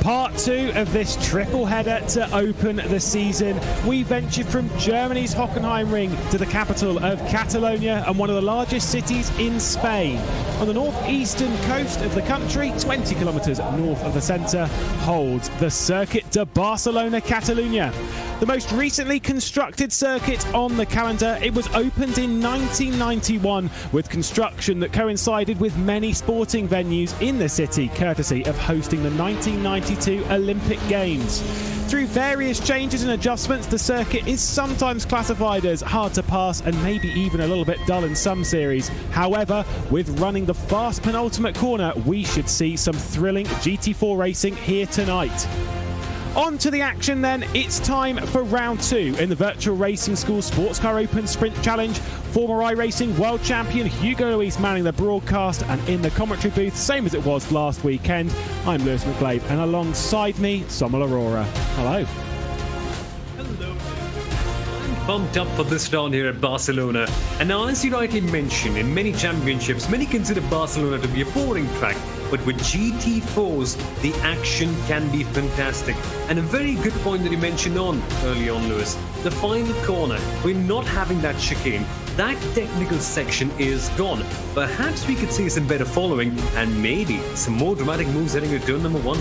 Part 2 of this triple header to open the season. We ventured from Germany's Hockenheimring to the capital of Catalonia and one of the largest cities in Spain. On the northeastern coast of the country, 20 kilometers north of the centre, holds the Circuit de Barcelona, Catalunya. The most recently constructed circuit on the calendar, it was opened in 1991 with construction that coincided with many sporting venues in the city, courtesy of hosting the 1992 Olympic Games. Through various changes and adjustments, the circuit is sometimes classified as hard to pass and maybe even a little bit dull in some series. However, with running the fast penultimate corner, we should see some thrilling GT4 racing here tonight. On to the action then. It's time for round 2 in the Virtual Racing School Sports Car Open Sprint Challenge. Former iRacing world champion Hugo Luis manning the broadcast, and in the commentary booth, same as it was last weekend, I'm Lewis McGlade, and alongside me, Somal Aurora. Hello. Hello. I'm pumped up for this round here at Barcelona. And now, as you rightly mentioned, in many championships, many consider Barcelona to be a boring track. But with GT4s, the action can be fantastic. And a very good point that you mentioned early on, Lewis. The final corner, we're not having that chicane. That technical section is gone. Perhaps we could see some better following and maybe some more dramatic moves heading to turn number 1.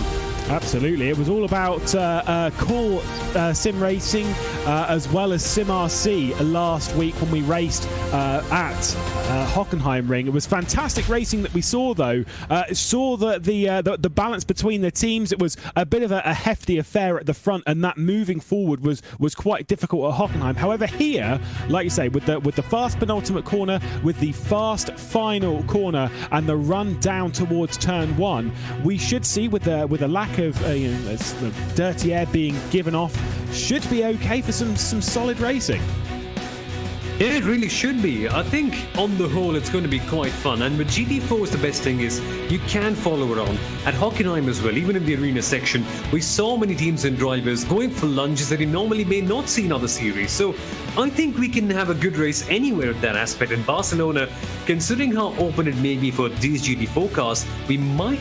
Absolutely. It was all about core sim racing as well as sim RC last week when we raced at Hockenheimring. It was fantastic racing that we saw, though. Saw the balance between the teams. It was a bit of a hefty affair at the front, and that moving forward was quite difficult at Hockenheim. However, here, like you say, with the fast penultimate corner, with the fast final corner, and the run down towards turn 1, we should see with a lack of the dirty air being given off, should be okay for some solid racing. Yeah, it really should be. I think on the whole it's going to be quite fun, and with GT4s the best thing is you can follow around. At Hockenheim as well, even in the arena section, we saw many teams and drivers going for lunges that you normally may not see in other series. So I think we can have a good race anywhere at that aspect. In Barcelona, considering how open it may be for these GT4 cars, we might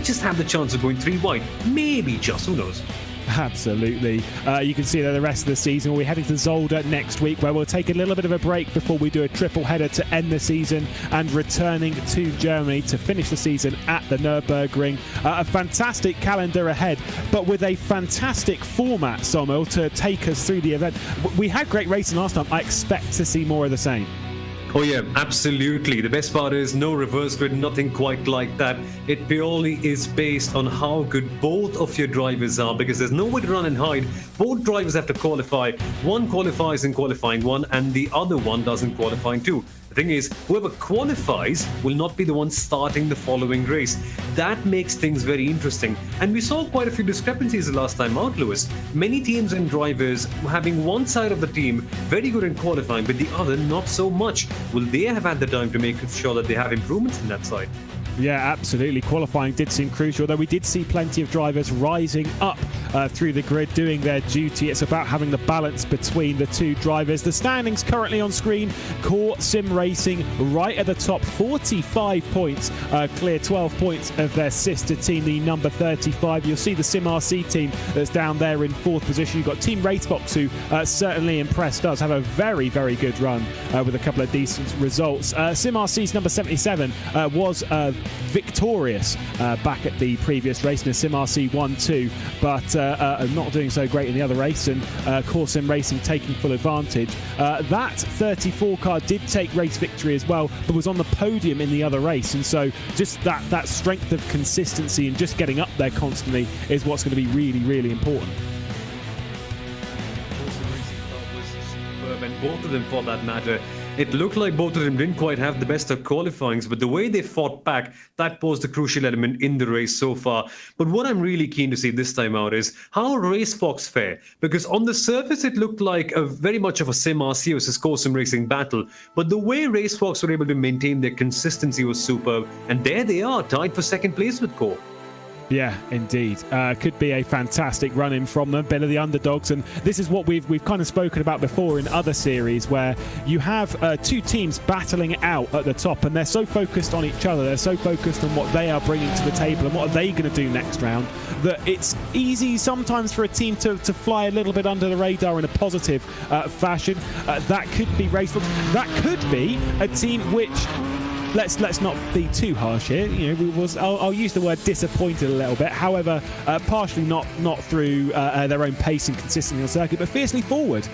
just have the chance of going 3 wide. Maybe just, who knows? Absolutely. You can see that the rest of the season, we're heading to Zolder next week, where we'll take a little bit of a break before we do a triple header to end the season, and returning to Germany to finish the season at the Nürburgring. A fantastic calendar ahead, but with a fantastic format, Sommel, to take us through the event. We had great racing last time. I expect to see more of the same. Oh yeah, absolutely. The best part is no reverse grid, nothing quite like that. It purely is based on how good both of your drivers are, because there's no way to run and hide. Both drivers have to qualify. One qualifies in qualifying 1 and the other one doesn't qualify in 2. The thing is, whoever qualifies will not be the one starting the following race. That makes things very interesting. And we saw quite a few discrepancies the last time out, Lewis. Many teams and drivers having one side of the team very good in qualifying, but the other not so much. Will they have had the time to make sure that they have improvements in that side? Yeah, absolutely. Qualifying did seem crucial, although we did see plenty of drivers rising up through the grid, doing their duty. It's about having the balance between the two drivers. The standings currently on screen. Core Sim Racing right at the top, 45 points, clear 12 points of their sister team, the number 35. You'll see the Sim RC team that's down there in 4th position. You've got Team RaceSpot, who certainly impressed us, have a very, very good run with a couple of decent results. Sim RC's number 77 was victorious back at the previous race in a Sim RC 1-2, but not doing so great in the other race, and Core Sim Racing taking full advantage. That 34 car did take race victory as well, but was on the podium in the other race, and so just that strength of consistency and just getting up there constantly is what's going to be really, really important. And both of them, for that matter, it looked like both of them didn't quite have the best of qualifyings, but the way they fought back, that posed the crucial element in the race so far. But what I'm really keen to see this time out is how RaceFox fare, because on the surface it looked like a very much of a Sim RC versus Core Sim Racing battle, but the way RaceFox were able to maintain their consistency was superb, and there they are, tied for second place with Core. Yeah, indeed. Could be a fantastic run-in from them, bit of the underdogs, and this is what we've kind of spoken about before in other series, where you have two teams battling it out at the top, and they're so focused on each other, they're so focused on what they are bringing to the table and what are they going to do next round, that it's easy sometimes for a team to fly a little bit under the radar in a positive fashion. That could be RaceSpot. That could be a team which... Let's not be too harsh here. You know, I'll use the word disappointed a little bit. However, partially not through their own pace and consistency on the circuit, but fiercely forward.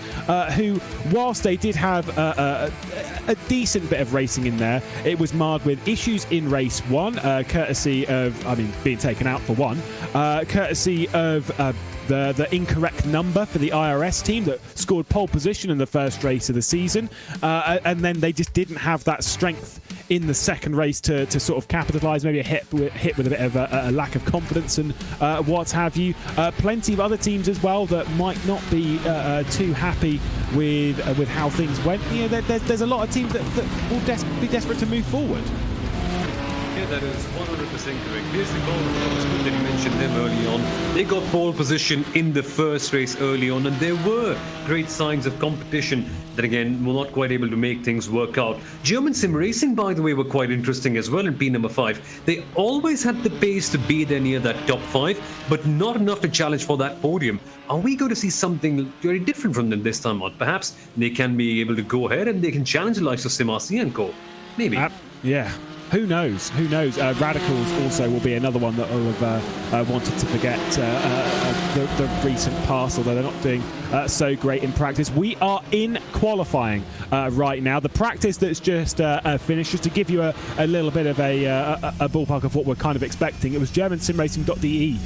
Who, whilst they did have a decent bit of racing in there, it was marred with issues in race one, courtesy of, being taken out for one, courtesy of. The incorrect number for the IRS team that scored pole position in the first race of the season, and then they just didn't have that strength in the second race to sort of capitalise. Maybe a hit with a bit of a lack of confidence and what have you. Plenty of other teams as well that might not be too happy with how things went. You know, there's a lot of teams that will be desperate to move forward. Yeah, that is 100% correct. Fiercely forward, that was good that you mentioned them early on. They got pole position in the first race early on, and there were great signs of competition that, again, were not quite able to make things work out. German sim racing, by the way, were quite interesting as well in P number 5. They always had the pace to be there near that top 5, but not enough to challenge for that podium. Are we going to see something very different from them this time out? Perhaps they can be able to go ahead and they can challenge the likes of SimRC and Co. Maybe. Yeah. Who knows? Who knows? Radicals also will be another one that will have wanted to forget the recent past, although they're not doing so great in practice. We are in qualifying right now. The practice that's just finished, just to give you a little bit of a ballpark of what we're kind of expecting. It was German simracing.de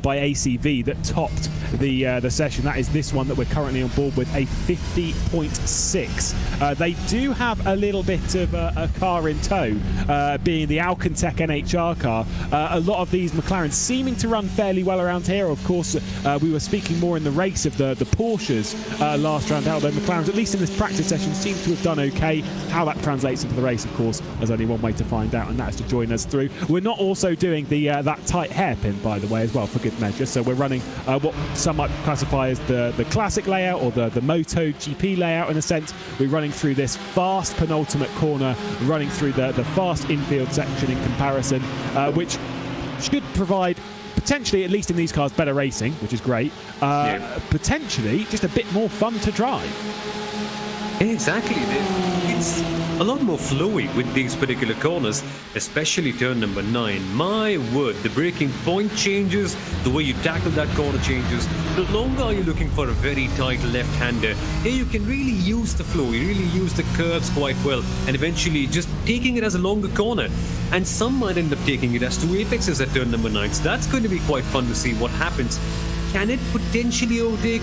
by ACV that topped the session. That is this one that we're currently on board with, a 50.6. They do have a little bit of a car in tow, being the Alcantech NHR car. A lot of these McLarens seeming to run fairly well around here. Of course, we were speaking more in the race of the Porsches last round, although McLarens, at least in this practice session, seem to have done okay. How that translates into the race, of course, there's only one way to find out, and that's to join us through. We're not also doing the that tight hairpin, by the way, as well, for good measure. So we're running what some might classify as the classic layout, or the Moto GP layout in a sense. We're running through this fast penultimate corner, running through the fast infield section in comparison, which should provide, potentially, at least in these cars, better racing, which is great. Potentially just a bit more fun to drive. Exactly. It's a lot more flowy with these particular corners, especially turn number 9. My word, the braking point changes, the way you tackle that corner changes. No longer are you looking for a very tight left-hander. Here you can really use the flow, you really use the curves quite well, and eventually just taking it as a longer corner. And some might end up taking it as 2 apexes at turn number 9. So that's going to be quite fun to see what happens. Can it potentially overtake?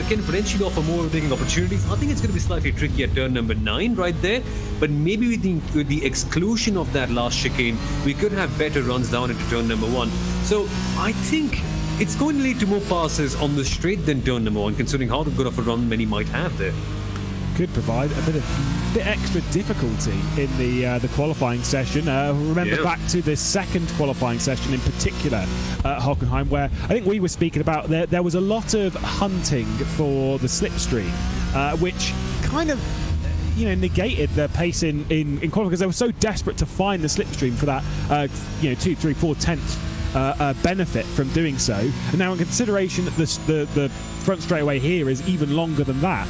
Can it potentially offer more overtaking opportunities? I think it's going to be slightly tricky at turn number 9 right there. But maybe with the exclusion of that last chicane, we could have better runs down into turn number 1. So I think it's going to lead to more passes on the straight than turn number 1, considering how good of a run many might have there. Could provide a bit extra difficulty in the qualifying session. Remember back to the second qualifying session in particular at Hockenheim, where I think we were speaking about there was a lot of hunting for the slipstream, which kind of negated their pace in qualifying, because they were so desperate to find the slipstream for that 2, 3, 4 tenths benefit from doing so. And now, in consideration that the front straightaway here is even longer than that,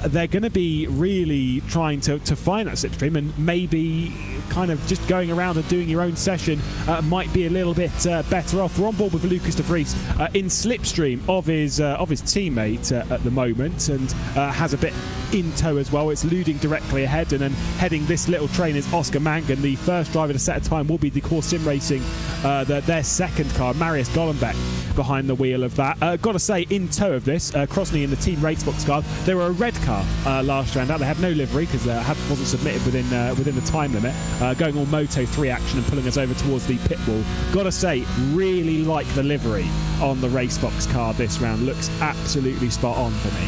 they're going to be really trying to find that slipstream, and maybe kind of just going around and doing your own session might be a little bit better off. We're on board with Lucas de Vries in slipstream of his teammate at the moment, and has a bit in tow as well. It's luding directly ahead, and then heading this little train is Oscar Mangan. The first driver to set a time will be the Core Sim Racing, their second car, Marius Gollenbeck, behind the wheel of that. Got to say, in tow of this, Crosney in the Team RaceSpot car. They were a red car last round out. They had no livery because wasn't submitted within the time limit. Going all Moto 3 action and pulling us over towards the pit wall. Got to say, really like the livery on the RaceFox car this round. Looks absolutely spot on for me.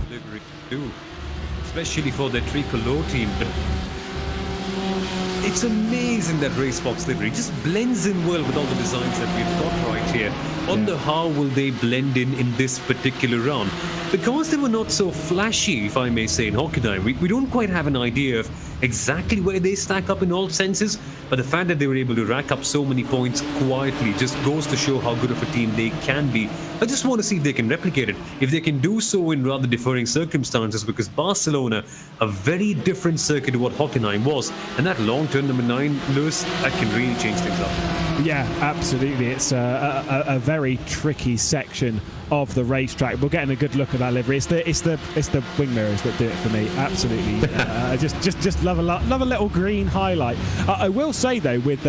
The livery too, especially for the Tricolor team. But It's amazing that RaceSpot's livery just blends in well with all the designs that we've got right here. Wonder how will they blend in this particular round. Because they were not so flashy, if I may say, in Hockenheim, we don't quite have an idea of exactly where they stack up in all senses, but the fact that they were able to rack up so many points quietly just goes to show how good of a team they can be. I just want to see if they can replicate it, if they can do so in rather differing circumstances, because Barcelona, a very different circuit to what Hockenheim was, and that long turn number 9, Lewis, that can really change things up. Yeah, absolutely. It's a very tricky section of the racetrack. We're getting a good look at that livery. It's the wing mirrors that do it for me. Absolutely. Just love a little green highlight. I will say though, with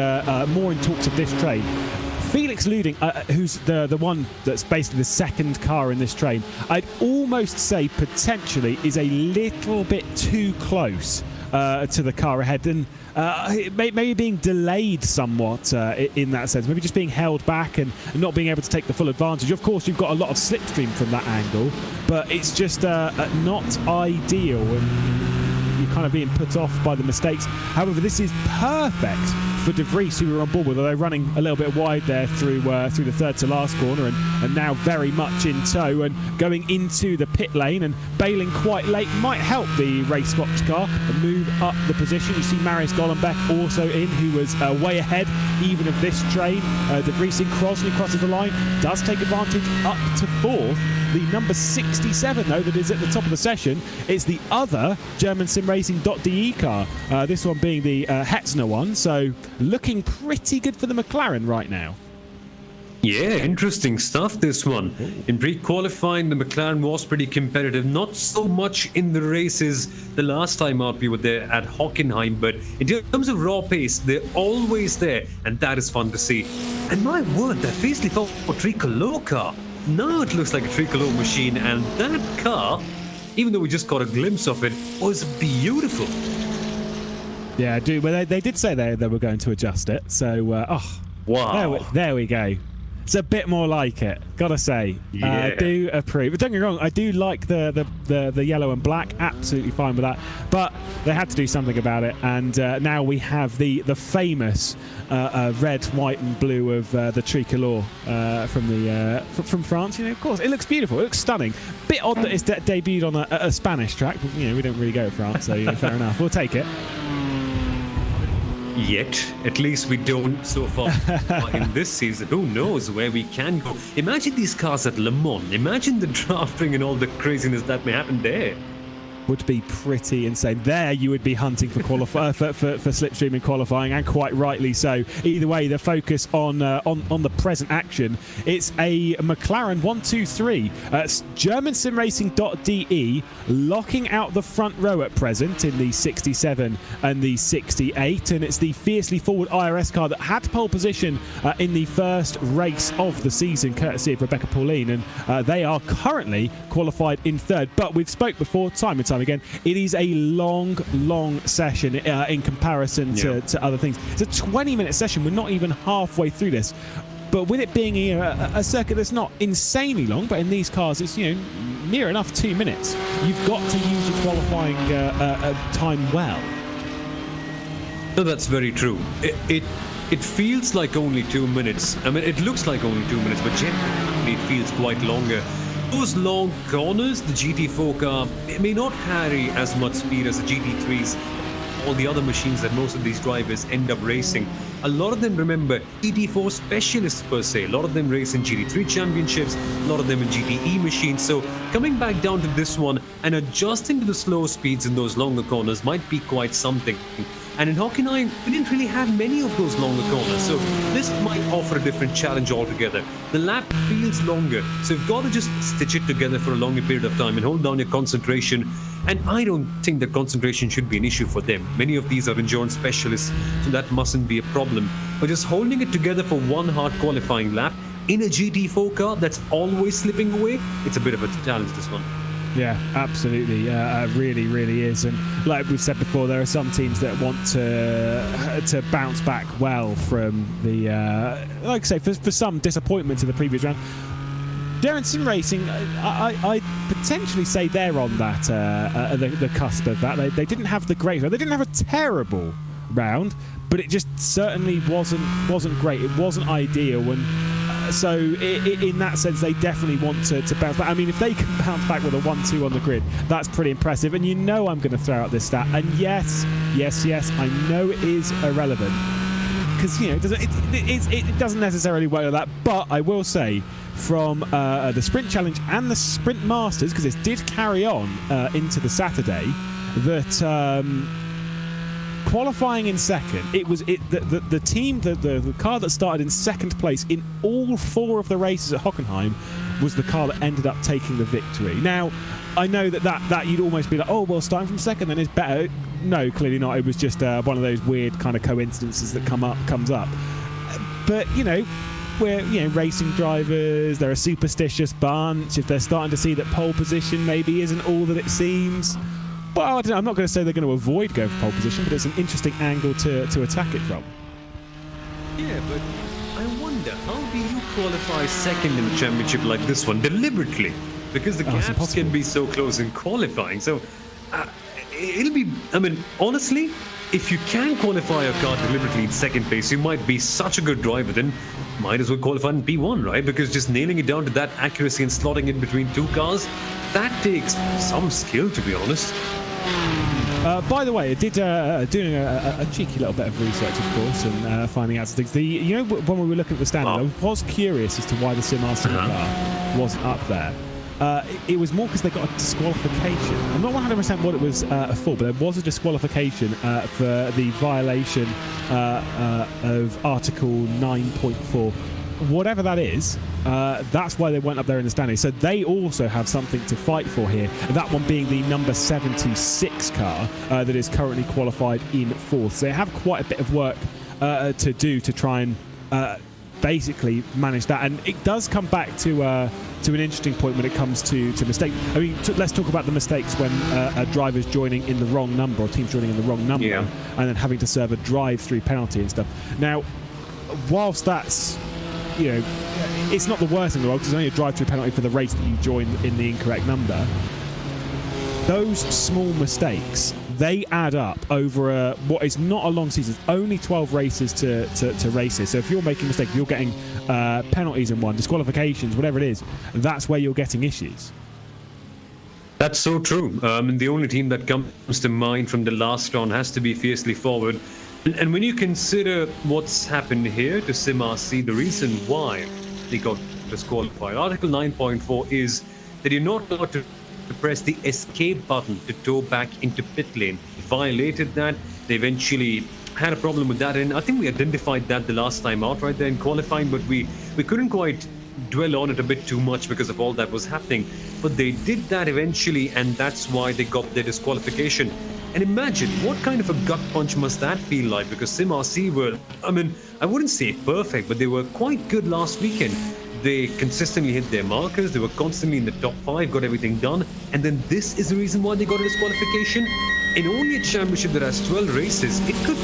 more in talks of this train, Felix Luding, who's the one that's basically the second car in this train, I'd almost say potentially is a little bit too close to the car ahead, and maybe being delayed somewhat in that sense, maybe just being held back and not being able to take the full advantage. Of course, you've got a lot of slipstream from that angle, but it's just not ideal, and you're kind of being put off by the mistakes. However, this is perfect for De Vries, who were on board with, although running a little bit wide there through the third to last corner, and now very much in tow and going into the pit lane and bailing quite late might help the RaceSpot car and move up the position. You see Marius Gollenbeck also in, who was way ahead even of this train. De Vries crossing crosses the line, does take advantage up to fourth. The number 67 though that is at the top of the session, it's the other German simracing.de car, this one being the Hetzner one, so looking pretty good for the McLaren right now. Yeah, interesting stuff, this one. In pre-qualifying, the McLaren was pretty competitive. Not so much in the races the last time out we were there at Hockenheim, but in terms of raw pace, they're always there, and that is fun to see. And my word, that Faisley for Tricolor car. Now it looks like a Tricolor machine, and that car, even though we just got a glimpse of it, was beautiful. Yeah, well, they did say they were going to adjust it, so wow, there we go. It's a bit more like it, gotta say. Yeah. I do approve. But don't get me wrong, I do like the yellow and black. Absolutely fine with that. But they had to do something about it, and now we have the famous red, white, and blue of the tricolor from France. You know, of course, it looks beautiful. It looks stunning. Bit odd that it's debuted on a Spanish track, but you know, we don't really go to France, so you know, fair enough. We'll take it. Yet, at least we don't so far in this season. Who knows where we can go? Imagine these cars at Le Mans. Imagine the drafting and all the craziness that may happen there. Would be pretty insane. There you would be hunting for for slipstream in qualifying, and quite rightly so. Either way, the focus on the present action. It's a McLaren 123. GermanSimRacing.de locking out the front row at present in the 67 and the 68, and it's the fiercely forward IRS car that had pole position in the first race of the season, courtesy of Rebecca Pauline, and they are currently qualified in third. But we've spoke before, time and time again, it is a long session in comparison to other things. It's a 20-minute session. We're not even halfway through this, but with it being a circuit that's not insanely long, but in these cars it's, you know, near enough 2 minutes. You've got to use your qualifying time well. No, that's very true. It feels like only 2 minutes. I mean, it looks like only 2 minutes, but generally it feels quite longer. Those long corners, the GT4 car, it may not carry as much speed as the GT3s, all the other machines that most of these drivers end up racing. A lot of them, remember, GT4 specialists per se. A lot of them race in GT3 championships, a lot of them in GTE machines. So coming back down to this one and adjusting to the slow speeds in those longer corners might be quite something. And in Hockenheim, we didn't really have many of those longer corners, so this might offer a different challenge altogether. The lap feels longer, so you've got to just stitch it together for a longer period of time and hold down your concentration. And I don't think that concentration should be an issue for them. Many of these are endurance specialists, so that mustn't be a problem. But just holding it together for one hard qualifying lap in a GT4 car that's always slipping away, it's a bit of a challenge, this one. Yeah, absolutely. Really is. And like we've said before, there are some teams that want to bounce back well from the, like I say, for some disappointments in the previous round. Darren Sim Racing, I potentially say they're on that the cusp of that. They didn't have the great, they didn't have a terrible round, but it just certainly wasn't great. It wasn't ideal, and so in that sense, they definitely want to bounce back. I mean, if they can bounce back with a 1-2 on the grid, that's pretty impressive. And you know I'm going to throw out this stat. And yes, I know it is irrelevant because it doesn't necessarily work like that. But I will say, from the Sprint Challenge and the Sprint Masters, because this did carry on into the Saturday, that qualifying in second, it was the team, the car that started in second place in all 4 of the races at Hockenheim was the car that ended up taking the victory. Now, I know that you'd almost be like, oh, well, starting from second then is better. No, clearly not. It was just one of those weird kind of coincidences that comes up. But, we're racing drivers, they're a superstitious bunch. If they're starting to see that pole position maybe isn't all that it seems, well, I don't know, I'm not going to say they're going to avoid going for pole position, but it's an interesting angle to attack it from. Yeah, but I wonder, how do you qualify second in a championship like this one deliberately? Because the gaps can be so close in qualifying. So it'll be, I mean, honestly, if you can qualify a car deliberately in second place, you might be such a good driver, then might as well qualify in P1, right? Because just nailing it down to that accuracy and slotting in between 2 cars, that takes some skill, to be honest. By the way, I did doing a cheeky little bit of research, of course, and finding out some things. When we were looking at the standing, I was curious as to why the simracing car wasn't up there. It was more because they got a disqualification. I'm not 100% what it was for, but there was a disqualification for the violation of Article 9.4. Whatever that is, that's why they went up there in the standings. So they also have something to fight for here. That one being the number 76 car that is currently qualified in 4th. So they have quite a bit of work to do to try and basically manage that. And it does come back to an interesting point when it comes to mistakes. I mean, let's talk about the mistakes when a driver's joining in the wrong number, or team's joining in the wrong number, and then having to serve a drive-through penalty and stuff. Now, whilst that's, it's not the worst in the world because it's only a drive-through penalty for the race that you join in the incorrect number. Those small mistakes, they add up over what is not a long season. It's only 12 races to race it. So if you're making mistakes, if you're getting penalties in one, disqualifications, whatever it is, that's where you're getting issues. That's so true. And the only team that comes to mind from the last round has to be Fiercely Forward. And when you consider what's happened here to SimRC, the reason why they got disqualified, Article 9.4 is that you're not allowed to press the escape button to tow back into pit lane. Violated that. They eventually had a problem with that, and I think we identified that the last time out right there in qualifying, but we couldn't quite dwell on it a bit too much because of all that was happening. But they did that eventually, and that's why they got their disqualification. And imagine what kind of a gut punch must that feel like, because SimRC were, I mean, I wouldn't say perfect, but they were quite good last weekend. They consistently hit their markers, they were constantly in the top 5, got everything done, and then this is the reason why they got a disqualification. In only a championship that has 12 races, it could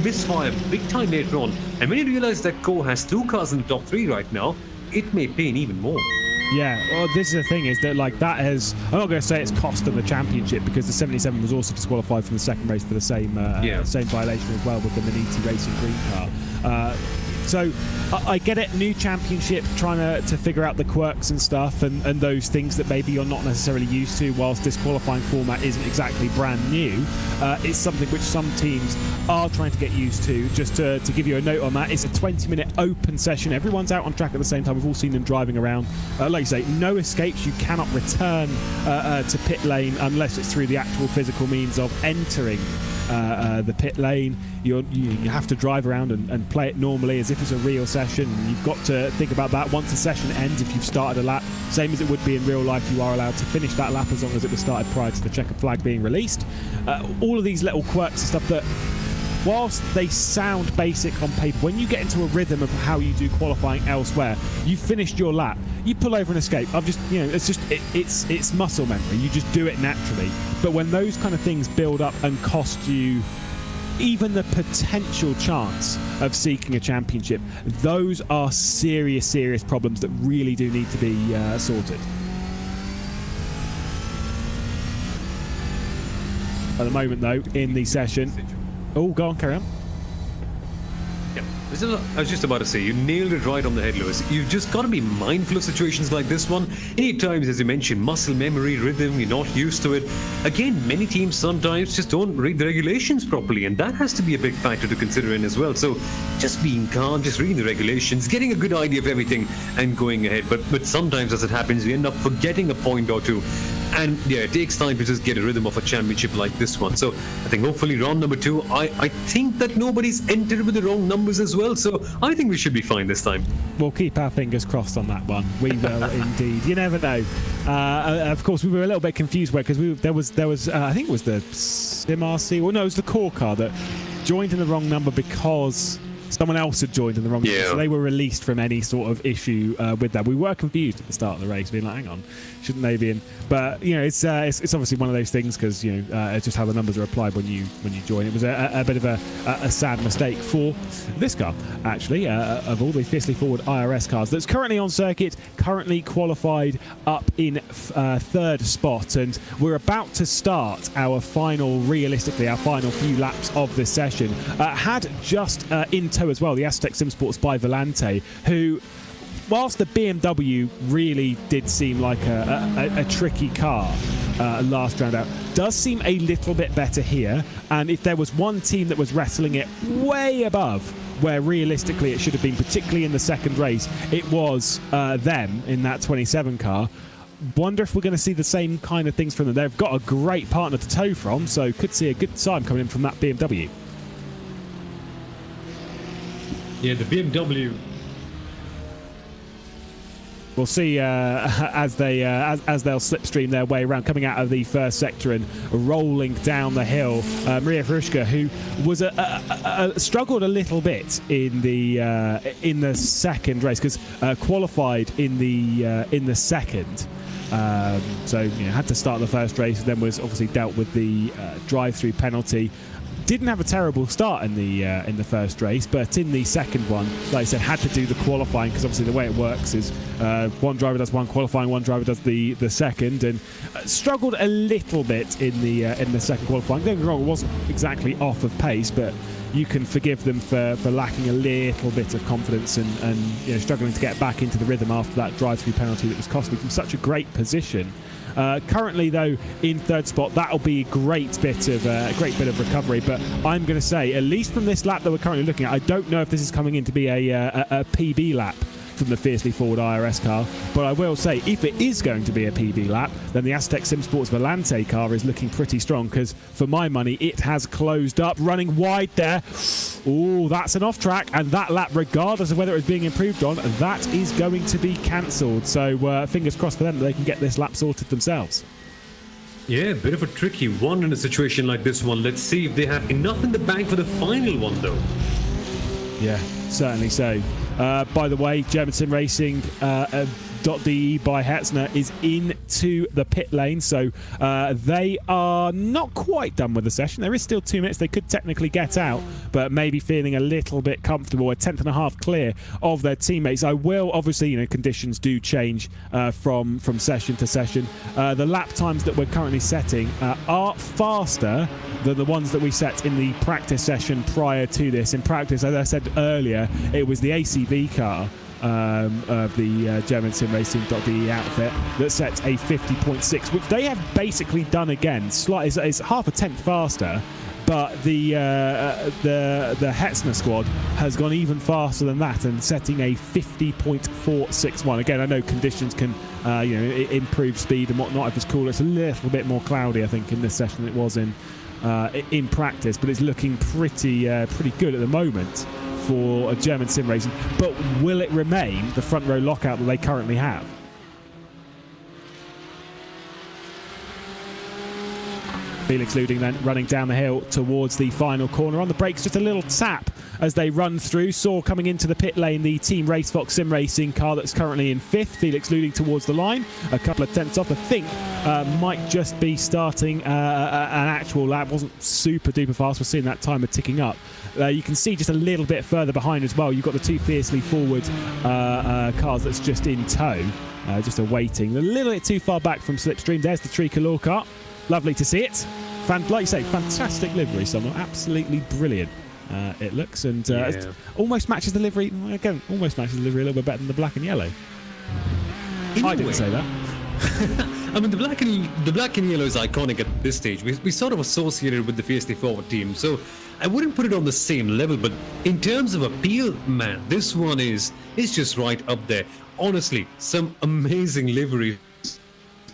misfire big time later on. And when you realize that Co has 2 cars in the top 3 right now, it may pain even more. Yeah, well, this is the thing, is that like that has, I'm not going to say it's cost them the championship, because the 77 was also disqualified from the second race for the same violation as well with the Maniti Racing green car. So I get it, new championship, trying to figure out the quirks and stuff and those things that maybe you're not necessarily used to, whilst this qualifying format isn't exactly brand new. It's something which some teams are trying to get used to. Just to give you a note on that, it's a 20-minute open session. Everyone's out on track at the same time. We've all seen them driving around. Like you say, no escapes. You cannot return to pit lane unless it's through the actual physical means of entering the pit lane. You have to drive around and play it normally as if it's a real session. You've got to think about that once the session ends. If you've started a lap, same as it would be in real life, you are allowed to finish that lap as long as it was started prior to the checkered flag being released. All of these little quirks and stuff that, whilst they sound basic on paper, when you get into a rhythm of how you do qualifying elsewhere, you've finished your lap, you pull over and escape. It's muscle memory. You just do it naturally. But when those kind of things build up and cost you even the potential chance of seeking a championship, those are serious problems that really do need to be sorted. At the moment, though, in the session, Oh, go on, carry on. Yeah. I was just about to say, you nailed it right on the head, Lewis. You've just got to be mindful of situations like this one. Any times, as you mentioned, muscle memory, rhythm, you're not used to it. Again, many teams sometimes just don't read the regulations properly, and that has to be a big factor to consider in as well. So just being calm, just reading the regulations, getting a good idea of everything and going ahead. But sometimes, as it happens, we end up forgetting a point or two. And yeah, it takes time to just get a rhythm of a championship like this one. So I think hopefully round number 2, I think that nobody's entered with the wrong numbers as well. So I think we should be fine this time. We'll keep our fingers crossed on that one. We will indeed. You never know. Of course, we were a little bit confused because there was I think it was the SimRC, well no, it was the core car that joined in the wrong number because someone else had joined in the wrong number, so they were released from any sort of issue with that. We were confused at the start of the race, being like, hang on, shouldn't they be in? But you know, it's obviously one of those things because you know it's just how the numbers are applied when you join. It was a bit of a sad mistake for this car, actually, of all the fiercely forward IRS cars that's currently on circuit, currently qualified up in 3rd spot, and we're about to start our final few laps of this session. Had just in tow as well the Aztec Sim Sports by Volante, who, whilst the BMW really did seem like a tricky car last round out, does seem a little bit better here. And if there was one team that was wrestling it way above where realistically it should have been, particularly in the second race, it was them in that 27 car. Wonder if we're going to see the same kind of things from them. They've got a great partner to tow from, so could see a good time coming in from that BMW. Yeah, the BMW. We'll see as they'll slipstream their way around, coming out of the first sector and rolling down the hill. Maria Hrushka, who was struggled a little bit in the second race because qualified in the second. So you know, had to start the first race, and then was obviously dealt with the drive-through penalty. Didn't have a terrible start in the first race, but in the second one, like I said, had to do the qualifying because obviously the way it works is one driver does one qualifying, one driver does the second, and struggled a little bit in the second qualifying. Don't get me wrong, it wasn't exactly off of pace, but you can forgive them for lacking a little bit of confidence and you know, struggling to get back into the rhythm after that drive-through penalty that was costly from such a great position. Currently, though, in 3rd spot, that'll be a great bit of recovery. But I'm going to say, at least from this lap that we're currently looking at, I don't know if this is coming in to be a PB lap from the fiercely forward IRS car. But I will say, if it is going to be a PB lap, then the Aztec Sim Sports Volante car is looking pretty strong because, for my money, it has closed up, running wide there. Oh, that's an off track, and that lap, regardless of whether it's being improved on, that is going to be cancelled. So fingers crossed for them that they can get this lap sorted themselves. Yeah, a bit of a tricky one in a situation like this one. Let's see if they have enough in the bank for the final one, though. Yeah, certainly so. By the way, German Sim Racing .de by Hetzner is into the pit lane, so they are not quite done with the session. There is still 2 minutes. They could technically get out, but maybe feeling a little bit comfortable, a 10th and a half clear of their teammates. I will, obviously, you know, conditions do change from session to session. The lap times that we're currently setting are faster than the ones that we set in the practice session prior to this. In practice, as I said earlier, it was the ACV car of the German Sim Racing.de outfit that sets a 50.6, which they have basically done again. It's half a tenth faster, but the Hetzner squad has gone even faster than that and setting a 50.461. Again, I know conditions can improve speed and whatnot if it's cooler. It's a little bit more cloudy, I think, in this session than it was in practice, but it's looking pretty good at the moment for a German Sim Racing. But will it remain the front row lockout that they currently have? Felix Luding then running down the hill towards the final corner. On the brakes, just a little tap as they run through. Saw coming into the pit lane the Team RaceSpot Sim Racing car that's currently in 5th. Felix Luding towards the line, a couple of tenths off. I think might just be starting an actual lap. Wasn't super duper fast. We're seeing that timer ticking up. You can see just a little bit further behind as well. You've got the 2 fiercely forward cars that's just in tow, just awaiting. A little bit too far back from slipstream. There's the tricolor car. Lovely to see it. Like you say, fantastic livery, Summer. Absolutely brilliant. It looks, and it almost matches the livery. Again, almost matches the livery a little bit better than the black and yellow. I didn't say that. I mean, the black and yellow is iconic at this stage. We sort of associated with the fiercely forward team, so I wouldn't put it on the same level. But in terms of appeal, man, this one is just right up there. Honestly, some amazing livery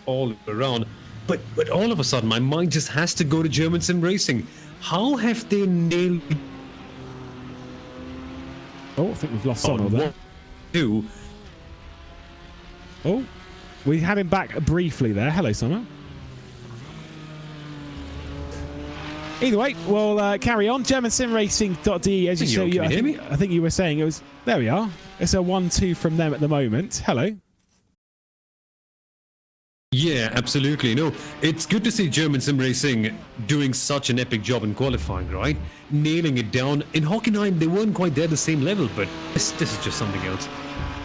all around. But all of a sudden, my mind just has to go to German sim racing. How have they nailed? Oh, I think we've lost someone there. Oh, we had him back briefly there. Hello, Summer. Either way, we'll carry on. GermanSimRacing.de, as you show you. I think you were saying it was. There we are. It's a 1-2 from them at the moment. Hello. Yeah, absolutely. No, it's good to see German sim racing doing such an epic job in qualifying, right? Nailing it down. In Hockenheim, they weren't quite there at the same level, but this is just something else.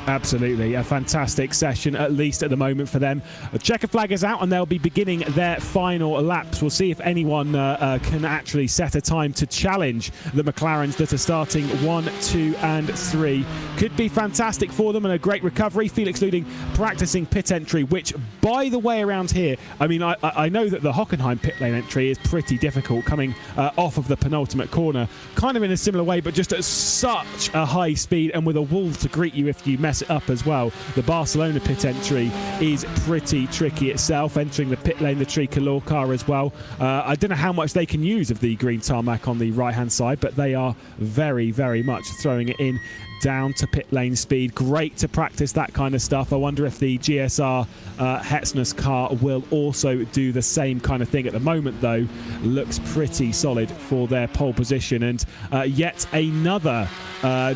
Absolutely, a fantastic session, at least at the moment for them. The checker flag is out and they'll be beginning their final laps. We'll see if anyone can actually set a time to challenge the McLarens that are starting 1, 2 and 3. Could be fantastic for them and a great recovery. Felix Luding practicing pit entry, which, by the way, around here, I mean, I know that the Hockenheim pit lane entry is pretty difficult, coming off of the penultimate corner, kind of in a similar way, but just at such a high speed and with a wall to greet you if you mess it up as well. The Barcelona pit entry is pretty tricky itself, entering the pit lane, the tricolor car as well. I don't know how much they can use of the green tarmac on the right hand side, but they are very, very much throwing it in down to pit lane speed. Great to practice that kind of stuff. I wonder if the GSR Hetzner's car will also do the same kind of thing. At the moment, though, looks pretty solid for their pole position. And yet another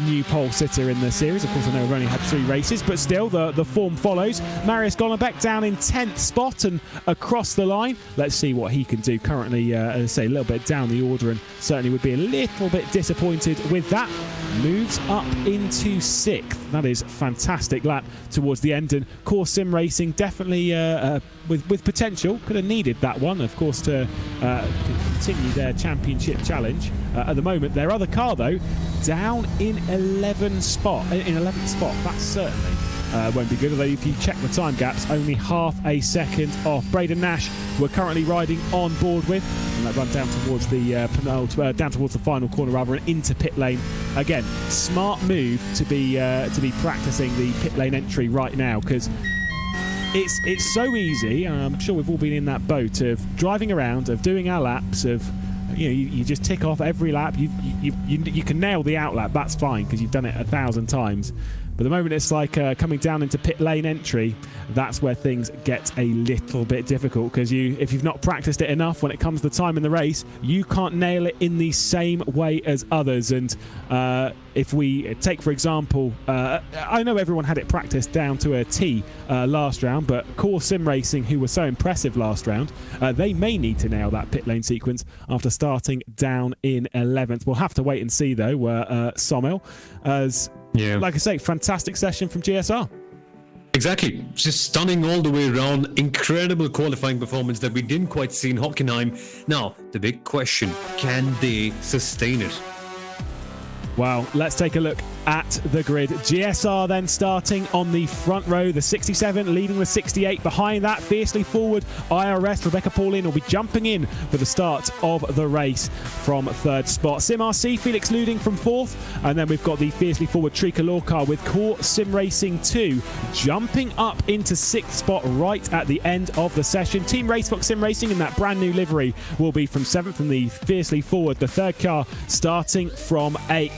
new pole sitter in the series. Of course, I know we've only had 3 races, but still the form follows. Marius Golombek down in 10th spot and across the line. Let's see what he can do. Currently, as I say, a little bit down the order and certainly would be a little bit disappointed with that. Moves up into 6th. That is fantastic lap towards the end, and Core Sim Racing definitely with potential. Could have needed that one, of course, to continue their championship challenge. At the moment, their other car though down in 11th spot. That certainly won't be good. Although if you check the time gaps, only half a second off. Braden Nash, we're currently riding on board with, and that run down towards the down towards the final corner rather, and into pit lane. Again, smart move to be practicing the pit lane entry right now, because it's so easy. I'm sure we've all been in that boat of driving around, of doing our laps, of you just tick off every lap. You can nail the out lap. That's fine because you've done it 1,000 times. But the moment it's like coming down into pit lane entry, that's where things get a little bit difficult, because if you've not practiced it enough, when it comes to the time in the race, you can't nail it in the same way as others. And if we take, for example, I know everyone had it practiced down to a T last round, but Core Sim Racing, who were so impressive last round, they may need to nail that pit lane sequence after starting down in 11th. We'll have to wait and see, though, Sommel, as... Yeah, like I say, fantastic session from GSR. Exactly. Just stunning all the way around. Incredible qualifying performance that we didn't quite see in Hockenheim. Now, the big question, can they sustain it? Well, let's take a look at the grid. GSR then starting on the front row, the 67 leading the 68. Behind that, fiercely forward, IRS, Rebecca Paulin will be jumping in for the start of the race from 3rd spot. SimRC, Felix Luding from 4th. And then we've got the fiercely forward tricolor car with Core Sim Racing 2 jumping up into 6th spot right at the end of the session. Team RaceSpot Sim Racing in that brand new livery will be from 7th, and the fiercely forward, the 3rd car, starting from 8th.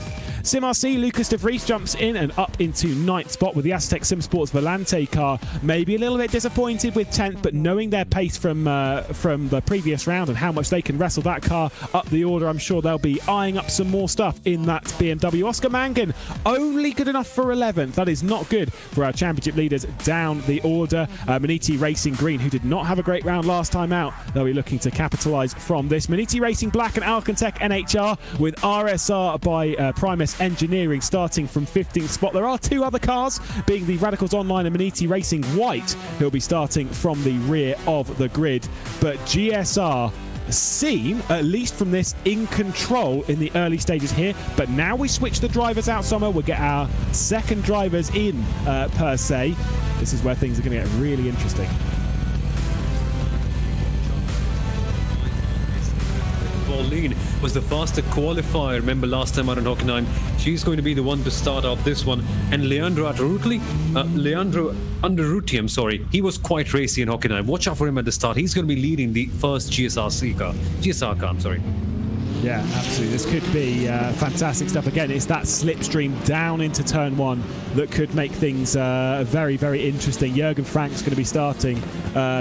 SimRC, Lucas de Vries jumps in and up into 9th spot with the Aztec Sim Sports Volante car. Maybe a little bit disappointed with 10th, but knowing their pace from the previous round and how much they can wrestle that car up the order, I'm sure they'll be eyeing up some more stuff in that BMW. Oscar Mangan, only good enough for 11th. That is not good for our championship leaders down the order. Maniti Racing Green, who did not have a great round last time out, they'll be looking to capitalise from this. Maniti Racing Black and Alcantech NHR with RSR by Primus Engineering starting from 15th spot. There are 2 other cars, being the Radicals Online and Maniti Racing White, who'll be starting from the rear of the grid. But GSR seem, at least from this, in control in the early stages here. But now we switch the drivers out somewhere. We'll get our second drivers in, per se. This is where things are going to get really interesting. Pauline was the faster qualifier. Remember last time out in Hockenheim, she's going to be the one to start out this one. And Leandro Underruti, I'm sorry, he was quite racy in Hockenheim. Watch out for him at the start. He's going to be leading the first GSR car, I'm sorry. Yeah, absolutely. This could be fantastic stuff. Again, it's that slipstream down into turn one that could make things very, very interesting. Jürgen Frank's going to be starting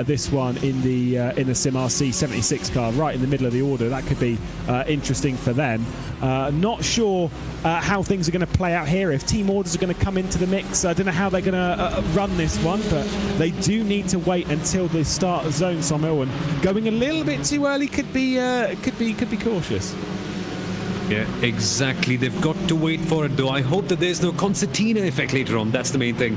this one in the SimRC 76 car, right in the middle of the order. That could be interesting for them. Not sure how things are going to play out here. If team orders are going to come into the mix, I don't know how they're going to run this one, but they do need to wait until the start zone, Sommel, and going a little bit too early could be cautious. Yeah, exactly. They've got to wait for it, though. I hope that there's no concertina effect later on. That's the main thing.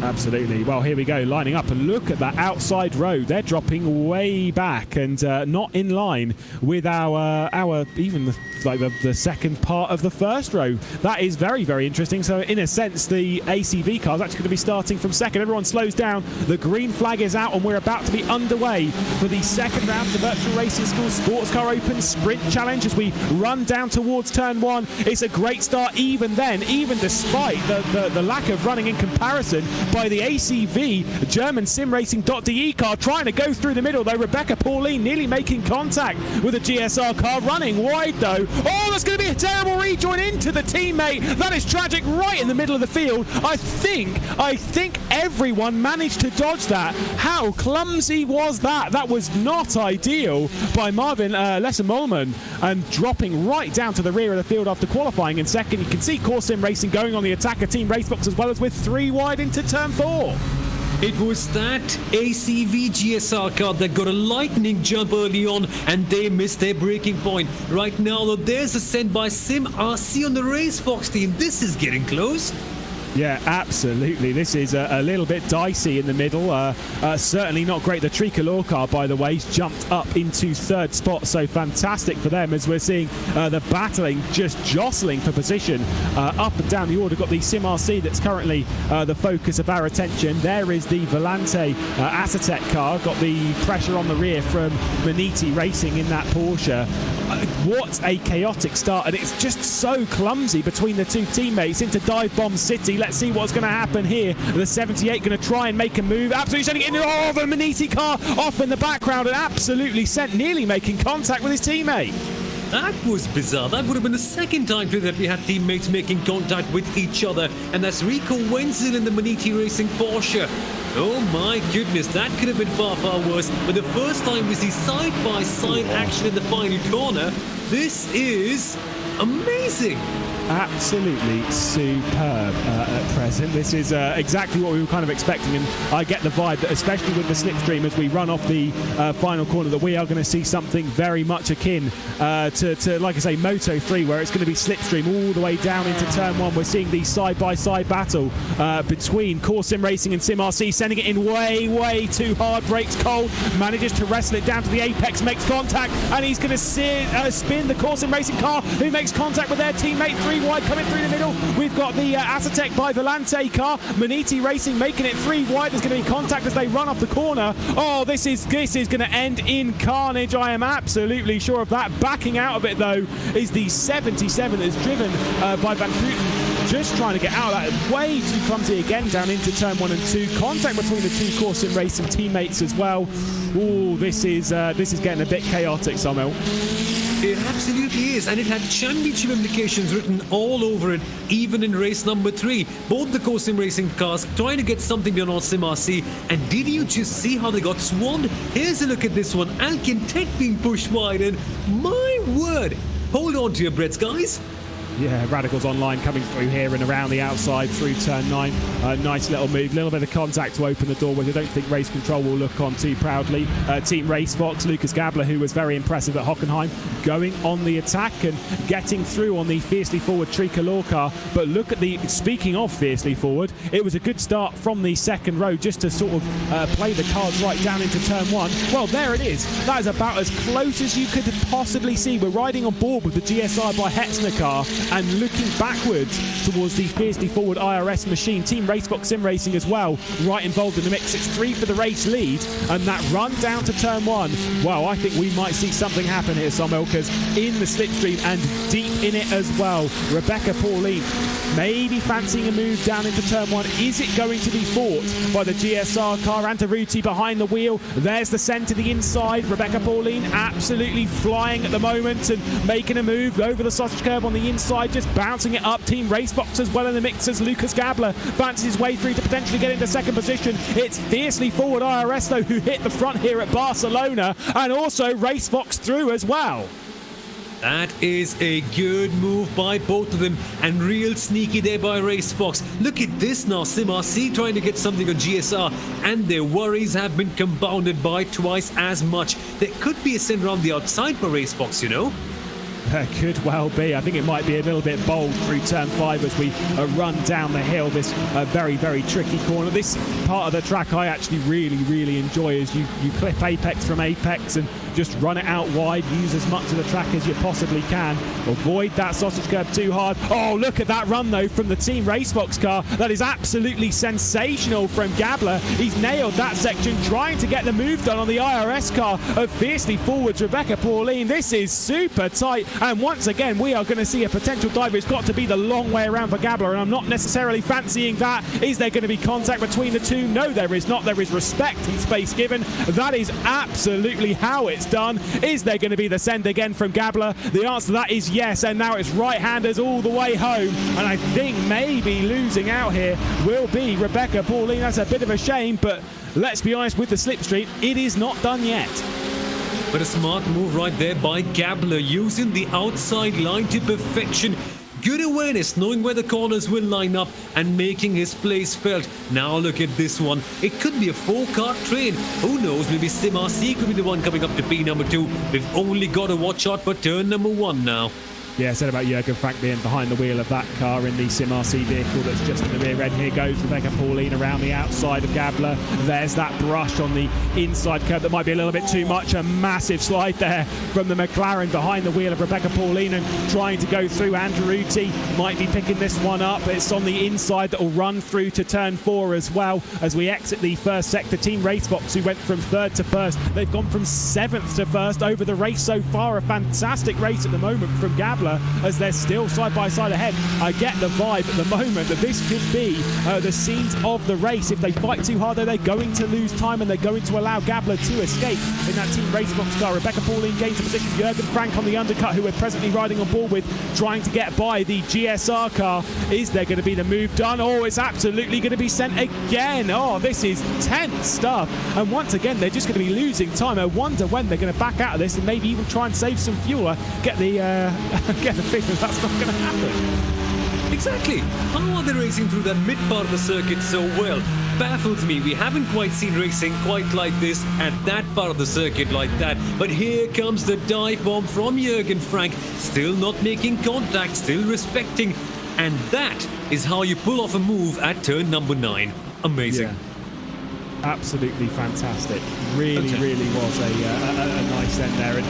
Absolutely. Well, here we go, lining up, and look at that outside road. They're dropping way back and not in line with our even the second part of the first row. That is very, very interesting. So in a sense, the ACV car is actually going to be starting from second. Everyone slows down. The green flag is out, and we're about to be underway for the second round of the Virtual Racing School Sports Car Open Sprint Challenge as we run down towards turn one. It's a great start even then, even despite the lack of running in comparison by the ACV German simracing.de car trying to go through the middle, though Rebecca Pauline nearly making contact with a GSR car, running wide though. Oh, there's going to be a terrible rejoin into the teammate. That is tragic, right in the middle of the field. I think everyone managed to dodge that. How clumsy was that? That was not ideal by Marvin Lesser-Molman, and dropping right down to the rear of the field after qualifying in second. You can see Core Sim Racing going on the attacker team Racebox, as well as with 3 wide into turn 4. It was that ACV GSR car that got a lightning jump early on, and they missed their braking point. Right now, though, there's a send by SimRC on the RaceSpot team. This is getting close. Yeah, absolutely. This is a little bit dicey in the middle. Certainly not great. The Tricolor car, by the way, jumped up into third spot. So fantastic for them as we're seeing the battling, just jostling for position up and down the order. Got the SimRC that's currently the focus of our attention. There is the Volante Atatec car. Got the pressure on the rear from Maniti Racing in that Porsche. What a chaotic start, and it's just so clumsy between the two teammates into Dive Bomb City. Let's see what's going to happen here. The 78 going to try and make a move. Absolutely sending it into the Maniti car off in the background, and absolutely sent, nearly making contact with his teammate. That was bizarre. That would have been the second time that we had teammates making contact with each other, and that's Rico Wenzel in the Maniti Racing Porsche. Oh my goodness, that could have been far, far worse. But the first time we see side-by-side action in the final corner, this is amazing. Absolutely superb at present. This is exactly what we were kind of expecting, and I get the vibe that especially with the slipstream as we run off the final corner, that we are going to see something very much akin to, like I say, Moto 3, where it's going to be slipstream all the way down into turn 1. We're seeing the side-by-side battle between Core Sim Racing and SimRC, sending it in way too hard. Breaks cold, manages to wrestle it down to the apex, makes contact, and he's going to spin the Core Sim Racing car, who makes contact with their teammate. 3 wide coming through the middle. We've got the Atatec by Volante car. Maniti Racing making it 3 wide. There's going to be contact as they run off the corner. Oh, this is going to end in carnage. I am absolutely sure of that. Backing out of it, though, is the 77 that's driven by Van Putten. Just trying to get out of that. Way too clumsy again down into turn 1 and 2. Contact between the two Core Sim Racing teammates as well. Oh, this is getting a bit chaotic, Sommel. It absolutely is, and it had championship implications written all over it, even in race number 3. Both the Core Sim Racing cars trying to get something beyond SimRC, and did you just see how they got swarmed? Here's a look at this one. Alkin Tech being pushed wide, and my word, hold on to your breaths, guys. Yeah, Radicals Online coming through here and around the outside through turn 9. Nice little move, little bit of contact to open the door, which I don't think Race Control will look on too proudly. Team Racefox, Lucas Gabler, who was very impressive at Hockenheim, going on the attack and getting through on the fiercely forward Tricolor car. But look at the, speaking of fiercely forward, it was a good start from the second row just to sort of play the cards right down into turn 1. Well, there it is. That is about as close as you could possibly see. We're riding on board with the GSI by Hetzner car and looking backwards towards the fiercely forward IRS machine. Team Racefox Sim Racing as well, right involved in the mix. It's 3 for the race lead, and that run down to turn 1. Wow, I think we might see something happen here, Sommel, because in the slipstream and deep in it as well, Rebecca Pauline maybe fancying a move down into turn 1. Is it going to be fought by the GSR car? Antaruti behind the wheel. There's the send to the inside. Rebecca Pauline absolutely flying at the moment and making a move over the sausage curb on the inside, just bouncing it up. Team Racefox as well in the mix as Lucas Gabler fancies his way through to potentially get into second position. It's fiercely forward IRS though who hit the front here at Barcelona, and also Racefox through as well. That is a good move by both of them, and real sneaky there by Racefox. Look at this now, SimRC trying to get something on GSR, and their worries have been compounded by twice as much. There could be a send around the outside for Racefox, you know? Could well be. I think it might be a little bit bold through turn 5 as we run down the hill. This very, very tricky corner. This part of the track I actually really enjoy as you clip apex from apex and just run it out wide, use as much of the track as you possibly can. Avoid that sausage curb too hard. Oh, look at that run though from the Team Racefox car. That is absolutely sensational from Gabler. He's nailed that section, trying to get the move done on the IRS car of fiercely forwards Rebecca Pauline. This is super tight, and once again we are going to see a potential dive. It's got to be the long way around for Gabler, and I'm not necessarily fancying that. Is there going to be contact between the two? No, there is not. There is respect and space given. That is absolutely how it's done. Is there going to be the send again from Gabler? The answer to that is yes, and now it's right-handers all the way home, and I think maybe losing out here will be Rebecca Pauline. That's a bit of a shame, but let's be honest, with the slipstream, it is not done yet. But a smart move right there by Gabler, using the outside line to perfection. Good awareness, knowing where the corners will line up and making his place felt. Now look at this one. It could be a 4-car train. Who knows, maybe SimRC could be the one coming up to P number 2. We've only got to watch out for turn number 1 now. Yeah, I said about Jürgen Frank being behind the wheel of that car in the SimRC vehicle that's just in the rear end. Here goes Rebecca Pauline around the outside of Gabler. There's that brush on the inside curb that might be a little bit too much. A massive slide there from the McLaren behind the wheel of Rebecca Pauline and trying to go through. Antaruti might be picking this one up. It's on the inside that will run through to turn 4 as well as we exit the first sector. Team Racefox, who went from 3rd to 1st, they've gone from 7th to 1st over the race so far. A fantastic race at the moment from Gabler, as they're still side by side ahead. I get the vibe at the moment that this could be the scenes of the race. If they fight too hard, though, they're going to lose time and they're going to allow Gabler to escape in that Team Racefox car. Rebecca Pauline gains a position. Jürgen Frank on the undercut, who we're presently riding on board with, trying to get by the GSR car. Is there going to be the move done? Oh, it's absolutely going to be sent again. Oh, this is tense stuff. And once again, they're just going to be losing time. I wonder when they're going to back out of this and maybe even try and save some fuel. Get the feeling that's not going to happen. Exactly. How are they racing through that mid part of the circuit so well? Baffles me. We haven't quite seen racing quite like this at that part of the circuit like that. But here comes the dive bomb from Jürgen Frank. Still not making contact, still respecting. And that is how you pull off a move at turn number 9. Amazing. Yeah. Absolutely fantastic. Really was a nice end there. And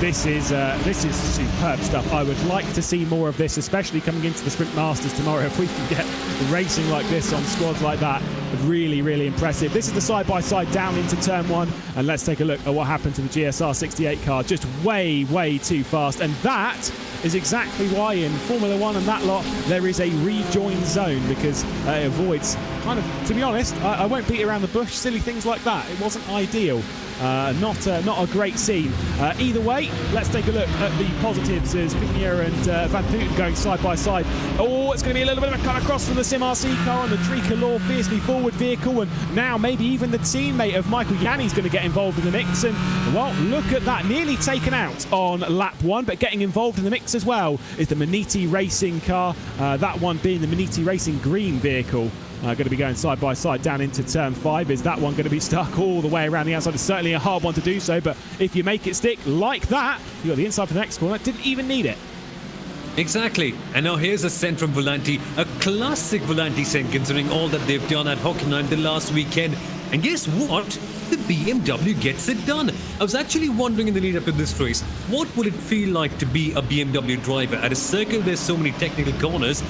this is superb stuff. I would like to see more of this, especially coming into the Sprint Masters tomorrow. If we can get racing like this on squads like that, really impressive. This is the side-by-side down into turn 1, and let's take a look at what happened to the GSR 68 car. Just way too fast, and that is exactly why in Formula 1 and that lot there is a rejoin zone, because it avoids kind of, to be honest, I won't beat around the bush, silly things like that. It wasn't ideal. Not a great scene. Either way, let's take a look at the positives as Pigneur and Van Putten going side by side. Oh, it's going to be a little bit of a cut across from the SimRC car on the Tricolor fiercely forward vehicle, and now maybe even the teammate of Michael Yanni's going to get involved in the mix. And well, look at that, nearly taken out on lap 1, but getting involved in the mix as well is the Maniti Racing car. That one being the Maniti Racing green vehicle. Going to be going side by side down into turn 5. Is that one going to be stuck all the way around the outside? It's certainly a hard one to do so, but if you make it stick like that, you got the inside for the next corner. Didn't even need it. Exactly. And now here's a send from Volanti, a classic Volanti send considering all that they've done at Hockenheim the last weekend. And guess what? The BMW gets it done. I was actually wondering in the lead up to this race, what would it feel like to be a BMW driver at a circuit where there's so many technical corners?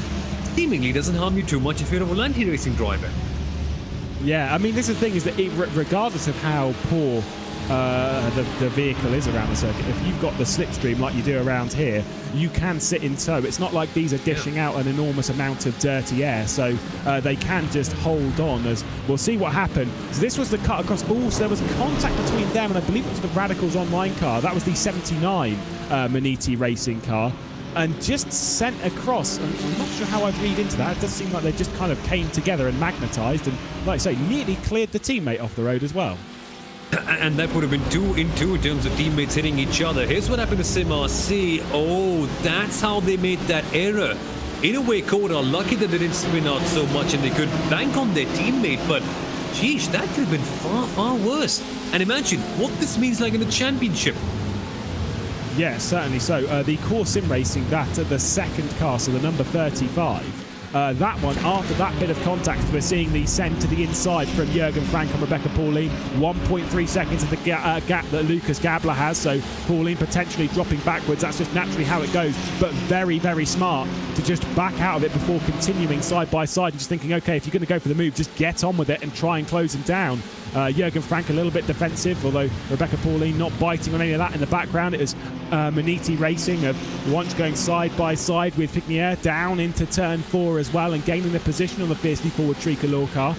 Seemingly doesn't harm you too much if you're a Volanti racing driver. Yeah, I mean, this is the thing, is that regardless of how poor the vehicle is around the circuit, if you've got the slipstream like you do around here, you can sit in tow. It's not like these are dishing out an enormous amount of dirty air, so they can just hold on. As we'll see what happened. So this was the cut across. Oh, so there was contact between them and I believe it was the Radicals Online car. That was the 79 Maniti Racing car. And just sent across. I'm not sure how I'd read into that. It does seem like they just kind of came together and magnetised, and like I say, nearly cleared the teammate off the road as well. And that would have been 2 in 2 in terms of teammates hitting each other. Here's what happened to SimRC. Oh, that's how they made that error. In a way, Code are lucky that they didn't spin out so much and they could bank on their teammate, but sheesh, that could have been far, far worse. And imagine what this means like in the championship. Yeah, certainly so. The core sim racing, that the second car, so the number 35, that one, after that bit of contact, we're seeing the send to the inside from Jurgen Frank and Rebecca Pauline. 1.3 seconds of the gap that Lucas Gabler has, so Pauline potentially dropping backwards. That's just naturally how it goes, but very, very smart to just back out of it before continuing side by side and just thinking, okay, if you're going to go for the move, just get on with it and try and close him down. Jurgen Frank a little bit defensive, although Rebecca Pauline not biting on any of that in the background. It was Maniti Racing of once going side by side with Pigneur down into turn 4 as well and gaining the position on the fiercely forward Tricolor car.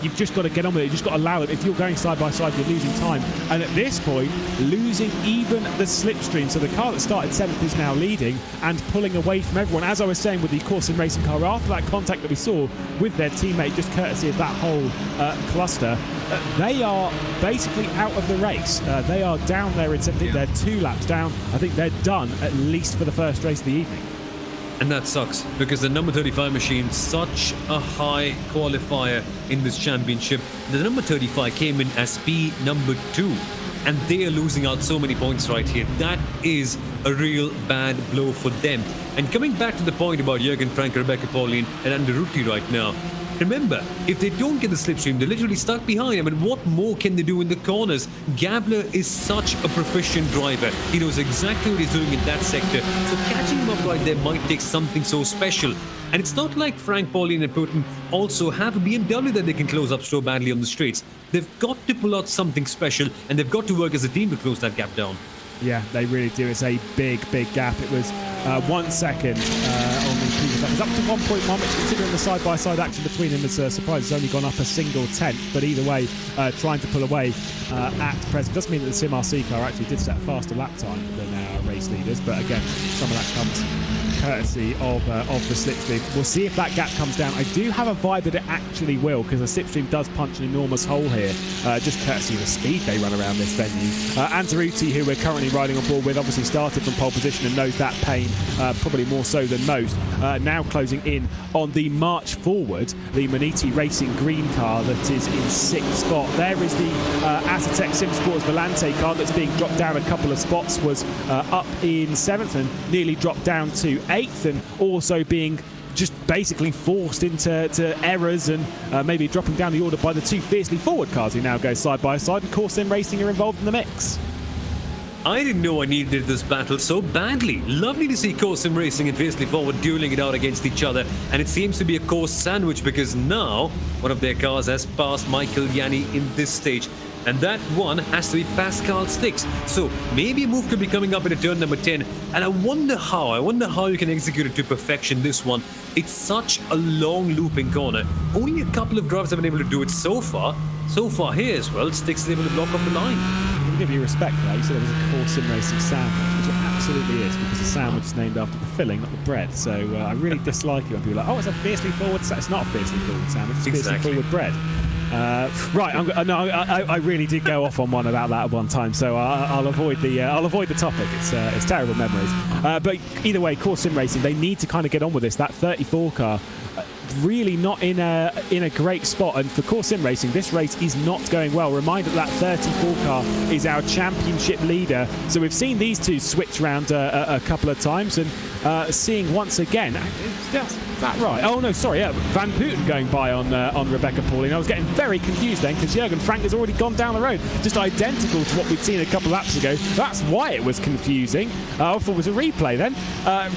You've just got to get on with it. You've just got to allow it. If you're going side by side, you're losing time. And at this point, losing even the slipstream. So the car that started 7th is now leading and pulling away from everyone. As I was saying with the Corsim Racing car, after that contact that we saw with their teammate, just courtesy of that whole cluster, they are basically out of the race. They are down there in 7th. They're 2 laps down. I think they're done, at least for the first race of the evening. And that sucks, because the number 35 machine, such a high qualifier in this championship. The number 35 came in as P number 2, and they are losing out so many points right here. That is a real bad blow for them. And coming back to the point about Jurgen Frank, Rebecca Pauline, and Anderuti right now, remember, if they don't get the slipstream, they're literally stuck behind. I mean, what more can they do in the corners? Gabler is such a proficient driver. He knows exactly what he's doing in that sector. So catching him up right there might take something so special. And it's not like Frank, Pauline and Putin also have a BMW that they can close up so badly on the straights. They've got to pull out something special, and they've got to work as a team to close that gap down. Yeah, they really do. It's a big, big gap. It was 1 second on the previous lap. It was up to 1.1, which, considering the side-by-side action between them, is a surprise. It's only gone up a single tenth. But either way, trying to pull away at present. Doesn't mean that the SimRC car actually did set a faster lap time than our race leaders. But again, some of that comes courtesy of the slipstream. We'll see if that gap comes down. I do have a vibe that it actually will, because the slipstream does punch an enormous hole here, just courtesy of the speed they run around this venue. Anderuti, who we're currently riding on board with, obviously started from pole position and knows that pain probably more so than most. Now closing in on the march forward, the Maniti Racing green car that is in 6th spot. There is the Azatec Sim Sports Volante car that's being dropped down a couple of spots, was up in 7th and nearly dropped down to 8th, and also being just basically forced into errors and maybe dropping down the order by the 2 fiercely forward cars who now go side by side, and Corsim Racing are involved in the mix. I didn't know I needed this battle so badly. Lovely to see Corsim Racing and Fiercely Forward dueling it out against each other, and it seems to be a course sandwich because now one of their cars has passed Michael Yanni in this stage. and that one has to be Pascal Sticks. So maybe a move could be coming up in a turn number 10, and I wonder how you can execute it to perfection this one. It's such a long looping corner. Only a couple of drivers have been able to do it so far. So far here as well, Sticks is able to block off the line. I'm going to give you respect for that. You said it was a core sim racing sandwich, which it absolutely is, because the sandwich is named after the filling, not the bread. So I really dislike it when people are like, oh, it's a fiercely forward sandwich. It's not a fiercely forward sandwich, it's fiercely forward bread. Right, I really did go off on one about that at one time, so I'll avoid the topic. It's terrible memories. But either way, core sim racing, they need to kind of get on with this. That 34 car, really not in a great spot, and for core sim racing, this race is not going well. Reminder that 34 car is our championship leader, so we've seen these two switch around a couple of times, and seeing once again, is that right? Oh no, sorry, yeah, Van Putten going by on Rebecca Pauline. I was getting very confused then, because Jürgen Frank has already gone down the road, just identical to what we'd seen a couple of laps ago. That's why it was confusing. I thought it was a replay then.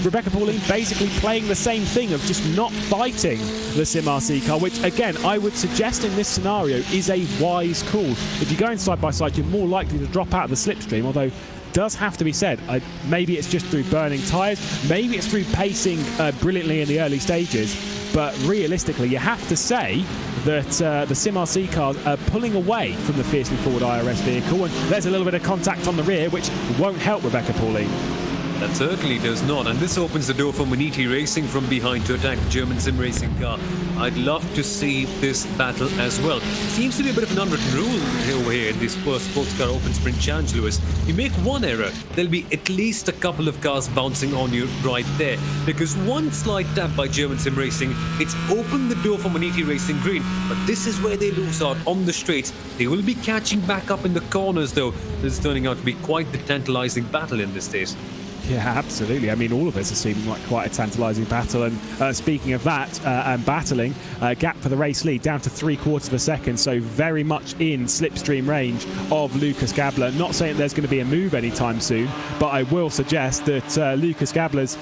Rebecca Pauline basically playing the same thing of just not fighting the SimRC car, which again I would suggest in this scenario is a wise call. If you're going side by side, you're more likely to drop out of the slipstream, although does have to be said, maybe it's just through burning tyres, maybe it's through pacing brilliantly in the early stages, but realistically you have to say that the SimRC cars are pulling away from the fiercely forward IRS vehicle, and there's a little bit of contact on the rear which won't help Rebecca Pauline. That certainly does not, and this opens the door for Maniti Racing from behind to attack the German sim racing car. I'd love to see this battle as well. Seems to be a bit of an unwritten rule over here in this first sports car open sprint challenge, Lewis. You make one error, there'll be at least a couple of cars bouncing on you right there, because one slight tap by German sim racing, it's opened the door for Maniti Racing Green, but this is where they lose out on the straights. They will be catching back up in the corners though. This is turning out to be quite the tantalizing battle in this stage. Yeah, absolutely. I mean, all of us are seeming like quite a tantalising battle. And speaking of that, and battling, gap for the race lead down to 3/4 of a second. So very much in slipstream range of Lucas Gabler. Not saying there's going to be a move anytime soon, but I will suggest that Lucas Gabler's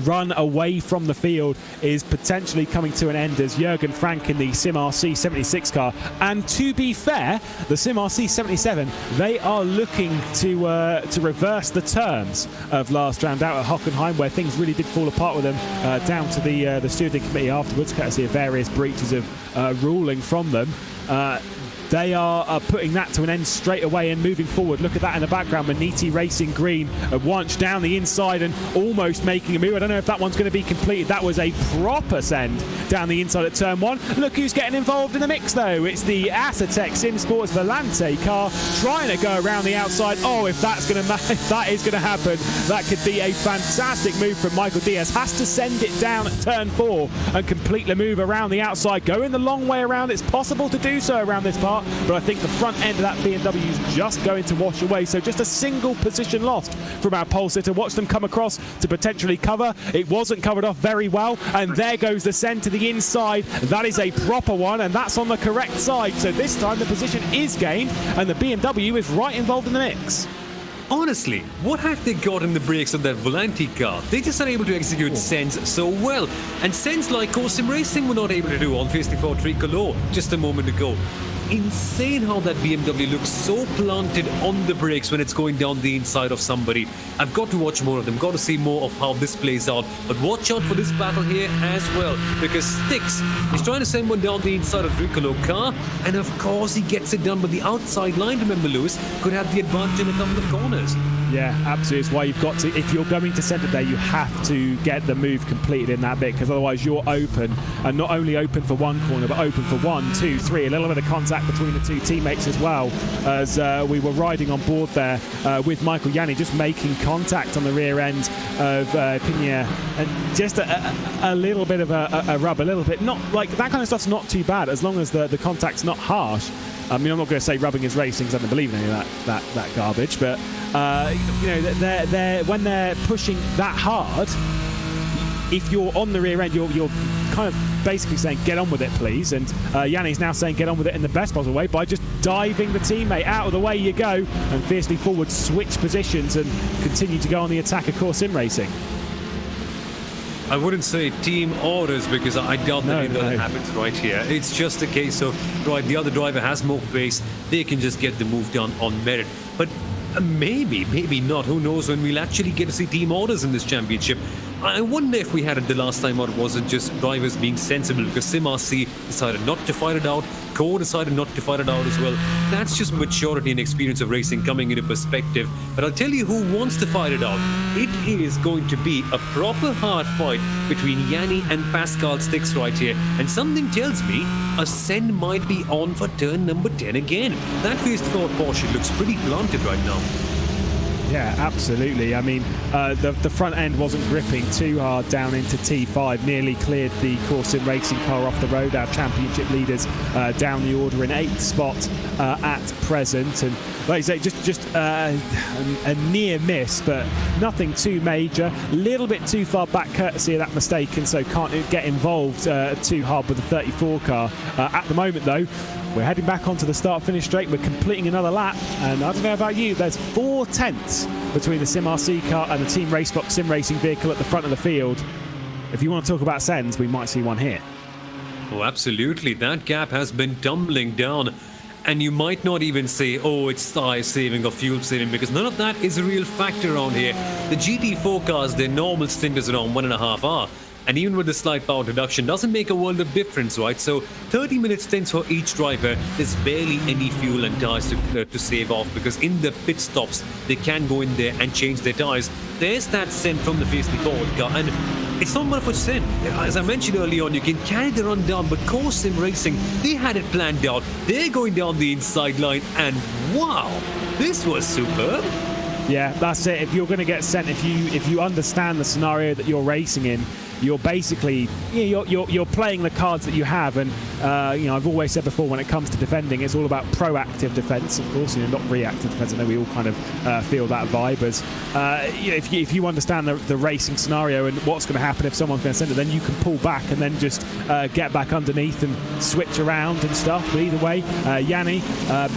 run away from the field is potentially coming to an end as Jürgen Frank in the SimRC 76 car. And to be fair, the SimRC 77, they are looking to reverse the terms of last round out at Hockenheim, where things really did fall apart with them, down to the stewarding committee afterwards, courtesy of various breaches of ruling from them. They are putting that to an end straight away and moving forward. Look at that in the background. Maniti Racing Green, once down the inside and almost making a move. I don't know if that one's going to be completed. That was a proper send down the inside at turn one. Look who's getting involved in the mix though. It's the Acertec Sim Sports Volante car trying to go around the outside. Oh, if that is going to happen, that could be a fantastic move from Michael Diaz. Has to send it down at turn 4 and complete the move around the outside, going the long way around. It's possible to do so around this part, but I think the front end of that BMW is just going to wash away. So just a single position lost from our pole sitter. Watch them come across to potentially cover. It wasn't covered off very well, and there goes the send to the inside. That is a proper one, and that's on the correct side. So this time the position is gained, and the BMW is right involved in the mix. Honestly, what have they got in the brakes of that Volante car? They just are able to execute sends so well. And sends like Sim Racing were not able to do on Fiercely Forward Tricolor just a moment ago. Insane how that BMW looks so planted on the brakes when it's going down the inside of somebody. I've got to watch more of them, got to see more of how this plays out. But watch out for this battle here as well, because Sticks is trying to send one down the inside of Tricolor car, and of course he gets it done, but the outside line, remember Lewis, could have the advantage in a couple of corners. Yeah, absolutely. It's why you've got to, if you're going to send it there, you have to get the move completed in that bit, because otherwise you're open, and not only open for one corner, but open for 1, 2, 3. A little bit of contact between the two teammates as well, as we were riding on board there with Michael Yanni, just making contact on the rear end of Pina, and just a little bit of a rub, a little bit. Not like that kind of stuff's not too bad as long as the contact's not harsh. I mean, I'm not going to say rubbing is racing because I don't believe in any of that garbage, but you know, they're when they're pushing that hard, if you're on the rear end, you're kind of basically saying get on with it please, and Yanni's now saying get on with it in the best possible way by just diving the teammate out of the way you go, and fiercely forward switch positions and continue to go on the attack of course sim racing. I wouldn't say team orders because I doubt that that happens right here. It's just a case of, right, the other driver has more pace, they can just get the move done on merit. But maybe not. Who knows when we'll actually get to see team orders in this championship. I wonder if we had it the last time, or was it just drivers being sensible because SimRC decided not to fight it out, Core decided not to fight it out as well. That's just maturity and experience of racing coming into perspective. But I'll tell you who wants to fight it out. It is going to be a proper hard fight between Yanni and Pascal Sticks right here. And something tells me a send might be on for turn number 10 again. That phase 4 Porsche looks pretty planted right now. Yeah, absolutely. I mean, the front end wasn't gripping too hard down into T5, nearly cleared the Core Sim Racing car off the road. Our championship leaders down the order in 8th spot at present. And like you say, just a near miss, but nothing too major. A little bit too far back courtesy of that mistake, and so can't get involved too hard with the 34 car. At the moment, though, we're heading back onto the start-finish straight. We're completing another lap, and I don't know about you, there's 4 tenths between the SimRC car and the Team RaceSpot sim racing vehicle at the front of the field. If you want to talk about sends, we might see one here. Oh, absolutely. That gap has been tumbling down. And you might not even say, oh, it's tire saving or fuel saving, because none of that is a real factor around here. The GT4 cars, their normal stint is around 1.5 hours. And even with the slight power reduction, doesn't make a world of difference, right? So 30-minute stints for each driver, there's barely any fuel and tires to save off, because in the pit stops, they can go in there and change their tires. There's that send from the facing forward car, and it's not much of a send. As I mentioned early on, you can carry the run down, but Core Sim Racing, they had it planned out. They're going down the inside line, and wow, this was superb. Yeah, that's it. If you're going to get sent, if you understand the scenario that you're racing in, you're basically you're playing the cards that you have, and I've always said before, when it comes to defending, it's all about proactive defense, of course, not reactive defense. I know we all kind of feel that vibe. As if you understand the racing scenario and what's going to happen if someone's going to send it, then you can pull back and then just get back underneath and switch around and stuff. But either way, Yanni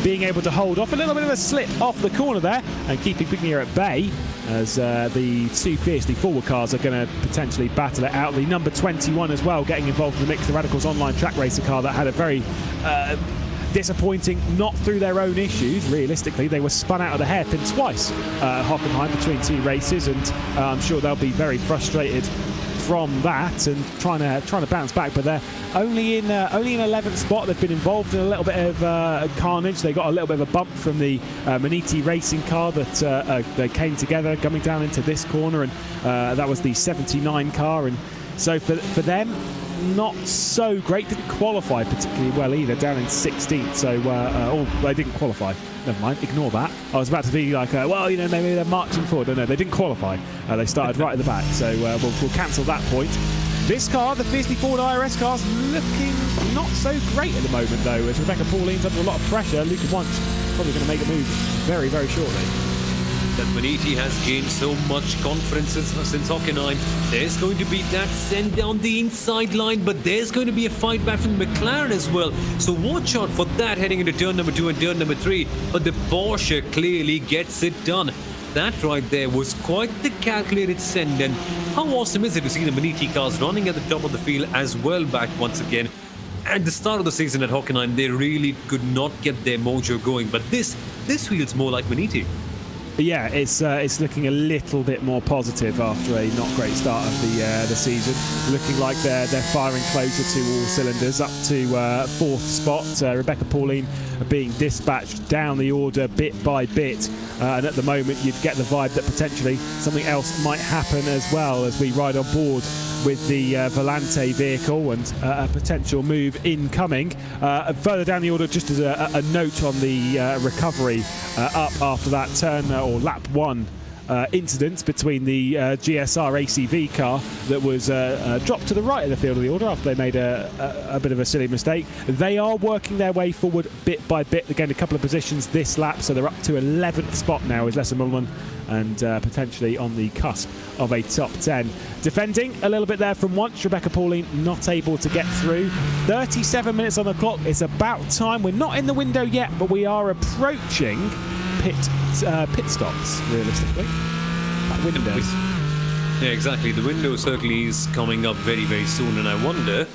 being able to hold off a little bit of a slip off the corner there and keeping Pignier at bay, as the two fiercely forward cars are going to potentially battle it out. The number 21 as well getting involved in the mix, the Radicals online track racer car that had a very disappointing, not through their own issues. Realistically, they were spun out of the hairpin twice at Hockenheim between 2 races, and I'm sure they'll be very frustrated from that and trying to bounce back. But they're only in 11th spot. They've been involved in a little bit of carnage. They got a little bit of a bump from the Maniti racing car that they came together coming down into this corner, and that was the 79 car. And so for them, not so great. Didn't qualify particularly well either, down in 16th. So they didn't qualify. Never mind, ignore that. I was about to be like, maybe they're marching forward. No, they didn't qualify. They started right at the back. So we'll cancel that point. This car, the fiercely forward IRS car's looking not so great at the moment, though, as Rebecca Pauline's under a lot of pressure. Luca Wunsch probably going to make a move very, very shortly. That Maniti has gained so much confidence since Hockenheim. There's going to be that send down the inside line, but there's going to be a fight back from McLaren as well. So watch out for that heading into turn number 2 and turn number 3. But the Porsche clearly gets it done. That right there was quite the calculated send. And how awesome is it to see the Maniti cars running at the top of the field as well back once again. At the start of the season at Hockenheim, they really could not get their mojo going. But this feels more like Maniti. Yeah, it's looking a little bit more positive after a not great start of the season. Looking like they're firing closer to all cylinders, up to 4th spot. Rebecca Pauline being dispatched down the order bit by bit, and at the moment you'd get the vibe that potentially something else might happen as well, as we ride on board with the Volante vehicle and a potential move incoming. Further down the order, just as a note on the recovery up after that turn or lap 1 incident between the GSR ACV car that was dropped to the right of the field of the order after they made a bit of a silly mistake. They are working their way forward bit by bit. They gained a couple of positions this lap, so they're up to 11th spot now, is Lessa Mullman, and potentially on the cusp of a top 10. Defending a little bit there from once, Rebecca Pauline not able to get through. 37 minutes on the clock. It's about time. We're not in the window yet, but we are approaching pit stops, realistically. That window. Yeah, exactly. The window certainly is coming up very, very soon, and I wonder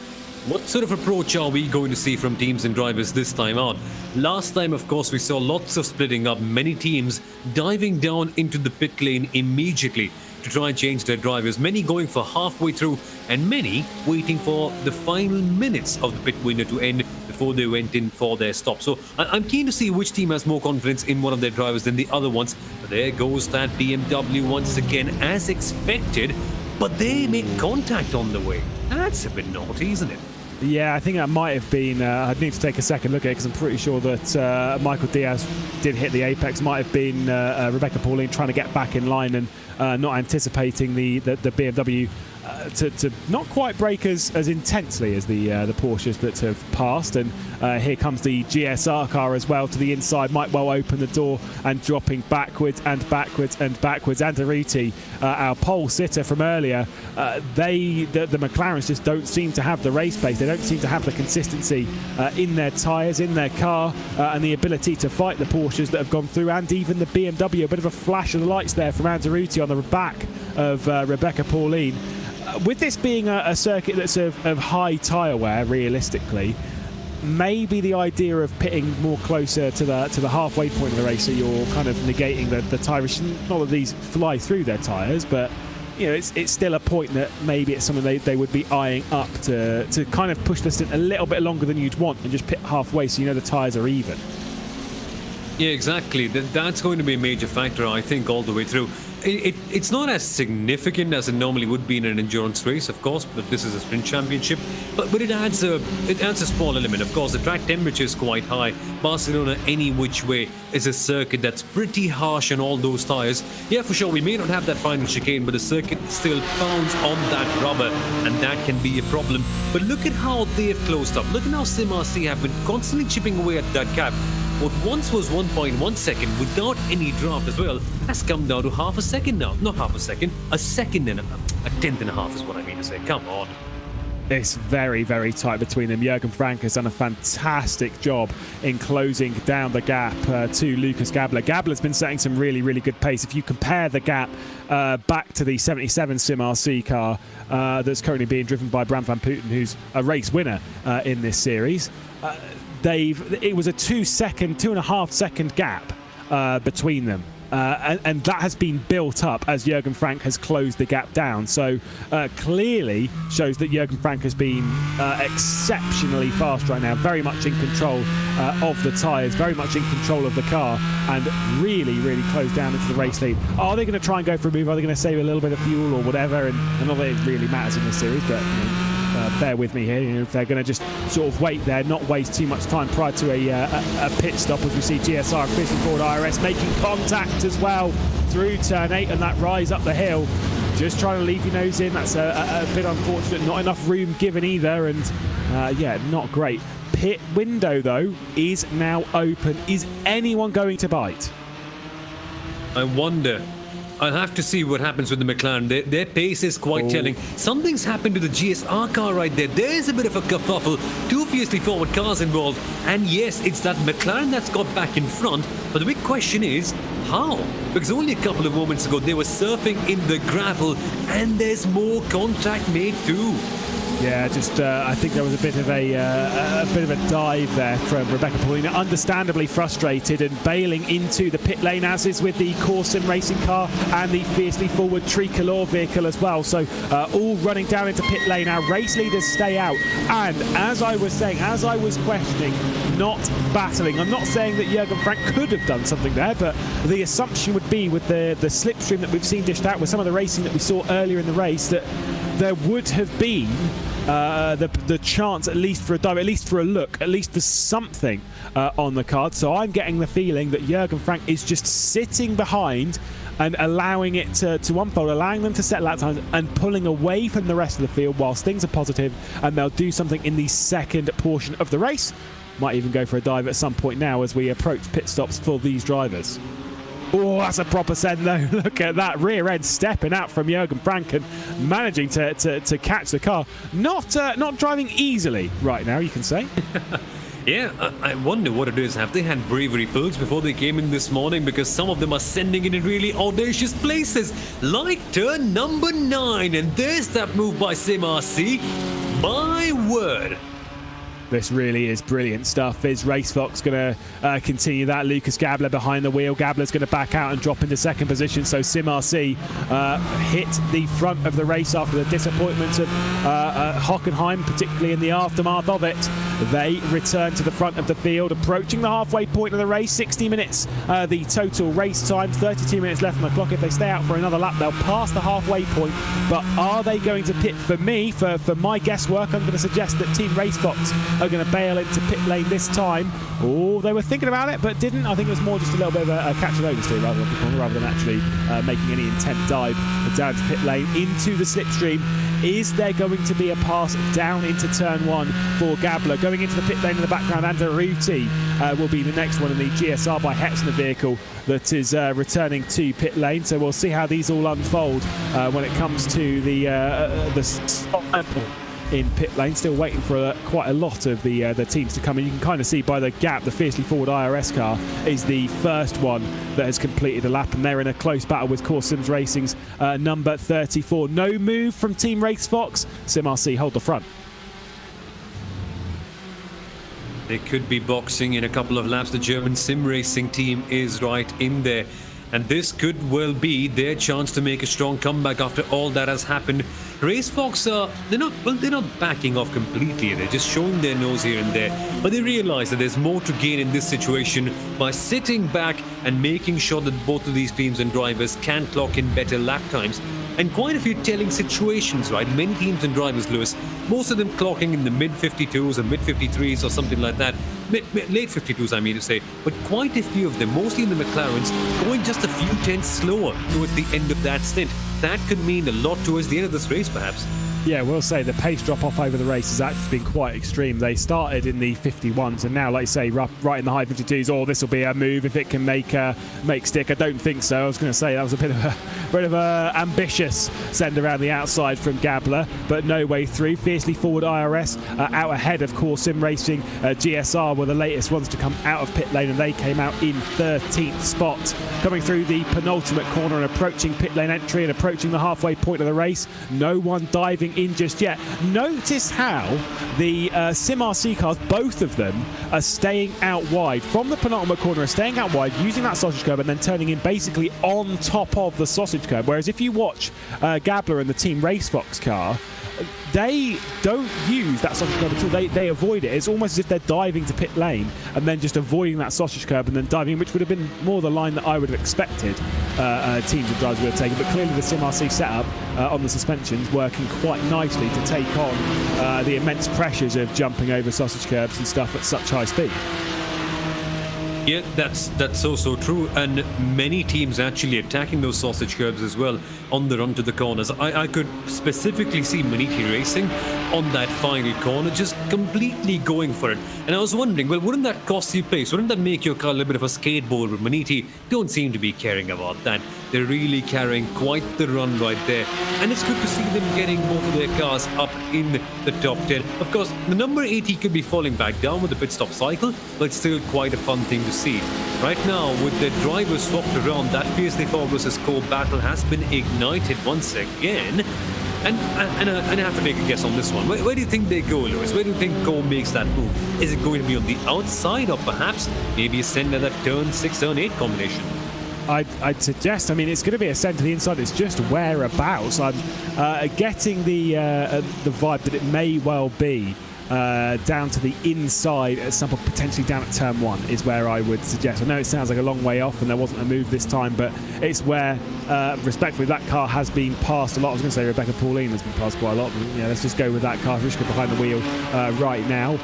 what sort of approach are we going to see from teams and drivers this time out? Last time, of course, we saw lots of splitting up, many teams diving down into the pit lane immediately to try and change their drivers, many going for halfway through and many waiting for the final minutes of the pit window to end before they went in for their stop. So I'm keen to see which team has more confidence in one of their drivers than the other ones. But there goes that BMW once again as expected, but they make contact on the way. That's a bit naughty, isn't it? Yeah, I think that might have been, I'd need to take a second look at it because I'm pretty sure that Michael Diaz did hit the apex. Might have been Rebecca Pauline trying to get back in line and not anticipating the BMW to not quite break as intensely as the Porsches that have passed. And here comes the GSR car as well to the inside, might well open the door and dropping backwards and backwards and backwards. Antaruti, our pole sitter from earlier, the McLarens just don't seem to have the race pace. They don't seem to have the consistency in their tyres, in their car, and the ability to fight the Porsches that have gone through, and even the BMW. A bit of a flash of the lights there from Antaruti on the back of Rebecca Pauline. With this being a circuit that's of high tyre wear, realistically, maybe the idea of pitting more closer to the halfway point of the race, so you're kind of negating the tyre issue. Not that these fly through their tyres, but you know, it's still a point that maybe it's something they would be eyeing up to kind of push the stint a little bit longer than you'd want and just pit halfway so you know the tyres are even. Yeah, exactly. That's going to be a major factor, I think, all the way through. It's not as significant as it normally would be in an endurance race, of course, but this is a sprint championship. But it adds a small element. Of course, the track temperature is quite high. Barcelona, any which way, is a circuit that's pretty harsh on all those tires. Yeah, for sure, we may not have that final chicane, but the circuit still pounds on that rubber, and that can be a problem. But look at how they've closed up. Look at how SimRC have been constantly chipping away at that gap. What once was 1.1 second without any draft as well has come down to half a second now. Not half a second, a second and a tenth and a half is what I mean to say. Come on. It's very, very tight between them. Jürgen Frank has done a fantastic job in closing down the gap to Lucas Gabler. Gabler's been setting some really, really good pace. If you compare the gap back to the 77 SimRC car that's currently being driven by Bram van Putten, who's a race winner in this series, it was a 2.5 second gap between them. And that has been built up as Jürgen Frank has closed the gap down. So clearly shows that Jürgen Frank has been exceptionally fast right now, very much in control of the tyres, very much in control of the car, and really, really closed down into the race lead. Are they going to try and go for a move? Are they going to save a little bit of fuel or whatever? And not that it really matters in this series, but bear with me here. You know, if they're going to just sort of wait there, not waste too much time prior to a pit stop, as we see GSR and 54 IRS making contact as well through turn 8 and that rise up the hill. Just trying to leave your nose in. That's a bit unfortunate. Not enough room given either, and yeah, not great. Pit window though is now open. Is anyone going to bite? I wonder. I'll have to see what happens with the McLaren. Their pace is quite telling. Something's happened to the GSR car right there. There's a bit of a kerfuffle. Two fiercely forward cars involved. And yes, it's that McLaren that's got back in front. But the big question is, how? Because only a couple of moments ago, they were surfing in the gravel. And there's more contact made too. Yeah, just I think there was a bit of a dive there from Rebecca Paulina, understandably frustrated and bailing into the pit lane, as is with the core sim racing car and the fiercely forward tricolor vehicle as well. So all running down into pit lane. Our race leaders stay out, and as I was saying, as I was questioning, not battling. I'm not saying that Jürgen Frank could have done something there, but the assumption would be with the slipstream that we've seen dished out, with some of the racing that we saw earlier in the race, that there would have been the chance, at least for a dive, at least for a look, at least for something on the card. So I'm getting the feeling that Jürgen Frank is just sitting behind and allowing it to unfold, allowing them to settle out times and pulling away from the rest of the field whilst things are positive, and they'll do something in the second portion of the race. Might even go for a dive at some point now as we approach pit stops for these drivers. Oh, that's a proper send though. Look at that rear end stepping out from Jürgen Frank and managing to catch the car. Not driving easily right now, you can say. Yeah, I wonder what it is. Have they had bravery pills before they came in this morning? Because some of them are sending it in really audacious places, like turn number 9. And there's that move by simracing. My word. This really is brilliant stuff. Is RaceSpot going to continue that? Lucas Gabler behind the wheel. Gabler's going to back out and drop into second position. So simracing hit the front of the race after the disappointment of Hockenheim, particularly in the aftermath of it. They return to the front of the field, approaching the halfway point of the race. 60 minutes the total race time, 32 minutes left on the clock. If they stay out for another lap, they'll pass the halfway point. But are they going to pit? For me, for my guesswork, I'm going to suggest that Team RaceSpot are going to bail into pit lane this time. Oh, they were thinking about it, but didn't. I think it was more just a little bit of a catch and oversteer rather than actually making any intent dive down to pit lane into the slipstream. Is there going to be a pass down into turn 1 for Gabler? Going into the pit lane in the background, and Ruti will be the next one in the GSR by Hetzner vehicle that is returning to pit lane. So we'll see how these all unfold when it comes to the spot in pit lane. Still waiting for quite a lot of the teams to come in. You can kind of see by the gap, the fiercely forward IRS car is the first one that has completed a lap, and they're in a close battle with Core Sims Racing's number 34. No move from Team RaceSpot. simracing hold the front. They could be boxing in a couple of laps. The German sim racing team is right in there. And this could well be their chance to make a strong comeback after all that has happened. RaceSpot they're not backing off completely. They're just showing their nose here and there. But they realize that there's more to gain in this situation by sitting back and making sure that both of these teams and drivers can clock in better lap times. And quite a few telling situations, right? Many teams and drivers, Lewis, most of them clocking in the mid-52s or mid-53s or something like that. Late 52s, I mean to say. But quite a few of them, mostly in the McLarens, going just a few tenths slower towards the end of that stint. That could mean a lot towards the end of this race, perhaps. Yeah, we'll say the pace drop-off over the race has actually been quite extreme. They started in the 51s, and now, like you say, right in the high 52s. Oh, this will be a move if it can make stick. I don't think so. I was going to say that was a bit of a ambitious send around the outside from Gabler, but no way through. Fiercely forward IRS out ahead of Core Sim Racing. GSR were the latest ones to come out of pit lane, and they came out in 13th spot. Coming through the penultimate corner and approaching pit lane entry and approaching the halfway point of the race. No one diving in just yet. Notice how the simracing cars, both of them, are staying out wide. From the penultimate corner, are staying out wide, using that sausage curb and then turning in basically on top of the sausage curb. Whereas if you watch Gabler and the Team RaceSpot car, they don't use that sausage curb at all. They avoid it. It's almost as if they're diving to pit lane and then just avoiding that sausage curb and then diving, which would have been more the line that I would have expected teams and drivers would have taken. But clearly the simracing setup on the suspensions working quite nicely to take on the immense pressures of jumping over sausage curbs and stuff at such high speed. Yeah, that's so true, and many teams actually attacking those sausage curbs as well on the run to the corners. I could specifically see Maniti Racing on that final corner just completely going for it, and I was wondering, well, wouldn't that cost you place? Wouldn't that make your car a little bit of a skateboard? But Maniti don't seem to be caring about that. They're really carrying quite the run right there, and it's good to see them getting both of their cars up in the top 10. Of course, the number 80 could be falling back down with the pit stop cycle, but it's still quite a fun thing to see. Right now, with the drivers swapped around, that fiercely forward versus Core battle has been ignited once again. And I have to make a guess on this one. Where do you think they go, Lewis? Where do you think Core makes that move? Is it going to be on the outside, or perhaps maybe a send at that turn 6, turn 8 combination? I'd suggest, I mean, it's going to be a send to the inside. It's just whereabouts. I'm getting the vibe that it may well be down to the inside at some point, potentially down at turn 1 is where I would suggest. I know it sounds like a long way off and there wasn't a move this time, but it's where, respectfully, that car has been passed a lot. I was going to say Rebecca Pauline has been passed quite a lot. Yeah, let's just go with that car. Rishka behind the wheel right now.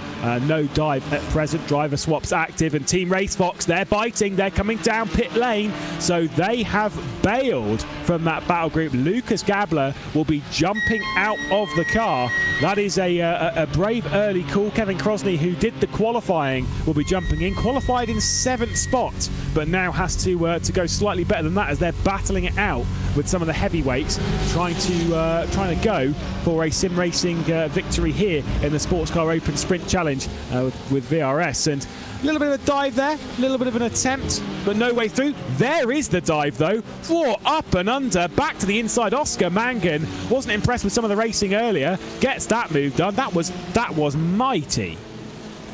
No dive at present. Driver swaps active, and Team RaceSpot, they're biting. They're coming down pit lane, so they have bailed from that battle group. Lucas Gabler will be jumping out of the car. That is a brave early call. Kevin Crosney, who did the qualifying, will be jumping in. Qualified in 7th spot, but now has to go slightly better than that as they're battling it out with some of the heavyweights, trying to go for a sim racing victory here in the Sports Car Open Sprint Challenge with VRS. And a little bit of a dive there, a little bit of an attempt, but no way through. There is the dive though. Whoa, up and under, back to the inside. Oscar Mangan wasn't impressed with some of the racing earlier. Gets that move done. That was mighty.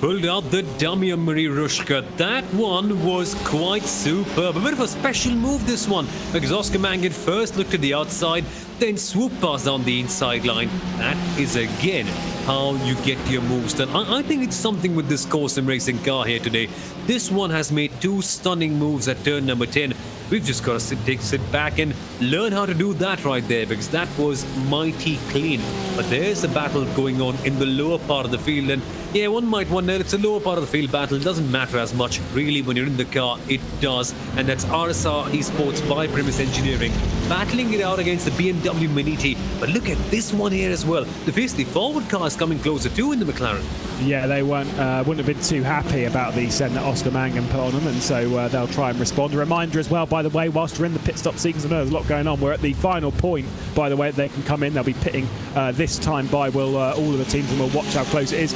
Pulled out the dummy of Marie Rushka. That one was quite superb. A bit of a special move, this one, because Oscar Mangan first looked at the outside, then swooped past down the inside line. That is again how you get your moves done. I think it's something with this course and racing car here today. This one has made 2 stunning moves at turn number 10. We've just got to sit back and learn how to do that right there, because that was mighty clean. But there's a battle going on in the lower part of the field, and yeah, one might wonder, it's a lower part of the field battle. It doesn't matter as much, really, when you're in the car. It does. And that's RSR Esports by Primus Engineering battling it out against the BMW Miniti. But look at this one here as well. The forward car is coming closer too in the McLaren. Yeah, they wouldn't have been too happy about the send that Oscar Mangan put on them, and so they'll try and respond. A reminder as well, by the way, whilst we're in the pit stop sequence, I know there's a lot going on. We're at the final point, by the way, they can come in. They'll be pitting this time by all of the teams, and we'll watch how close it is.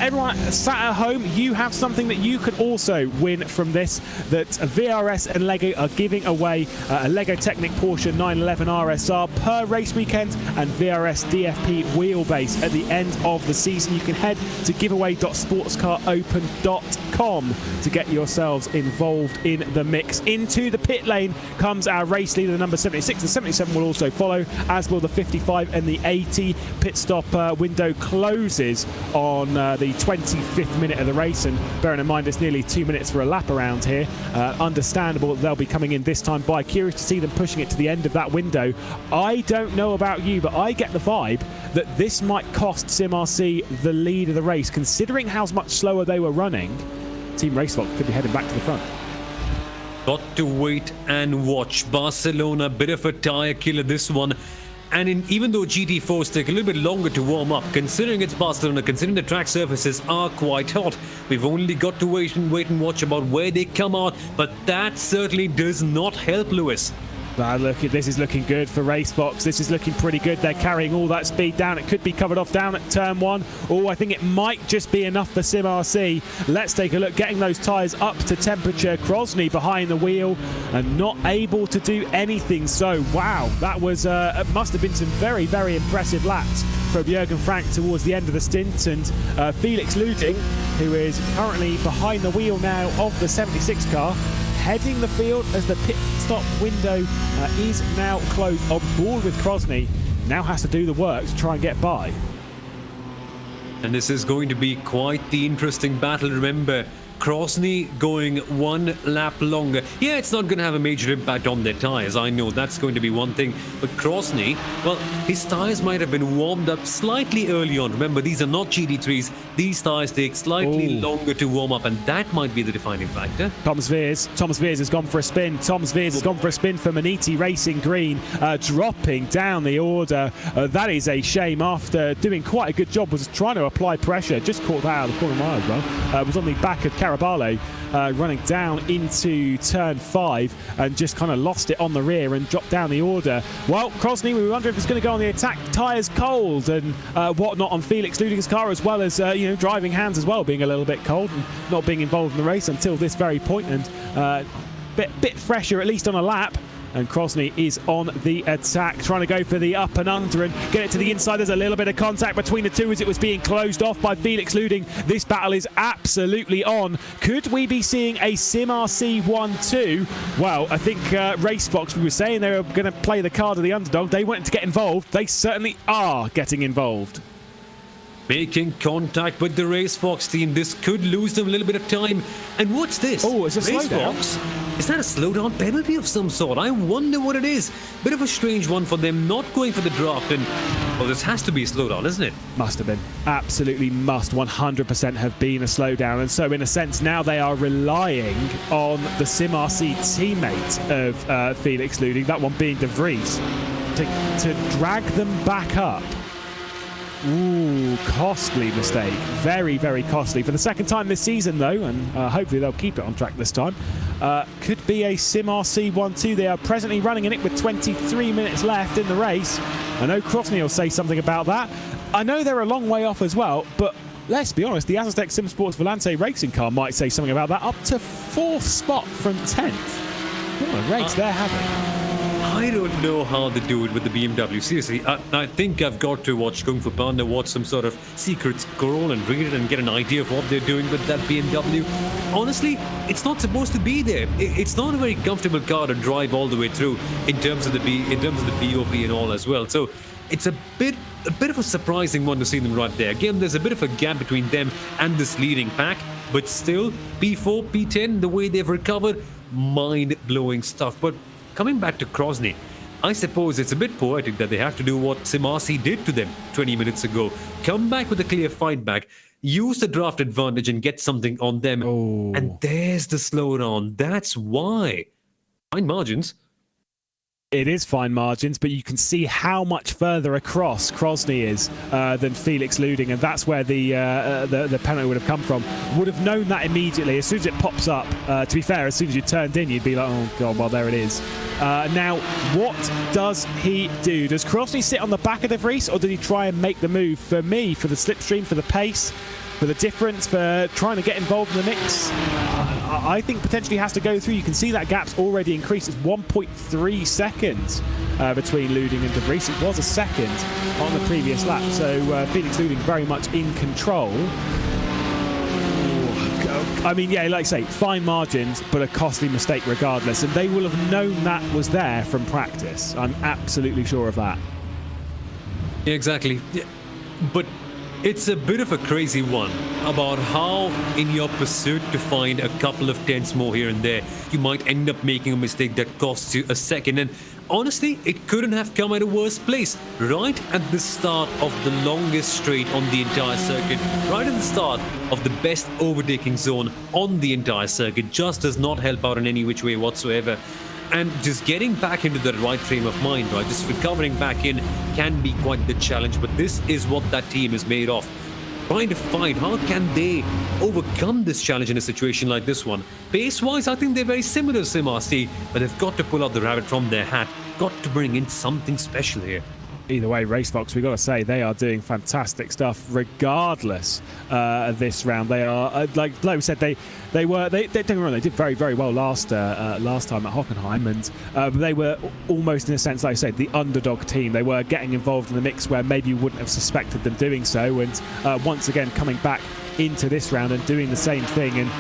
Everyone sat at home, you have something that you could also win from this, that VRS and Lego are giving away a Lego Technic Porsche 911 RSR per race weekend and VRS DFP wheelbase at the end of the season. You can head to giveaway.sportscaropen.com to get yourselves involved in the mix. Into the pit lane comes our race leader, the number 76. The 77 will also follow, as will the 55 and the 80. Pit stop window closes on the 25th minute of the race, and bearing in mind it's nearly 2 minutes for a lap around here, understandable that they'll be coming in this time by. Curious to see them pushing it to the end of that window. I don't know about you, but I get the vibe that this might cost SimRC the lead of the race, considering how much slower they were running. Team RaceSpot could be heading back to the front. Got to wait and watch. Barcelona, bit of a tire killer this one. And even though GT4s take a little bit longer to warm up, considering it's Barcelona, considering the track surfaces are quite hot, we've only got to wait and watch about where they come out. But that certainly does not help, Lewis. Look, this is looking good for Racebox. This is looking pretty good. They're carrying all that speed down. It could be covered off down at turn 1. Oh, I think it might just be enough for SimRC. Let's take a look. Getting those tyres up to temperature. Crosney behind the wheel and not able to do anything. So, wow, that was it must have been some very, very impressive laps from Jürgen Frank towards the end of the stint. And Felix Luding, who is currently behind the wheel now of the 76 car, heading the field as the pit stop window is now closed. On board with Crosney, now has to do the work to try and get by. And this is going to be quite the interesting battle. Remember, Crosney going 1 lap longer. Yeah, it's not going to have a major impact on their tyres. I know that's going to be one thing. But Crosney, well, his tyres might have been warmed up slightly early on. Remember, these are not GT3s. These tyres take slightly longer to warm up, and that might be the defining factor. Thomas Veers has gone for a spin. Thomas Veers has gone for a spin for Miniti Racing Green, dropping down the order. That is a shame. After doing quite a good job, was trying to apply pressure. Just caught that out of the corner mile as well. Was on the back of Caraballo, running down into turn 5 and just kind of lost it on the rear and dropped down the order. Well, Crosney, we wonder if he's going to go on the attack. Tyres cold and whatnot on Felix Luding's car, as well as driving hands as well being a little bit cold and not being involved in the race until this very point, and bit fresher at least on a lap. And Crosney is on the attack, trying to go for the up and under and get it to the inside. There's a little bit of contact between the two as it was being closed off by Felix Luding. This battle is absolutely on. Could we be seeing a SimRC 1-2? Well, I think Racefox, we were saying they were going to play the card of the underdog. They wanted to get involved. They certainly are getting involved. Making contact with the RaceFox team. This could lose them a little bit of time. And what's this? Oh, it's a slowdown. Is that a slowdown penalty of some sort? I wonder what it is. Bit of a strange one for them not going for the draft. And, well, this has to be a slowdown, isn't it? Must have been. Absolutely must 100% have been a slowdown. And so, in a sense, now they are relying on the SimRC teammate of Felix Luding, that one being De Vries, to drag them back up. Ooh, costly mistake. Very, very costly. For the second time this season, though, and hopefully they'll keep it on track this time, could be a SimRC 1-2. They are presently running in it with 23 minutes left in the race. I know Krosny will say something about that. I know they're a long way off as well, but let's be honest, the Aztec Sim Sports Volante racing car might say something about that. Up to 4th spot from 10th. What a race they're having. I don't know how they do it with the BMW. Seriously, I think I've got to watch Kung Fu Panda, watch some sort of secret scroll and read it and get an idea of what they're doing with that BMW. Honestly, it's not supposed to be there. It's not a very comfortable car to drive all the way through in terms of the BOP and all as well. So it's a bit of a surprising one to see them right there. Again, there's a bit of a gap between them and this leading pack, but still, P4, P10, the way they've recovered, mind-blowing stuff. But coming back to Krosny, I suppose it's a bit poetic that they have to do what SimRC did to them 20 minutes ago. Come back with a clear fight back, use the draft advantage and get something on them. Oh. And there's the slowdown. That's why. Fine margins. It is fine margins, but you can see how much further across Krosny is than Felix Luding, and that's where the penalty would have come from. Would have known that immediately as soon as it pops up. To be fair, as soon as you turned in, you'd be like, oh god, well there it is. Now, what does he do? Does Krosny sit on the back of De Vries, or did he try and make the move? For me, for the slipstream, for the pace, for the difference, for trying to get involved in the mix, I think potentially has to go through. You can see that gap's already increased. It's 1.3 seconds between Luding and De Vries. It was a second on the previous lap, so Felix Luding very much in control. I mean, yeah, like I say, fine margins, but a costly mistake regardless, and they will have known that was there from practice. I'm absolutely sure of that. Yeah, exactly. Yeah. But it's a bit of a crazy one about how, in your pursuit to find a couple of tenths more here and there, you might end up making a mistake that costs you a second. And honestly, it couldn't have come at a worse place. Right at the start of the longest straight on the entire circuit, right at the start of the best overtaking zone on the entire circuit, just does not help out in any which way whatsoever. And just getting back into the right frame of mind, right, just recovering back in can be quite the challenge. But this is what that team is made of. Trying to find how can they overcome this challenge in a situation like this one. Pace-wise, I think they're very similar to SimRC, but they've got to pull out the rabbit from their hat. Got to bring in something special here. Either way, Racefox, we've got to say, they are doing fantastic stuff regardless of this round. They are, like we said, they don't get me wrong, they did very, very well last time at Hockenheim, and they were almost, in a sense, like I said, the underdog team. They were getting involved in the mix where maybe you wouldn't have suspected them doing so, and once again coming back into this round and doing the same thing. And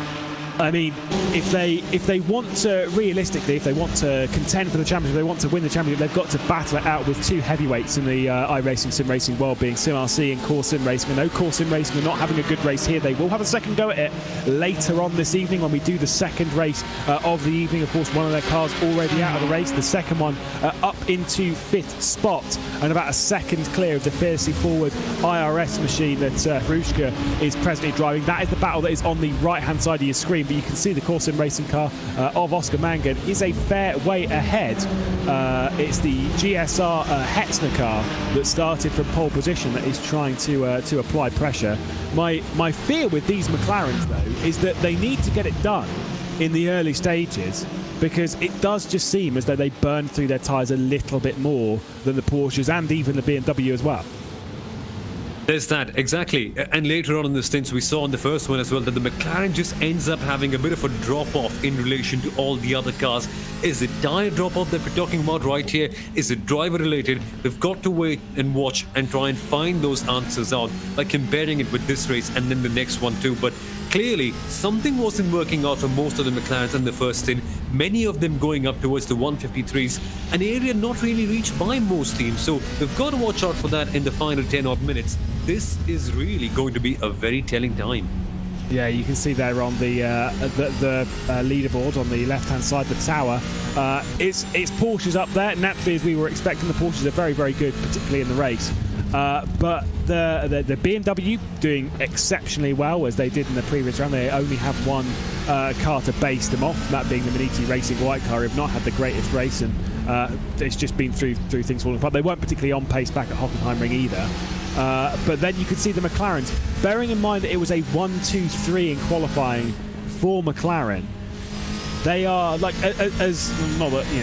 I mean, if they want to, realistically, if they want to contend for the championship, if they want to win the championship, they've got to battle it out with two heavyweights in the iRacing sim racing world, being SimRC and Core Sim Racing. I know Core Sim Racing are not having a good race here. They will have a second go at it later on this evening when we do the second race of the evening. Of course, one of their cars already out of the race. The second one up into 5th spot and about a second clear of the fiercely forward IRS machine that Hrushka is presently driving. That is the battle that is on the right-hand side of your screen. But you can see the Core Sim Racing car of Oscar Mangan is a fair way ahead. It's the GSR Hetzner car that started from pole position that is trying to apply pressure. My fear with these McLarens, though, is that they need to get it done in the early stages, because it does just seem as though they burn through their tyres a little bit more than the Porsches and even the BMW as well. There's that, exactly. And later on in the stints, we saw in the first one as well that the McLaren just ends up having a bit of a drop-off in relation to all the other cars. Is it tyre drop-off that we're talking about right here? Is it driver-related? We've got to wait and watch and try and find those answers out by comparing it with this race and then the next one too. But clearly, something wasn't working out for most of the McLarens in the first stint, many of them going up towards the 153s, an area not really reached by most teams. So we've got to watch out for that in the final 10-odd minutes. This is really going to be a very telling time. Yeah, you can see there on the leaderboard on the left-hand side, the tower. It's Porsches up there. Naturally, as we were expecting, the Porsches are very, very good, particularly in the race. But the BMW doing exceptionally well, as they did in the previous round. They only have one car to base them off, that being the Maniti Racing white car, who have not had the greatest race, and it's just been through things falling apart. They weren't particularly on pace back at Hockenheimring either. But then you could see the McLarens, bearing in mind that it was a 1-2-3 in qualifying for McLaren. They are like, as not that, you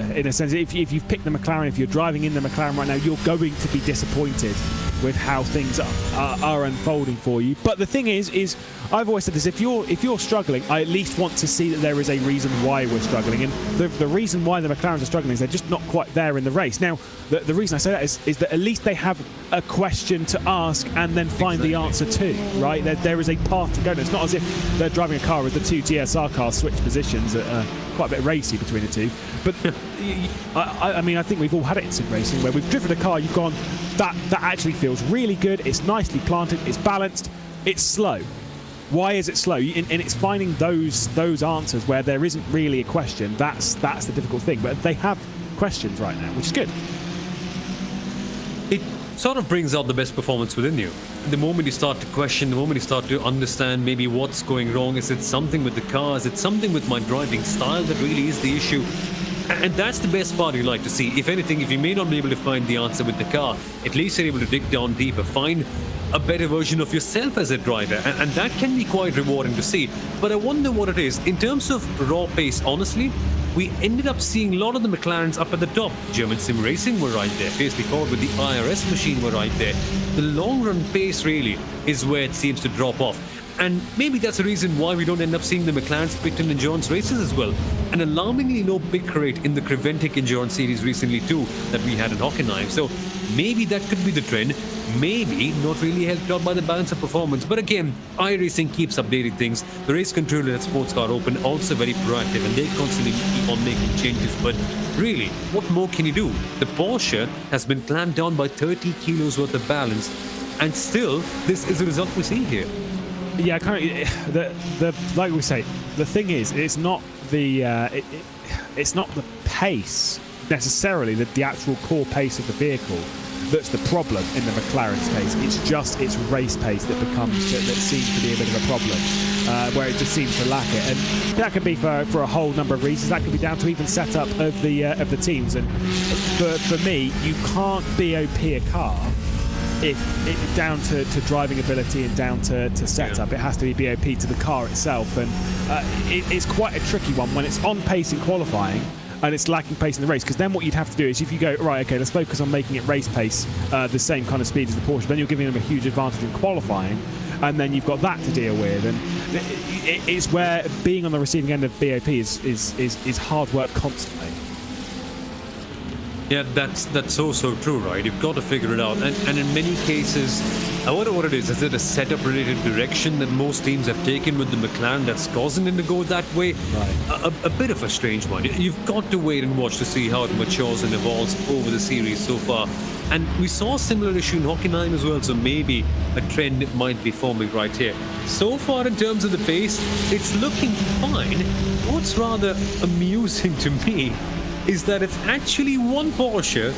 know, in a sense, if you've picked the McLaren, if you're driving in the McLaren right now, you're going to be disappointed with how things are unfolding for you. But the thing is I've always said this: if you're struggling, I at least want to see that there is a reason why we're struggling, and the reason why the McLarens are struggling is they're just not quite there in the race. Now, the reason I say that is that at least they have a question to ask and then find the answer to. Right? There is a path to go. It's not as if they're driving a car with the two GSR cars switch positions at quite a bit racy between the two. But I mean, I think we've all had it in sim racing where we've driven a car, you've gone, that actually feels really good, it's nicely planted, it's balanced, it's slow. Why is it slow? And it's finding those answers where there isn't really a question. That's the difficult thing. But they have questions right now, which is good. It sort of brings out the best performance within you. The moment you start to question, the moment you start to understand maybe what's going wrong, is it something with the car, is it something with my driving style that really is the issue? And that's the best part you like to see. If anything, if you may not be able to find the answer with the car, at least you're able to dig down deeper, find a better version of yourself as a driver, and that can be quite rewarding to see. But I wonder what it is. In terms of raw pace, honestly, we ended up seeing a lot of the McLarens up at the top. German Sim Racing were right there. Facely forward with the IRS machine were right there. The long run pace really is where it seems to drop off. And maybe that's the reason why we don't end up seeing the McLarens picked in endurance races as well. An alarmingly low pick rate in the Creventic Endurance Series recently too that we had in Hockenheim. So maybe that could be the trend. Maybe not really helped out by the balance of performance. But again, iRacing keeps updating things. The race controller at Sports Car Open also very proactive, and they constantly keep on making changes. But really, what more can you do? The Porsche has been clamped down by 30 kilos worth of balance, and still this is the result we see here. Yeah, kind of. Like we say, the thing is, it's not the it's not the pace necessarily, the actual core pace of the vehicle that's the problem in the McLaren's case. It's just its race pace that seems to be a bit of a problem, where it just seems to lack it, and that could be for a whole number of reasons. That could be down to even setup of the teams, and for me, you can't BOP a car if down to driving ability and down to setup. It has to be BOP to the car itself, and it's quite a tricky one when it's on pace in qualifying and it's lacking pace in the race, because then what you'd have to do is, if you go, right, okay, let's focus on making it race pace the same kind of speed as the Porsche, then you're giving them a huge advantage in qualifying, and then you've got that to deal with, and it's where being on the receiving end of BOP is hard work constantly. Yeah, that's so true, right? You've got to figure it out. And in many cases, I wonder what it is. Is it a setup-related direction that most teams have taken with the McLaren that's causing them to go that way? Right. A bit of a strange one. You've got to wait and watch to see how it matures and evolves over the series so far. And we saw a similar issue in Hockenheim as well, so maybe a trend might be forming right here. So far, in terms of the pace, it's looking fine. What's rather amusing to me is that it's actually one Porsche,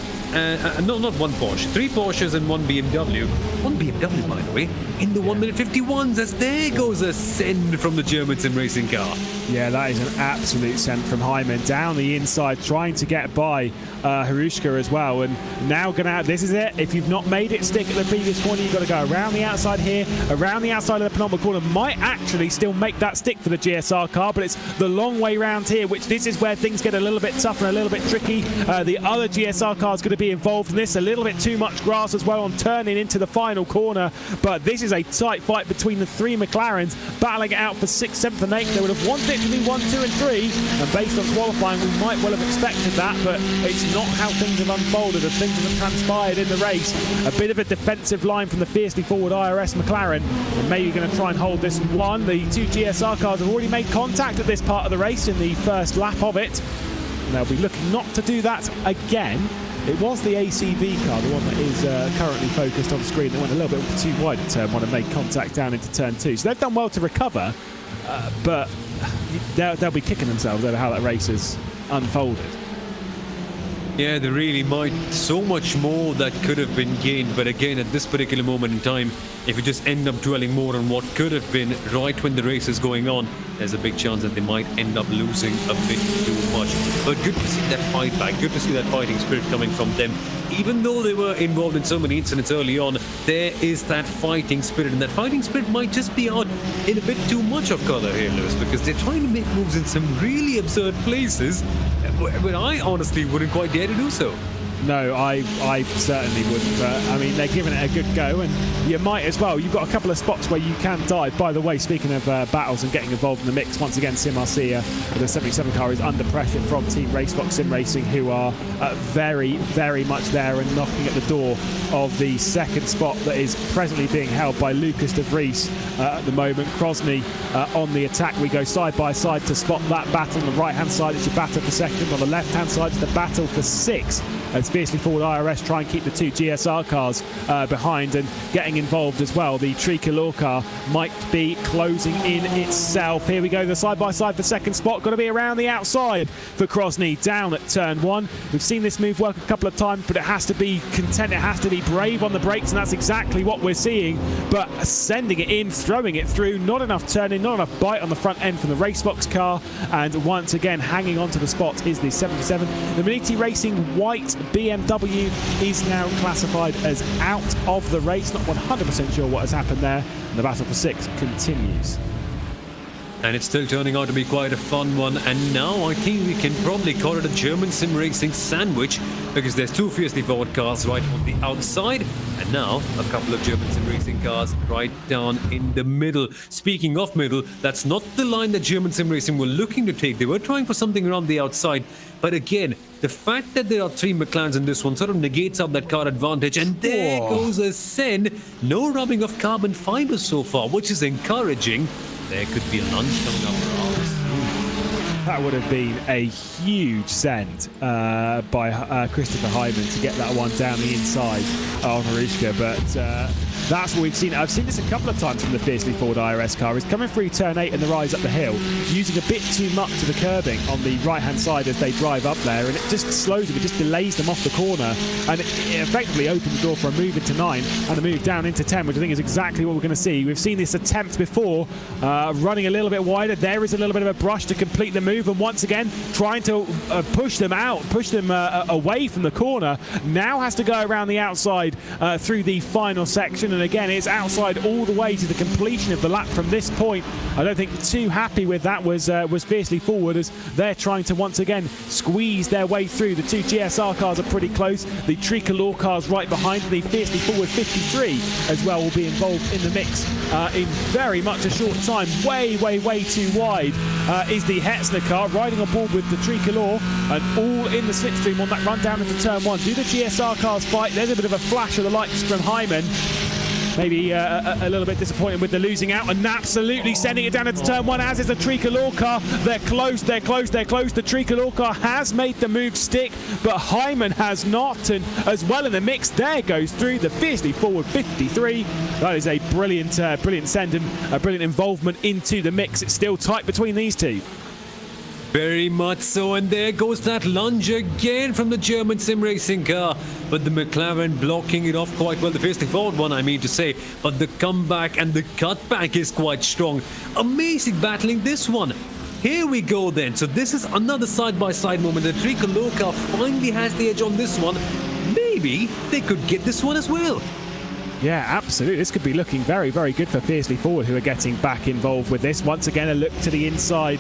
no, not one Porsche, 3 Porsches and 1 BMW. 1 BMW, by the way, in the 1 minute 51s, as there goes a send from the German sim racing car. Yeah, that is an absolute send from Hyman down the inside, trying to get by Harushka as well. And now going out, this is it. If you've not made it stick at the previous corner, you've got to go around the outside here, around the outside of the penultimate corner. Might actually still make that stick for the GSR car, but it's the long way round here, which this is where things get a little bit tougher and a little bit tricky. The other GSR car is going to be involved in this. A little bit too much grass as well on turning into the final corner, but this is a tight fight between the 3 McLarens, battling it out for 6th, 7th and 8th. They would have wanted it to be 1, 2 and 3, and based on qualifying we might well have expected that, but it's not how things have unfolded and things have transpired in the race. A bit of a defensive line from the fiercely forward IRS McLaren, and maybe going to try and hold this one. The 2 GSR cars have already made contact at this part of the race in the first lap of it, and they'll be looking not to do that again. It was the ACV car, the one that is currently focused on screen, that went a little bit too wide at turn 1 and made contact down into turn 2. So they've done well to recover, but they'll be kicking themselves over how that race has unfolded. Yeah, they really might. So much more that could have been gained. But again, at this particular moment in time, if you just end up dwelling more on what could have been right when the race is going on, there's a big chance that they might end up losing a bit too much. But good to see that fight back. Good to see that fighting spirit coming from them. Even though they were involved in so many incidents early on, there is that fighting spirit. And that fighting spirit might just be out in a bit too much of color here, Lewis, because they're trying to make moves in some really absurd places. But I honestly wouldn't quite dare to do so. No, I certainly wouldn't. But I mean, they're giving it a good go, and you might as well. You've got a couple of spots where you can dive. By the way, speaking of battles and getting involved in the mix, once again, Sim Arcia with the 77 car is under pressure from Team RaceSpot Sim Racing, who are very, very much there and knocking at the door of the second spot that is presently being held by Lucas de Vries at the moment. Krosny on the attack. We go side by side to spot that battle. On the right-hand side, it's your battle for second. On the left-hand side, it's the battle for sixth. As fiercely forward IRS try and keep the two GSR cars behind and getting involved as well. The Tricolor car might be closing in itself. Here we go, the side-by-side for second spot. Got to be around the outside for Krosny down at turn one. We've seen this move work a couple of times, but it has to be content. It has to be brave on the brakes, and that's exactly what we're seeing. But sending it in, throwing it through, not enough turning, not enough bite on the front end from the Racebox car. And once again, hanging onto the spot is the 77. The Maniti Racing white BMW is now classified as out of the race. Not 100% sure what has happened there. And the battle for six continues. And it's still turning out to be quite a fun one. And now I think we can probably call it a German sim racing sandwich, because there's two fiercely forward cars right on the outside, and now a couple of German sim racing cars right down in the middle. Speaking of middle, that's not the line that German sim racing were looking to take. They were trying for something around the outside. But again, the fact that there are three McLarens in this one sort of negates out that car advantage. And there goes a send. No rubbing of carbon fibers so far, which is encouraging. There could be a lunge coming up for ours. That would have been a huge send by Christopher Hyman to get that one down the inside of Harushka, but that's what we've seen. I've seen this a couple of times from the fiercely forward IRS car. He's coming through turn 8 and the rise up the hill, using a bit too much of the curbing on the right-hand side as they drive up there, and it just slows them, it just delays them off the corner, and it effectively opens the door for a move into 9 and a move down into 10, which I think is exactly what we're going to see. We've seen this attempt before, running a little bit wider. There is a little bit of a brush to complete the move, and once again trying to push them out, push them away from the corner. Now has to go around the outside through the final section, and again it's outside all the way to the completion of the lap from this point. I don't think too happy with that was fiercely forward, as they're trying to once again squeeze their way through. The two GSR cars are pretty close. The Tricolor cars right behind. The fiercely forward 53 as well will be involved in the mix in very much a short time. Way too wide is the Hetzner car riding on board with the Tricolor, and all in the slipstream on that run down into turn 1. Do the GSR cars fight? There's a bit of a flash of the lights from Hyman. Maybe a little bit disappointed with the losing out, and absolutely sending it down into turn 1, as is the Tricolor car. They're close. The Tricolor car has made the move stick, but Hyman has not, and as well in the mix, there goes through the fiercely forward 53. That is a brilliant send and a brilliant involvement into the mix. It's still tight between these two. Very much so, and there goes that lunge again from the German sim racing car, but the McLaren blocking it off quite well, the fiercely forward one I mean to say, but the comeback and the cutback is quite strong. Amazing battling this one. Here we go then, so this is another side-by-side moment. The Tricolor car finally has the edge on this one. Maybe they could get this one as well. Yeah, absolutely. This could be looking very good for fiercely forward, who are getting back involved with this. Once again, a look to the inside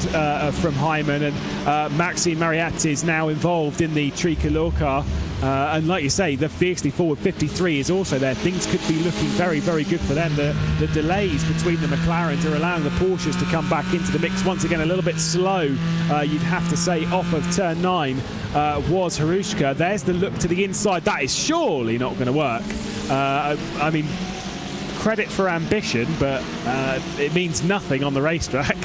from Hyman, and Maxime Mariette is now involved in the Tricolor car. And like you say, the fiercely forward 53 is also there. Things could be looking very good for them. The delays between the McLarens are allowing the Porsches to come back into the mix. Once again, a little bit slow, you'd have to say, off of turn 9 was Harushka. There's the look to the inside. That is surely not going to work. I mean, credit for ambition, but it means nothing on the racetrack.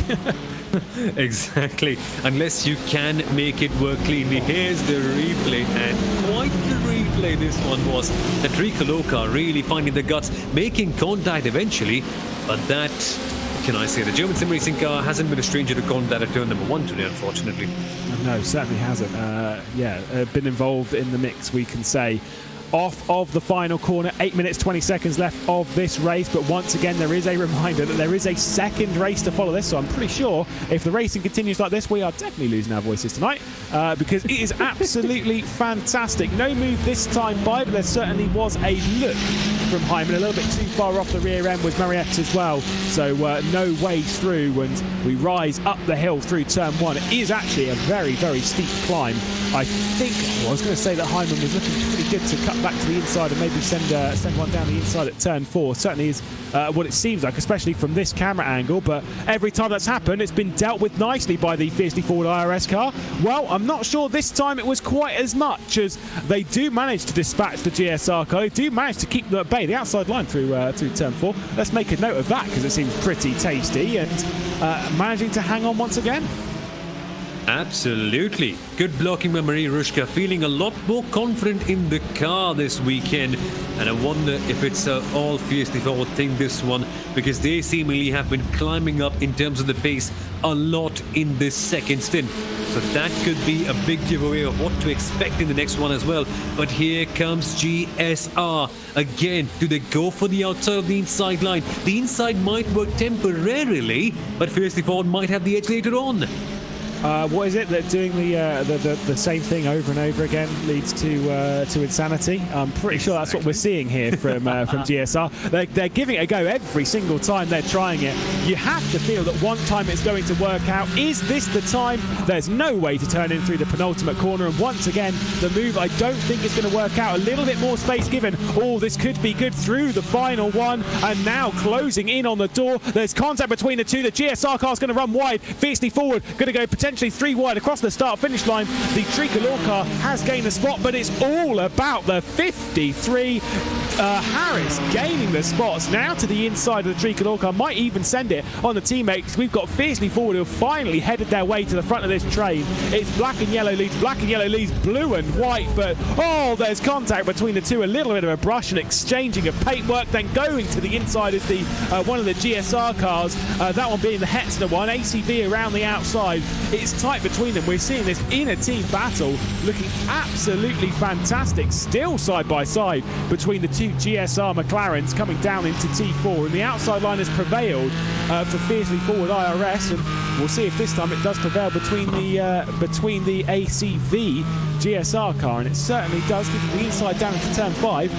Exactly, unless you can make it work cleanly. Here's the replay, and quite the replay this one was. The Tricolor car really finding the guts, making contact eventually, but that can I say? The German sim racing car hasn't been a stranger to contact at turn number 1 today, unfortunately. No, certainly hasn't. Been involved in the mix, we can say. Off of the final corner, 8 minutes 20 seconds left of this race, but once again there is a reminder that there is a second race to follow this, so I'm pretty sure if the racing continues like this, we are definitely losing our voices tonight, because it is absolutely fantastic. No move this time by, but there certainly was a look from Hyman. A little bit too far off the rear end was Mariette as well, so no way through, and we rise up the hill through turn 1. It is actually a very, very steep climb. I think, I was going to say that Hyman was looking pretty good to cut back to the inside and maybe send one down the inside at turn 4. Certainly is what it seems like, especially from this camera angle, but every time that's happened, it's been dealt with nicely by the fiercely forward IRS car. Well, I'm not sure this time it was quite as much, as they do manage to dispatch the GSR car. They do manage to keep them at bay, the outside line through turn 4. Let's make a note of that, because it seems pretty tasty, and managing to hang on once again. Absolutely. Good blocking by Marie Rushka, feeling a lot more confident in the car this weekend. And I wonder if it's all fiercely forward thing, this one, because they seemingly have been climbing up in terms of the pace a lot in this second stint. So that could be a big giveaway of what to expect in the next one as well. But here comes GSR. Again, do they go for the outside of the inside line? The inside might work temporarily, but fiercely forward might have the edge later on. What is it that doing the same thing over and over again leads to insanity? I'm pretty sure that's what we're seeing here from GSR. They're giving it a go every single time they're trying it. You have to feel that one time it's going to work out. Is this the time? There's no way to turn in through the penultimate corner, and once again the move I don't think is going to work out. A little bit more space given. Oh, this could be good through the final one, and now closing in on the door. There's contact between the two. The GSR car's going to run wide, fiercely forward, going to go potentially 3 wide across the start-finish line. The Tricolor car has gained the spot, but it's all about the 53. Harris gaining the spots now to the inside of the Tricolor car. Might even send it on the teammates. We've got fiercely forward who have finally headed their way to the front of this train. It's black and yellow leads, blue and white, but oh, there's contact between the two. A little bit of a brush and exchanging of paintwork, then going to the inside is the one of the GSR cars, that one being the Hetzner one. ACV around the outside. It's tight between them. We're seeing this inner team battle looking absolutely fantastic, still side by side between the two GSR McLarens coming down into T4, and the outside line has prevailed for fiercely forward IRS, and we'll see if this time it does prevail between the ACV GSR car, and it certainly does, give the inside down into turn 5,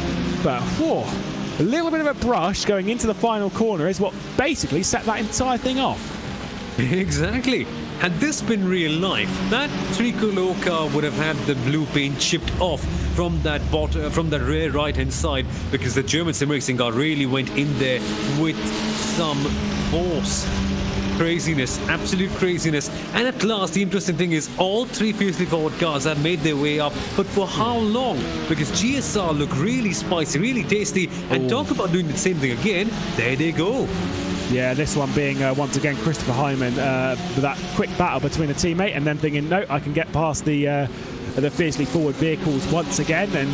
but whoa, a little bit of a brush going into the final corner is what basically set that entire thing off. Exactly. Had this been real life, that Tricolor car would have had the blue paint chipped off from that rear right-hand side, because the German sim racing car really went in there with some force. Craziness, absolute craziness. And at last, the interesting thing is all 3 fiercely forward cars have made their way up, but for how long? Because GSR look really spicy, really tasty, and talk about doing the same thing again. There they go. Yeah, this one being once again Christopher Hyman with that quick battle between a teammate, and then thinking, no, I can get past the fiercely forward vehicles once again, and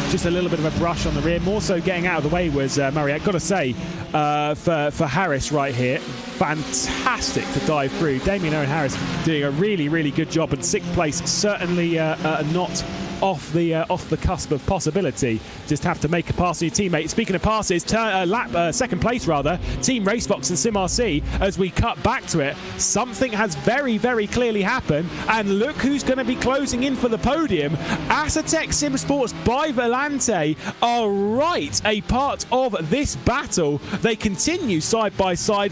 just a little bit of a brush on the rear. More so getting out of the way was Mariette. Got to say, for Harris right here, fantastic to dive through. Damien Owen Harris doing a really, really good job, and 6th place certainly not off the cusp of possibility. Just have to make a pass to your teammate. Speaking of passes, second place rather, Team RaceFox and SimRC. As we cut back to it, something has very, very clearly happened, and look who's going to be closing in for the podium. Asetek Sim Sports by Volante are right a part of this battle. They continue side by side.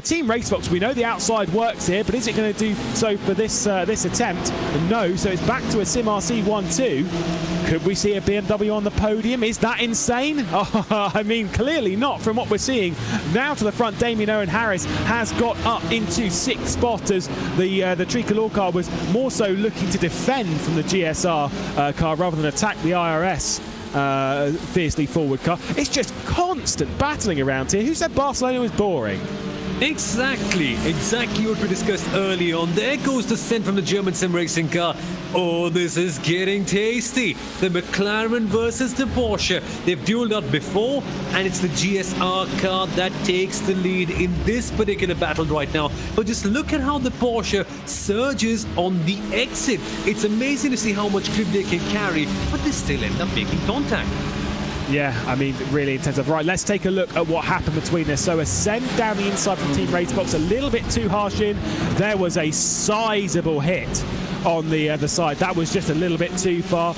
Team RaceFox, we know the outside works here, but is it going to do so for this attempt? No, so it's back to a SimRC 1-2. Could we see a BMW on the podium? Is that insane? I mean, clearly not from what we're seeing. Now to the front, Damien Owen Harris has got up into 6th spot, as the Tricolor car was more so looking to defend from the GSR car rather than attack the IRS fiercely forward car. It's just constant battling around here. Who said Barcelona was boring? Exactly what we discussed earlier on. There goes the scent from the German sim racing car. Oh, this is getting tasty. The McLaren versus the Porsche. They've dueled out before, and it's the GSR car that takes the lead in this particular battle right now. But just look at how the Porsche surges on the exit. It's amazing to see how much grip they can carry, but they still end up making contact. Yeah, I mean, really intensive. Right, let's take a look at what happened between this. So a send down the inside from Team RaceSpot, a little bit too harsh in. There was a sizable hit on the other side. That was just a little bit too far.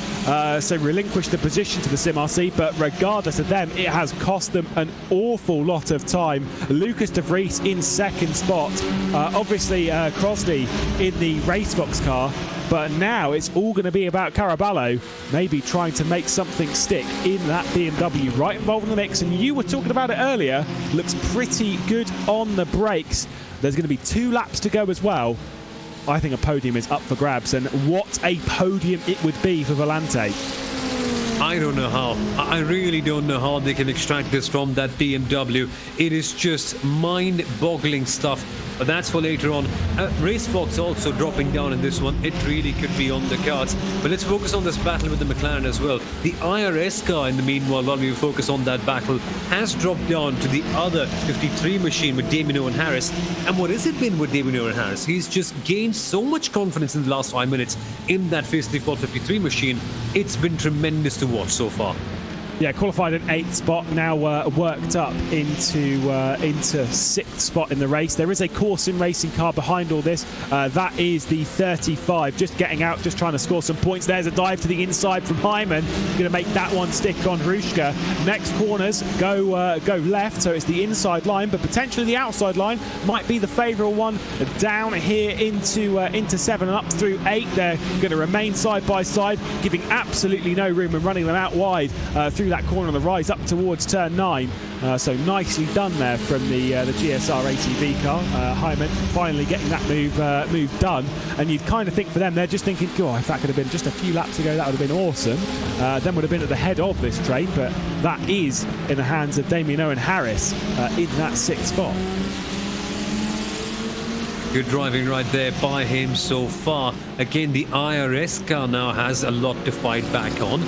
So relinquished the position to the SimRC, but regardless of them, it has cost them an awful lot of time. Lucas de Vries in second spot. Obviously, Crosley in the RaceFox car. But now it's all going to be about Caraballo maybe trying to make something stick in that BMW, right involved in the mix. And you were talking about it earlier. Looks pretty good on the brakes. There's going to be 2 laps to go as well. I think a podium is up for grabs. And what a podium it would be for Volante. I don't know how. I really don't know how they can extract this from that BMW. It is just mind-boggling stuff. But that's for later on. RaceFox also dropping down in this one. It really could be on the cards. But let's focus on this battle with the McLaren as well. The IRS car, in the meanwhile, while we focus on that battle, has dropped down to the other 53 machine with Damino and Harris. And what has it been with Damino and Harris? He's just gained so much confidence in the last 5 minutes in that 53 machine. It's been tremendous to watch so far. Yeah, qualified in 8th spot, now worked up into 6th spot in the race. There is a course in racing car behind all this. That is the 35, just getting out, just trying to score some points. There's a dive to the inside from Hyman. Going to make that one stick on Hrushka. Next corners go left, so it's the inside line, but potentially the outside line might be the favourable one. Down here into 7 and up through 8. They're going to remain side by side, giving absolutely no room and running them out wide through that corner on the rise up towards turn 9. So nicely done there from the GSR ATV car. Hyman finally getting that move done. And you'd kind of think for them, they're just thinking, oh, if that could have been just a few laps ago, that would have been awesome. Then would have been at the head of this train, but that is in the hands of Damino and Harris in that 6th spot. Good driving right there by him so far. Again, the IRS car now has a lot to fight back on.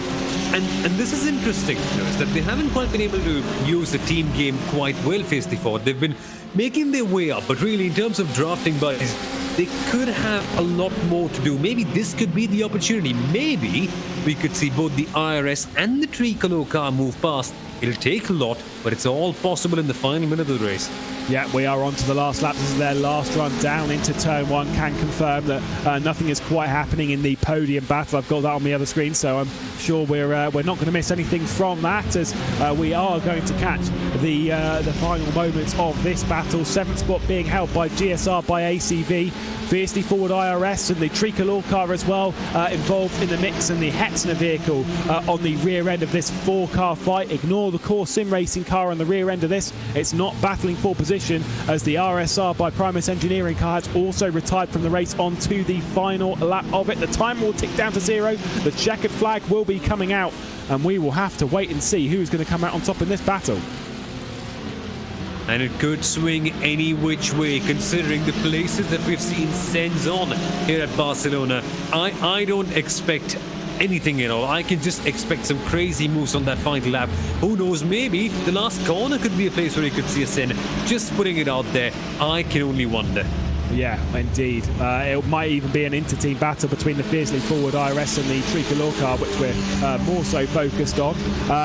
And this is interesting, is that they haven't quite been able to use the team game quite well, 54. They've been making their way up, but really in terms of drafting buddies, they could have a lot more to do. Maybe this could be the opportunity. Maybe we could see both the IRS and the Tricolor car move past. It'll take a lot, but it's all possible in the final minute of the race. Yeah, we are on to the last lap. This is their last run down into turn 1. Can confirm that nothing is quite happening in the podium battle. I've got that on the other screen, so I'm sure we're not going to miss anything from that, as we are going to catch the final moments of this battle. 7th spot being held by GSR by ACV. Fiercely forward IRS and the Tricolor car as well involved in the mix, and the Hetzner vehicle on the rear end of this 4-car fight. Ignore the core sim racing car on the rear end of this. It's not battling for position, as the RSR by Primus Engineering car has also retired from the race onto the final lap of it. The time will tick down to 0. The checkered flag will be coming out, and we will have to wait and see who's going to come out on top in this battle. And it could swing any which way, considering the places that we've seen sends on here at Barcelona. I don't expect anything at all. I can just expect some crazy moves on that final lap. Who knows, maybe the last corner could be a place where you could see a send. Just putting it out there, I can only wonder. Yeah, indeed. It might even be an inter-team battle between the fiercely forward IRS and the Tricolor car, which we're more so focused on.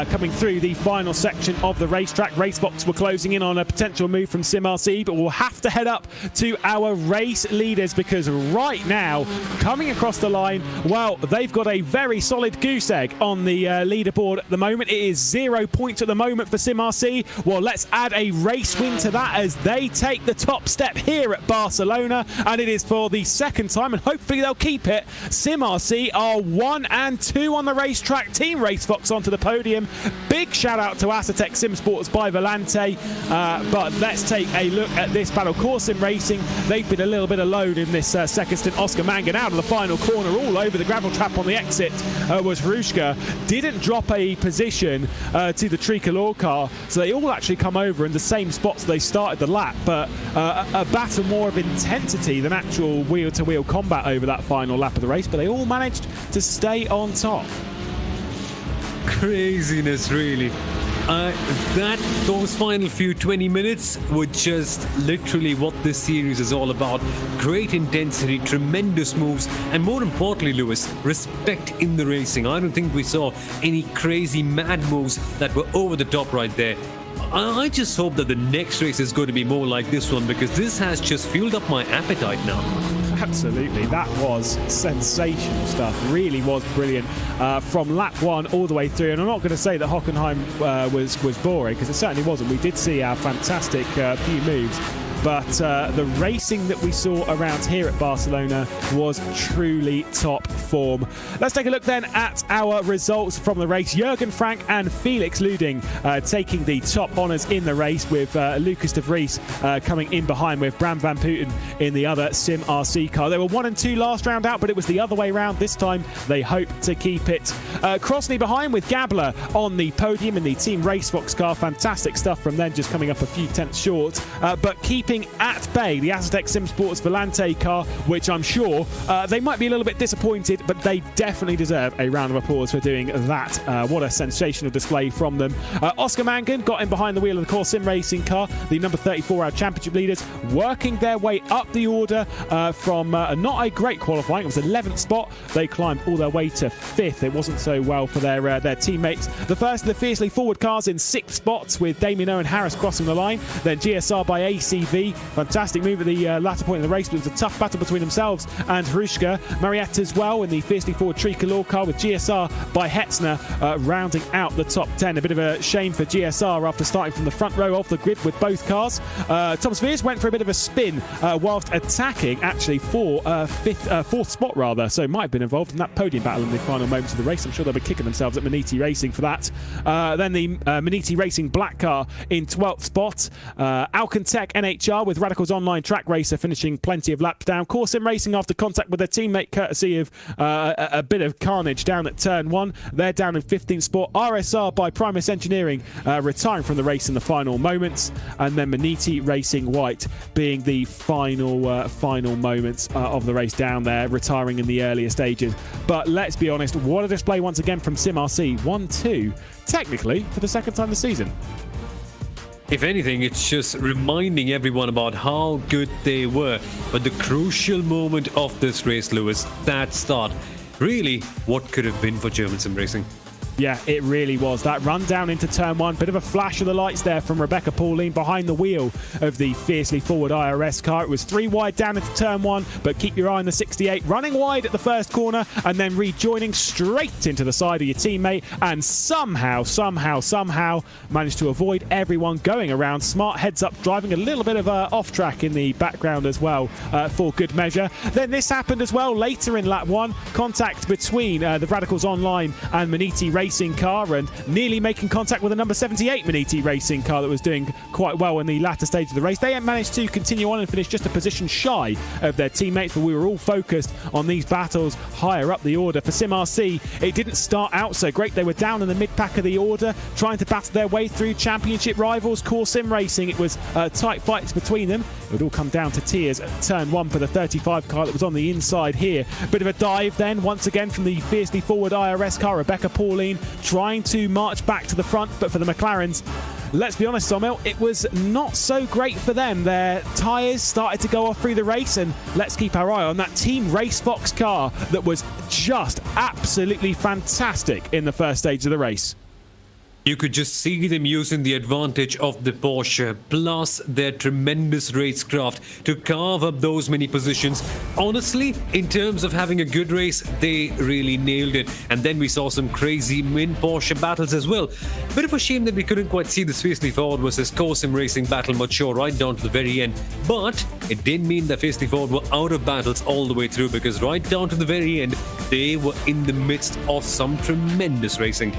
Coming through the final section of the racetrack, RaceFox were closing in on a potential move from SimRC, but we'll have to head up to our race leaders, because right now, coming across the line, well, they've got a very solid goose egg on the leaderboard at the moment. It is 0 points at the moment for SimRC. Well, let's add a race win to that as they take the top step here at Barcelona. Barcelona, and it is for the second time, and hopefully they'll keep it. SimRC are 1 and 2 on the racetrack. Team RaceFox onto the podium. Big shout out to Aztec Sim Sports by Volante. But let's take a look at this battle. Sim Racing, they've been a little bit alone in this second stint. Oscar Mangan out of the final corner, all over the gravel trap on the exit was Hrushka. Didn't drop a position to the tricolor car, so they all actually come over in the same spots they started the lap, but a battle more of intensity than actual wheel-to-wheel combat over that final lap of the race, but they all managed to stay on top. Craziness, really. Those final few 20 minutes were just literally what this series is all about. Great intensity, tremendous moves, and more importantly, Lewis, respect in the racing. I don't think we saw any crazy mad moves that were over the top right there. I just hope that the next race is going to be more like this one, because this has just fueled up my appetite now. Absolutely, that was sensational stuff. Really was brilliant from lap 1 all the way through. And I'm not going to say that Hockenheim was boring, because it certainly wasn't. We did see our fantastic few moves. But the racing that we saw around here at Barcelona was truly top form. Let's take a look then at our results from the race. Jurgen Frank and Felix Luding taking the top honours in the race, with Lucas de Vries coming in behind, with Bram van Putten in the other Sim RC car. They were 1 and 2 last round out, but it was the other way round this time. They hope to keep it. Crossley behind, with Gabler on the podium in the Team RaceFox car. Fantastic stuff from them, just coming up a few tenths short, but keeping at bay the Aztec Sim Sports Volante car, which I'm sure they might be a little bit disappointed, but they definitely deserve a round of applause for doing that. What a sensational display from them. Oscar Mangan got in behind the wheel of the Sim Racing car, the number 34 World Championship leaders, working their way up the order from not a great qualifying. It was 11th spot. They climbed all their way to 5th. It wasn't so well for their teammates. The first of the fiercely forward cars in 6th spots, with Damien Owen Harris crossing the line. Then GSR by ACV. Fantastic move at the latter point of the race, but it was a tough battle between themselves and Hrushka. Mariette as well in the fiercely forward tricolor car, with GSR by Hetzner rounding out the top 10. A bit of a shame for GSR after starting from the front row of the grid with both cars. Thomas Veers went for a bit of a spin whilst attacking actually for fourth spot rather, so might have been involved in that podium battle in the final moments of the race. I'm sure they'll be kicking themselves at Maniti Racing for that. Then the Maniti Racing black car in 12th spot. Alcantech NHR with Radicals Online track racer finishing plenty of laps down. Sim Racing after contact with their teammate, courtesy of a bit of carnage down at turn 1. They're down in 15th spot. RSR by Primus Engineering retiring from the race in the final moments, and then Maniti Racing White being the final moments of the race down there, retiring in the earlier stages. But let's be honest, what a display once again from SimRC. 1-2 technically for the second time this season. If anything, it's just reminding everyone about how good they were. But the crucial moment of this race, Lewis, that start, really what could have been for German sim racing. Yeah, it really was. That run down into turn 1. Bit of a flash of the lights there from Rebecca Pauline behind the wheel of the fiercely forward IRS car. It was 3 wide down into turn 1, but keep your eye on the 68. Running wide at the first corner and then rejoining straight into the side of your teammate, and somehow managed to avoid everyone going around. Smart heads up driving, a little bit of off track in the background as well for good measure. Then this happened as well later in lap 1. Contact between the Radicals Online and Maniti Racing car, and nearly making contact with the number 78 Maniti Racing car that was doing quite well in the latter stage of the race. They managed to continue on and finish just a position shy of their teammates, but we were all focused on these battles higher up the order. For SimRC, it didn't start out so great. They were down in the mid-pack of the order, trying to battle their way through championship rivals Sim Racing. It was tight fights between them. It would all come down to tears at turn 1 for the 35 car that was on the inside here. Bit of a dive then, once again, from the fiercely forward IRS car. Rebecca Pauline trying to march back to the front, but for the McLarens, let's be honest, Somil, it was not so great for them. Their tyres started to go off through the race, and let's keep our eye on that Team RaceFox car that was just absolutely fantastic in the first stage of the race. You could just see them using the advantage of the Porsche plus their tremendous racecraft to carve up those many positions. Honestly, in terms of having a good race, they really nailed it. And then we saw some crazy min-Porsche battles as well. Bit of a shame that we couldn't quite see this Fiercely Forward versus SCO battle mature right down to the very end. But it didn't mean that Fiercely Forward were out of battles all the way through, because right down to the very end, they were in the midst of some tremendous racing.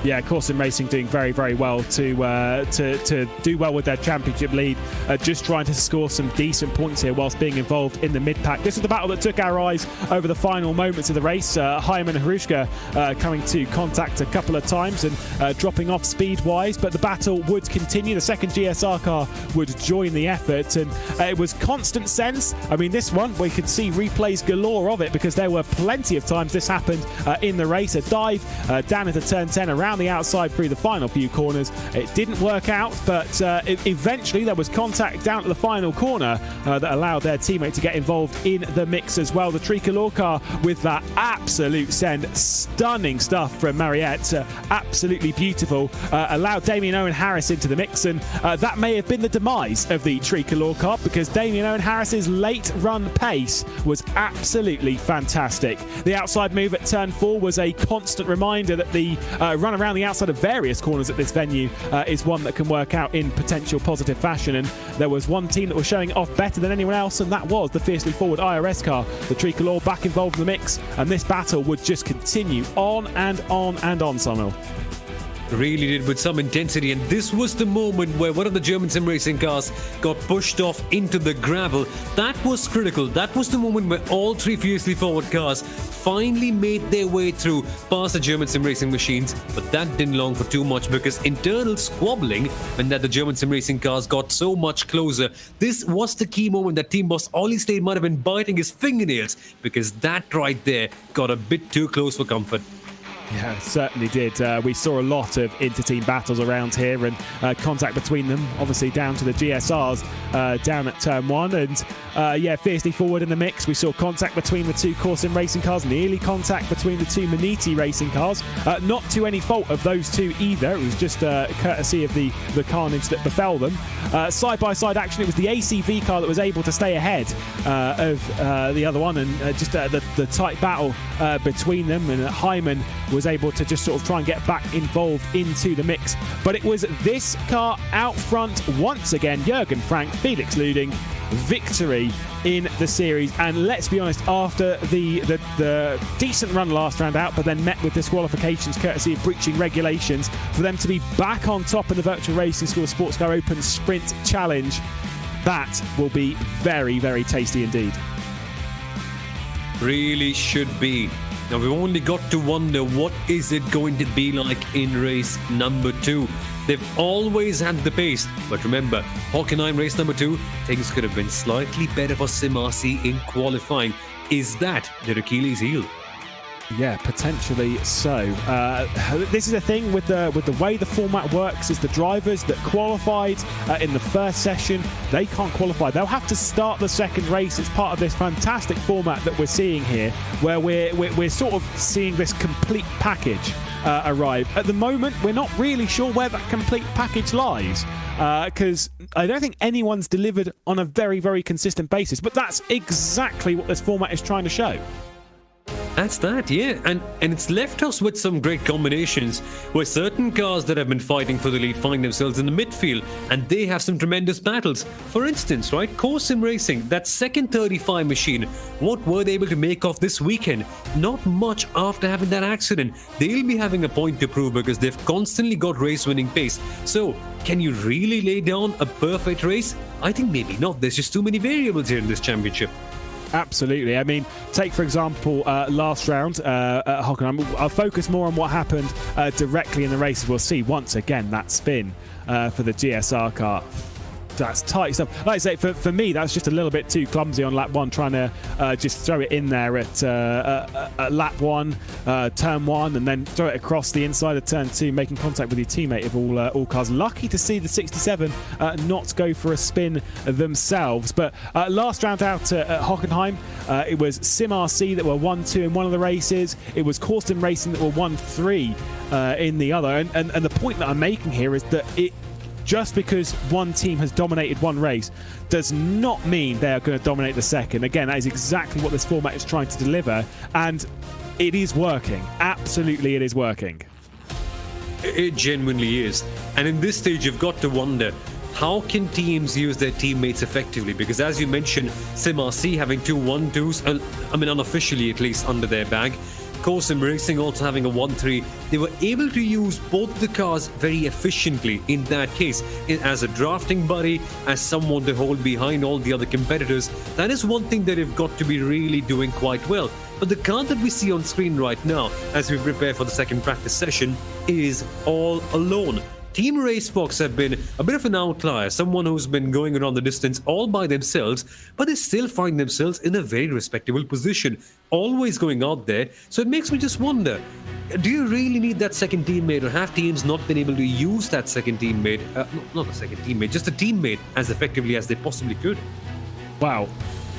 Yeah, Corsim Racing doing very, very well to do well with their championship lead, just trying to score some decent points here whilst being involved in the mid-pack. This was the battle that took our eyes over the final moments of the race. Hyman and Harushka coming to contact a couple of times and dropping off speed-wise, but the battle would continue. The second GSR car would join the effort, and it was constant sense. I mean, this one, we could see replays galore of it, because there were plenty of times this happened in the race. A dive down into turn 10 around the outside through the final few corners. It didn't work out, but eventually there was contact down to the final corner that allowed their teammate to get involved in the mix as well. The Tricolor car with that absolute send. Stunning stuff from Mariette. Absolutely beautiful. Allowed Damien Owen Harris into the mix, and that may have been the demise of the Tricolor car, because Damien Owen Harris's late run pace was absolutely fantastic. The outside move at turn 4 was a constant reminder that the run around the outside of various corners at this venue is one that can work out in potential positive fashion. And there was one team that was showing it off better than anyone else, and that was the Fiercely Forward IRS car. The Tricolor back involved in the mix, and this battle would just continue on and on and on, Samuel. Really did, with some intensity, and this was the moment where one of the German sim racing cars got pushed off into the gravel. That was critical. That was the moment where all three Fiercely Forward cars finally made their way through past the German sim racing machines, but that didn't long for too much, because internal squabbling meant that the German sim racing cars got so much closer. This was the key moment that team boss Ollie Slade might have been biting his fingernails, because that right there got a bit too close for comfort. Yeah, certainly did. We saw a lot of inter-team battles around here, and contact between them, obviously down to the GSRs down at turn 1. And yeah, Fiercely Forward in the mix. We saw contact between the two Corsim racing cars, nearly contact between the two Maniti racing cars. Not to any fault of those two either. It was just courtesy of the carnage that befell them. Side-by-side action, it was the ACV car that was able to stay ahead of the other one, and just the tight battle between them, and Hyman was able to just sort of try and get back involved into the mix. But it was this car out front once again. Jürgen Frank, Felix Luding, victory in the series. And let's be honest, after the decent run last round out, but then met with disqualifications courtesy of breaching regulations, for them to be back on top in the Virtual Racing School Sports Car Open Sprint Challenge, that will be very, very tasty indeed. Really should be. Now we've only got to wonder, what is it going to be like in race number 2? They've always had the pace, but remember, Hockenheim race number 2, things could have been slightly better for SimRC in qualifying. Is that their Achilles heel? Yeah, potentially so. This is a thing with the way the format works, is the drivers that qualified in the first session, they can't qualify. They'll have to start the second race. It's part of this fantastic format that we're seeing here, where we're sort of seeing this complete package arrive. At the moment, we're not really sure where that complete package lies, because I don't think anyone's delivered on a very, very consistent basis. But that's exactly what this format is trying to show. That's that, yeah. And it's left us with some great combinations where certain cars that have been fighting for the lead find themselves in the midfield, and they have some tremendous battles. For instance, right, Corsim Racing, that second 35 machine, what were they able to make of this weekend? Not much after having that accident. They'll be having a point to prove, because they've constantly got race-winning pace. So, can you really lay down a perfect race? I think maybe not. There's just too many variables here in this championship. Absolutely. I mean, take for example last round at Hockenheim. I'll focus more on what happened directly in the race. We'll see once again that spin for the GSR car. that's tight stuff. Like I say, for me, that's just a little bit too clumsy on lap 1, trying to just throw it in there at lap 1, turn 1, and then throw it across the inside of turn 2, making contact with your teammate of all cars. Lucky to see the 67 not go for a spin themselves. But last round out at Hockenheim, it was SimRC that were 1-2 in one of the races. It was Corsten Racing that were 1-3 in the other. And the point that I'm making here is that just because one team has dominated one race does not mean they are going to dominate the second. Again, that is exactly what this format is trying to deliver, and it is working. Absolutely, it is working. It genuinely is. And in this stage, you've got to wonder, how can teams use their teammates effectively? Because as you mentioned, SimRC having 2 1-2s, I mean unofficially at least, under their bag. Simracing also having a 1-3. They were able to use both the cars very efficiently in that case. As a drafting buddy, as someone to hold behind all the other competitors, that is one thing that they've got to be really doing quite well. But the car that we see on screen right now, as we prepare for the second practice session, is all alone. Team RaceSpot have been a bit of an outlier, someone who's been going around the distance all by themselves, but they still find themselves in a very respectable position, always going out there. So it makes me just wonder, do you really need that second teammate, or have teams not been able to use that second teammate, not a second teammate, just a teammate as effectively as they possibly could? Wow.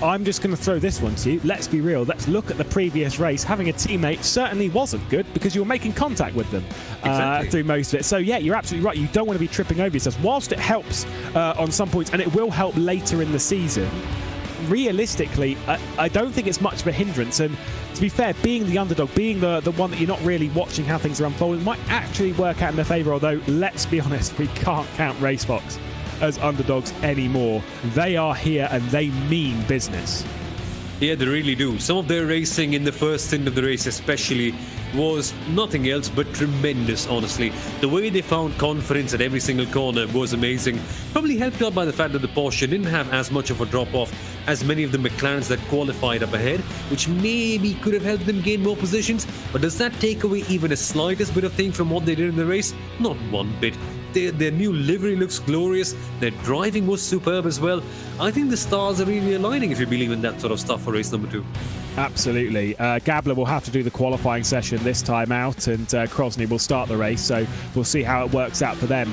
I'm just going to throw this one to you. Let's be real. Let's look at the previous race. Having a teammate certainly wasn't good because you were making contact with them through most of it. So, yeah, you're absolutely right. You don't want to be tripping over yourself. Whilst it helps on some points, and it will help later in the season, realistically, I don't think it's much of a hindrance. And to be fair, being the underdog, being the one that you're not really watching how things are unfolding, might actually work out in their favour. Although, let's be honest, we can't count RaceSpot as underdogs anymore. They are here and they mean business. Yeah, they really do. Some of their racing in the first stint of the race especially was nothing else but tremendous, honestly. The way they found confidence at every single corner was amazing. Probably helped out by the fact that the Porsche didn't have as much of a drop-off as many of the McLarens that qualified up ahead, which maybe could have helped them gain more positions. But does that take away even a slightest bit of thing from what they did in the race? Not one bit. Their new livery looks glorious. Their driving was superb as well. I think the stars are really aligning if you believe in that sort of stuff for race number 2. Absolutely. Gabler will have to do the qualifying session this time out, and Krosny will start the race, so we'll see how it works out for them,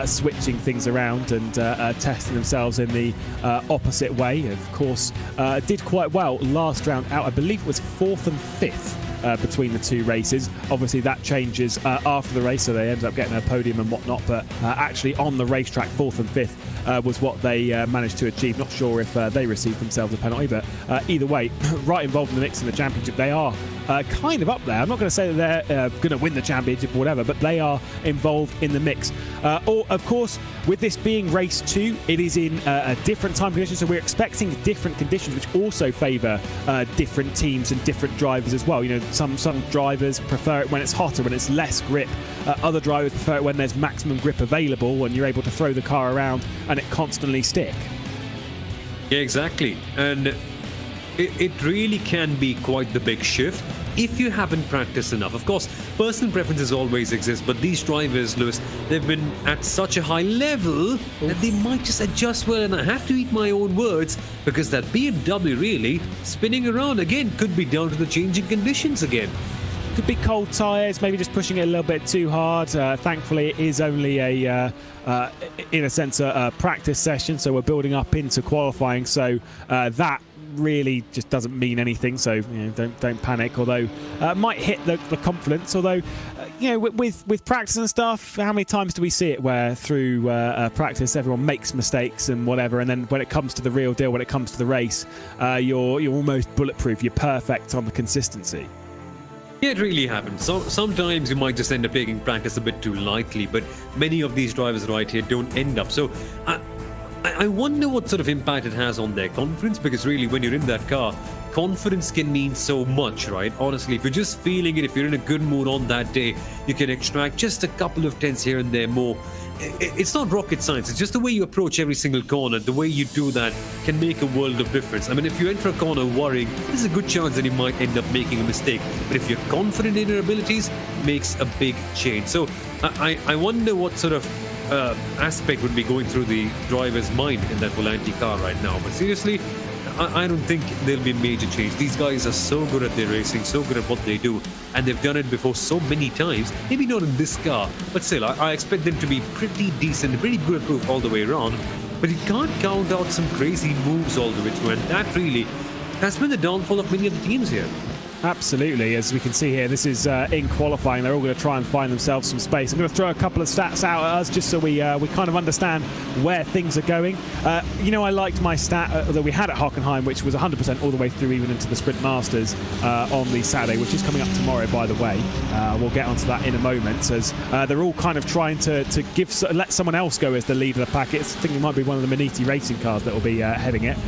switching things around and testing themselves in the opposite way. Of course, did quite well last round out. I believe it was 4th and 5th between the two races. Obviously that changes after the race, so they ended up getting a podium and whatnot, but actually on the racetrack 4th and 5th was what they managed to achieve. Not sure if they received themselves a penalty, but either way, right involved in the mix in the championship. They are kind of up there. I'm not going to say that they're going to win the championship or whatever, but they are involved in the mix. Or, of course, with this being race 2, it is in a different time condition, so we're expecting different conditions, which also favour different teams and different drivers as well. You know, some drivers prefer it when it's hotter, when it's less grip. Other drivers prefer it when there's maximum grip available, and you're able to throw the car around and it constantly stick. Yeah, exactly. And it really can be quite the big shift if you haven't practiced enough. Of course, personal preferences always exist, but these drivers, Lewis, they've been at such a high level that they might just adjust well. And I have to eat my own words, because that BMW really spinning around again could be down to the changing conditions again. Could be cold tyres, maybe just pushing it a little bit too hard. Thankfully, it is only in a sense, a practice session, so we're building up into qualifying. So that really just doesn't mean anything. So don't panic. Although might hit the confidence. Although with practice and stuff, how many times do we see it where through practice everyone makes mistakes and whatever, and then when it comes to the real deal, when it comes to the race, you're almost bulletproof. You're perfect on the consistency. Yeah, it really happens. So sometimes you might just end up taking practice a bit too lightly, but many of these drivers right here don't end up. So I wonder what sort of impact it has on their confidence, because really when you're in that car, confidence can mean so much, right? Honestly, if you're just feeling it, if you're in a good mood on that day, you can extract just a couple of tenths here and there more. It's not rocket science. It's just the way you approach every single corner. The way you do that can make a world of difference. I mean, if you enter a corner worrying, there's a good chance that you might end up making a mistake. But if you're confident in your abilities, it makes a big change. So I wonder what sort of aspect would be going through the driver's mind in that Volanti car right now. But seriously, I don't think there'll be a major change. These guys are so good at their racing, so good at what they do, and they've done it before so many times. Maybe not in this car, but still, I expect them to be pretty decent, pretty bulletproof all the way around. But you can't count out some crazy moves all the way through, and that really has been the downfall of many of the teams here. Absolutely. As we can see here, this is in qualifying. They're all going to try and find themselves some space. I'm going to throw a couple of stats out at us just so we kind of understand where things are going. I liked my stat that we had at Hockenheim, which was 100% all the way through, even into the Sprint Masters on the Saturday, which is coming up tomorrow, by the way. We'll get onto that in a moment, as they're all kind of trying to let someone else go as the lead of the pack. I think it might be one of the Maniti racing cars that will be heading it.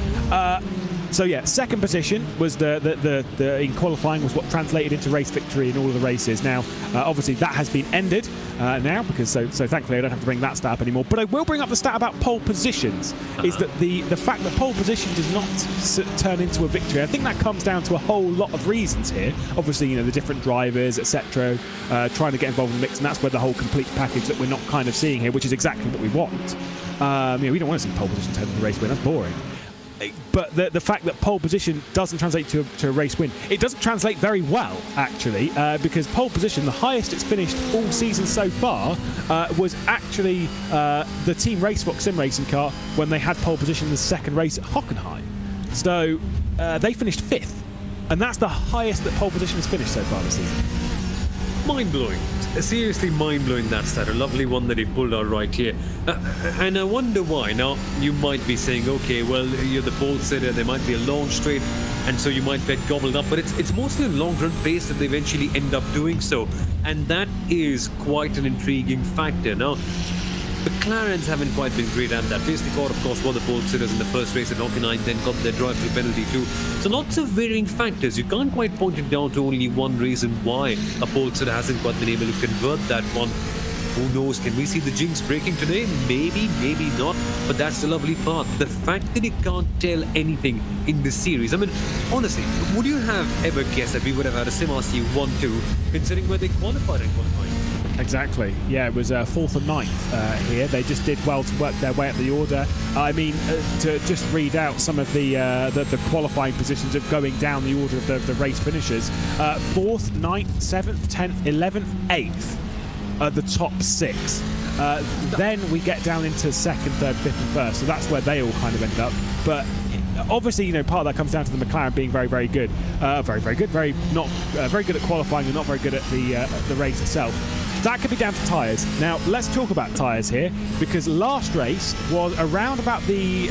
So yeah, second position was the in qualifying was what translated into race victory in all of the races. Now, obviously that has been ended now, because so thankfully I don't have to bring that stat up anymore. But I will bring up the stat about pole positions. Is that the fact that pole position does not turn into a victory? I think that comes down to a whole lot of reasons here. Obviously, the different drivers, etc., trying to get involved in the mix, and that's where the whole complete package that we're not kind of seeing here, which is exactly what we want. We don't want to see pole position turn into a race win. That's boring. But the fact that pole position doesn't translate to a race win, it doesn't translate very well, actually, because pole position, the highest it's finished all season so far, was actually the Team RaceSpot sim racing car when they had pole position in the second race at Hockenheim. So they finished 5th, and that's the highest that pole position has finished so far this season. Mind-blowing. Seriously mind-blowing, that stat. A lovely one that he pulled out right here. And I wonder why. Now, you might be saying, okay, well, you're the pole sitter, there might be a long straight, and so you might get gobbled up, but it's mostly a long-run pace that they eventually end up doing so. And that is quite an intriguing factor. Now, the McLarens haven't quite been great at that. Fieldtwo, of course, were the pole sitters in the first race at Hockenheim, then got their drive-through penalty too. So lots of varying factors. You can't quite point it down to only one reason why a pole sitter hasn't quite been able to convert that one. Who knows? Can we see the jinx breaking today? Maybe, maybe not. But that's the lovely part. The fact that you can't tell anything in this series. I mean, honestly, would you have ever guessed that we would have had a SimRC 1-2, considering where they qualified in qualifying? Exactly. Yeah, it was 4th and 9th here. They just did well to work their way up the order. I mean, to just read out some of the qualifying positions of going down the order of the race finishers. 4th, 9th, 7th, 10th, 11th, 8th are the top 6. Then we get down into 2nd, 3rd, 5th and 1st. So that's where they all kind of end up. But obviously, part of that comes down to the McLaren being very, very good. Very good. Very good at qualifying and not very good at the race itself. That could be down to tyres. Now, let's talk about tyres here, because last race was around about the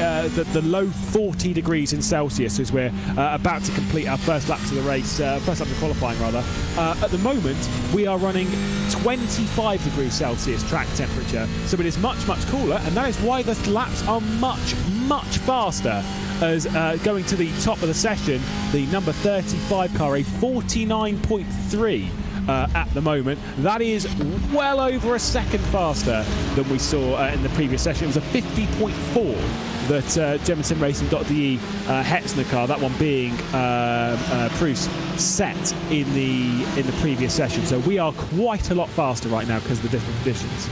low 40 degrees in Celsius as we're about to complete our first laps of the race, first laps of qualifying rather. At the moment, we are running 25 degrees Celsius track temperature, so it is much, much cooler, and that is why the laps are much, much faster. As going to the top of the session, the number 35 car, a 49.3 at the moment. That is well over a second faster than we saw in the previous session. It was a 50.4 that German Sim Racing .de Hetzner car, that one being Proust, set in the previous session. So we are quite a lot faster right now because of the different conditions.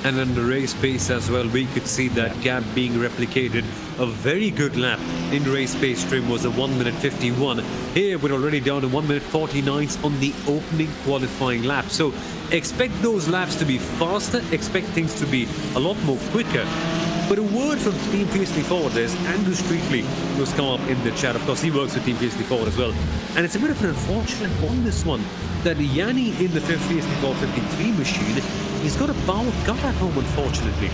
And on the race pace as well, we could see that gap being replicated. A very good lap in race pace trim was a 1:51. Here we're already down to 1:49 on the opening qualifying lap. So expect those laps to be faster, expect things to be a lot more quicker. But a word from Team Fiercely Forward, there's Andrew Streetley, who's come up in the chat. Of course, he works with Team Fiercely Forward as well. And it's a bit of an unfortunate on this one, that Yanni in the Fiercely Forward 53 machine, he's got a bowed gut at home, unfortunately.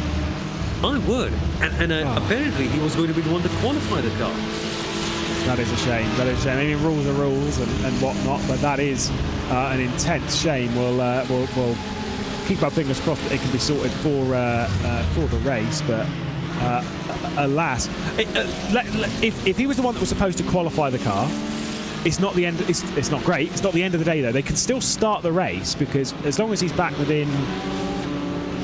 My word. And apparently he was going to be the one to qualify the car. That is a shame. That is a shame. I mean, rules are rules and whatnot, but that is an intense shame. We'll keep our fingers crossed that it can be sorted for the race, but alas, if he was the one that was supposed to qualify the car, it's not the end. It's not great. It's not the end of the day though. They can still start the race, because as long as he's back within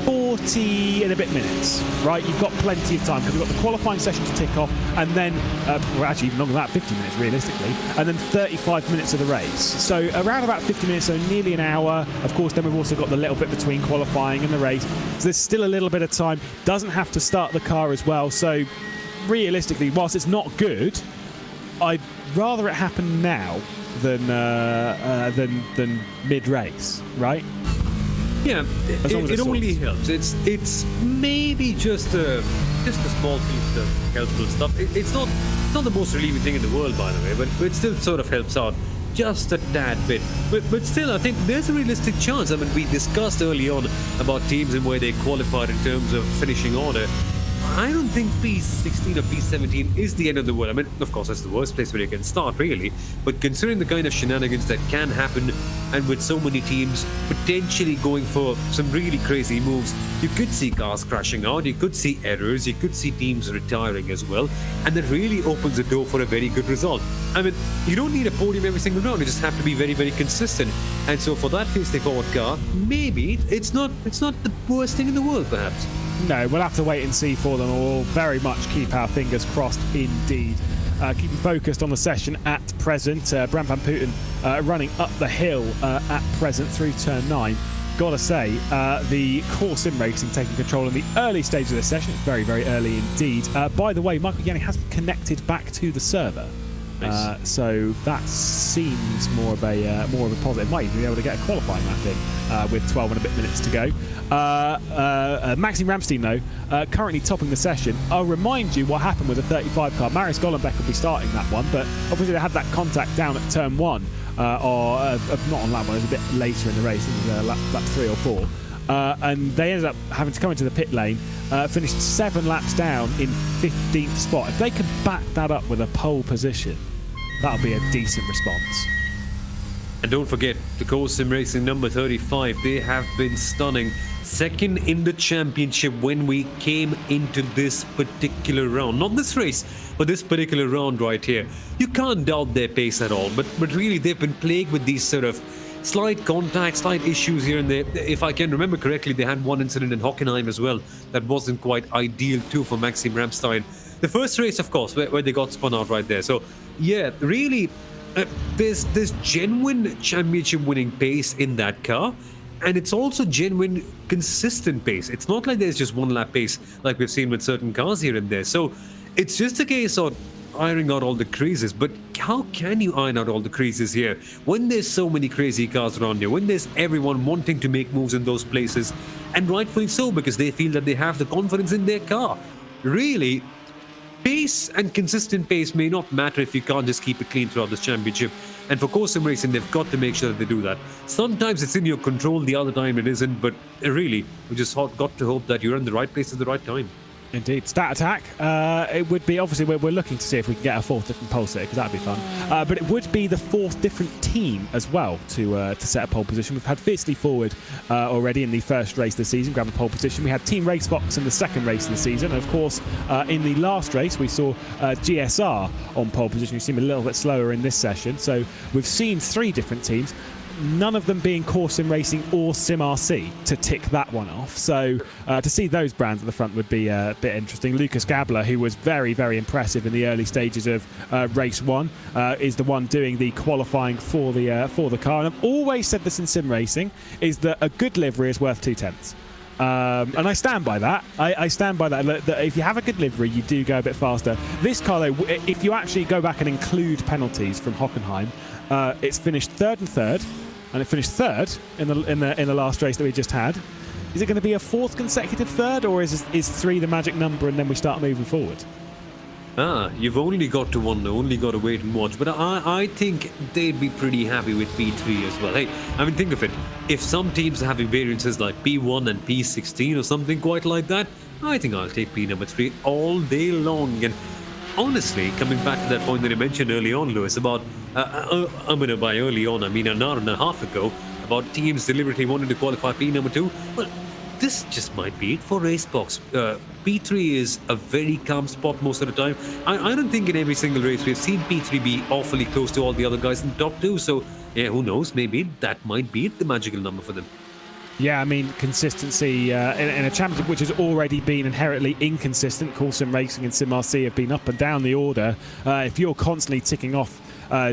40 and a bit minutes, right? You've got plenty of time because we've got the qualifying session to tick off, and then, well, actually even longer than that, 50 minutes realistically, and then 35 minutes of the race. So around about 50 minutes, so nearly an hour. Of course, then we've also got the little bit between qualifying and the race. So there's still a little bit of time. Doesn't have to start the car as well. So realistically, whilst it's not good, I'd rather it happen now than mid-race, right? Yeah, it only helps. It's maybe just a small piece of helpful stuff. It's not the most relieving thing in the world, by the way, but it still sort of helps out just a tad bit. But still, I think there's a realistic chance. I mean, we discussed early on about teams and where they qualified in terms of finishing order. I don't think P16 or P17 is the end of the world. I mean, of course, that's the worst place where you can start, really. But considering the kind of shenanigans that can happen, and with so many teams potentially going for some really crazy moves, you could see cars crashing out, you could see errors, you could see teams retiring as well. And that really opens the door for a very good result. I mean, you don't need a podium every single round. You just have to be very, very consistent. And so for that facely forward car, maybe it's not the worst thing in the world, perhaps. No, we'll have to wait and see for them. We'll very much keep our fingers crossed indeed. Keeping focused on the session at present. Bram van Putten running up the hill at present through turn 9. Gotta say, the core sim racing taking control in the early stage of the session. It's very, very early indeed. By the way, Michael Yanni has connected back to the server. Nice. So that seems more of a positive. Might even be able to get a qualifying lap in with 12 and a bit minutes to go. Maxime Ramstein, though, currently topping the session. I'll remind you what happened with the 35 car. Marius Gollenbeck will be starting that one, but obviously they had that contact down at turn 1, or not on lap 1, it was a bit later in the race, it was lap 3 or 4. And they ended up having to come into the pit lane, finished 7 laps down in 15th spot. If they can back that up with a pole position, that'll be a decent response. And don't forget, the Core Sim Racing number 35, they have been stunning. Second in the championship when we came into this particular round. Not this race, but this particular round right here. You can't doubt their pace at all, but really they've been plagued with these sort of slight contact, slight issues here and there. If I can remember correctly, they had one incident in Hockenheim as well that wasn't quite ideal too for Maxime Ramstein. The first race, of course, where they got spun out right there. So yeah, really, there's genuine championship winning pace in that car, and it's also genuine consistent pace. It's not like there's just one lap pace like we've seen with certain cars here and there. So it's just a case of ironing out all the creases. But how can you iron out all the creases here when there's so many crazy cars around you, when there's everyone wanting to make moves in those places, and rightfully so, because they feel that they have the confidence in their car? Really, pace and consistent pace may not matter if you can't just keep it clean throughout this championship. And for Core Sim Racing, they've got to make sure that they do that. Sometimes it's in your control, the other time it isn't, but really, we just got to hope that you're in the right place at the right time. Indeed. Stat attack. It would be, obviously, we're looking to see if we can get a 4th different pole sitter, because that'd be fun. But it would be the 4th different team as well to set a pole position. We've had Fiercely Forward already in the first race of the season, grab a pole position. We had Team Racefox in the second race of the season. And of course, in the last race, we saw GSR on pole position, who seem a little bit slower in this session. So we've seen 3 different teams, none of them being Core Sim Racing or Sim RC, to tick that one off. So to see those brands at the front would be a bit interesting. Lucas Gabler, who was very, very impressive in the early stages of race 1, is the one doing the qualifying for the car. And I've always said this in sim racing, is that a good livery is worth 2/10. And I stand by that. I stand by that. That if you have a good livery, you do go a bit faster. This car, though, if you actually go back and include penalties from Hockenheim, it's finished 3rd and 3rd. And it finished 3rd in the last race that we just had. Is it going to be a 4th consecutive 3rd, or is 3 the magic number and then we start moving forward? You've only got to wonder, only got to wait and watch. But I think they'd be pretty happy with P3 as well. Hey, I mean, think of it. If some teams are having variances like P1 and P16 or something quite like that, I think I'll take P number 3 all day long. And honestly, coming back to that point that you mentioned early on, Lewis, about, by early on, I mean an hour and a half ago, about teams deliberately wanting to qualify P number 2, well, this just might be it for Racebox. P3 is a very calm spot most of the time. I don't think in every single race we've seen P3 be awfully close to all the other guys in the top 2, so yeah, who knows, maybe that might be the magical number for them. Yeah, I mean, consistency in a championship which has already been inherently inconsistent. Sim Racing and SimRC have been up and down the order. If you're constantly ticking off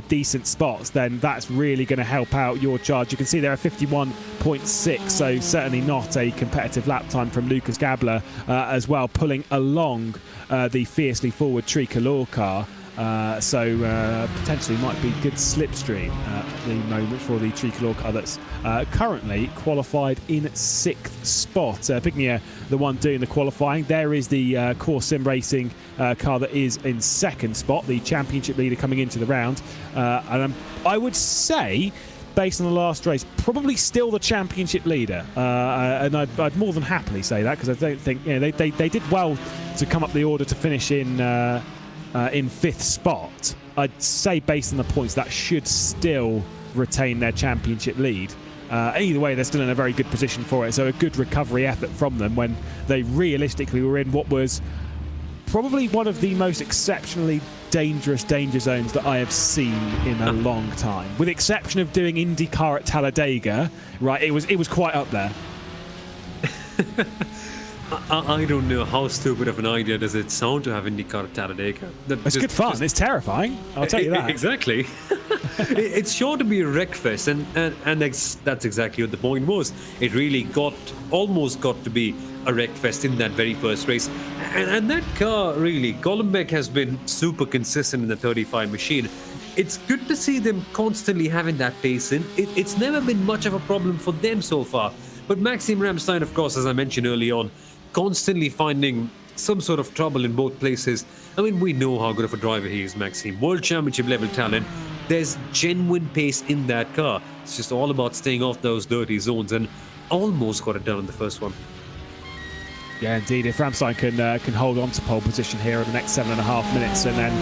decent spots, then that's really going to help out your charge. You can see there are 51.6, so certainly not a competitive lap time from Lucas Gabler as well, pulling along the fiercely forward Tricolor car. So potentially might be good slipstream at the moment for the Tricolor car that's currently qualified in 6th spot. Bignia, the one doing the qualifying. There is the Sim Racing car that is in 2nd spot, the championship leader coming into the round. And I would say, based on the last race, probably still the championship leader. And I'd more than happily say that, because I don't think, you know, they did well to come up the order to finish in 5th spot. I'd say based on the points that should still retain their championship lead. Either way, they're still in a very good position for it, so a good recovery effort from them when they realistically were in what was probably one of the most exceptionally dangerous danger zones that I have seen in a long time. With the exception of doing IndyCar at Talladega, right, it was quite up there. I don't know how stupid of an idea does it sound to have IndyCar at Talladega. It's good fun. It's terrifying. I'll tell you that. Exactly. It's sure to be a wreck fest, and that's exactly what the point was. It really almost got to be a wreck fest in that very first race. And that car, really, Golombek has been super consistent in the 35 machine. It's good to see them constantly having that pace in. It's never been much of a problem for them so far. But Maxim Ramstein, of course, as I mentioned early on, constantly finding some sort of trouble in both places. I mean, we know how good of a driver he is, Maxime. World Championship level talent. There's genuine pace in that car. It's just all about staying off those dirty zones, and almost got it done in the first one. Yeah, indeed. If Ramstein can hold on to pole position here in the next 7.5 minutes, and then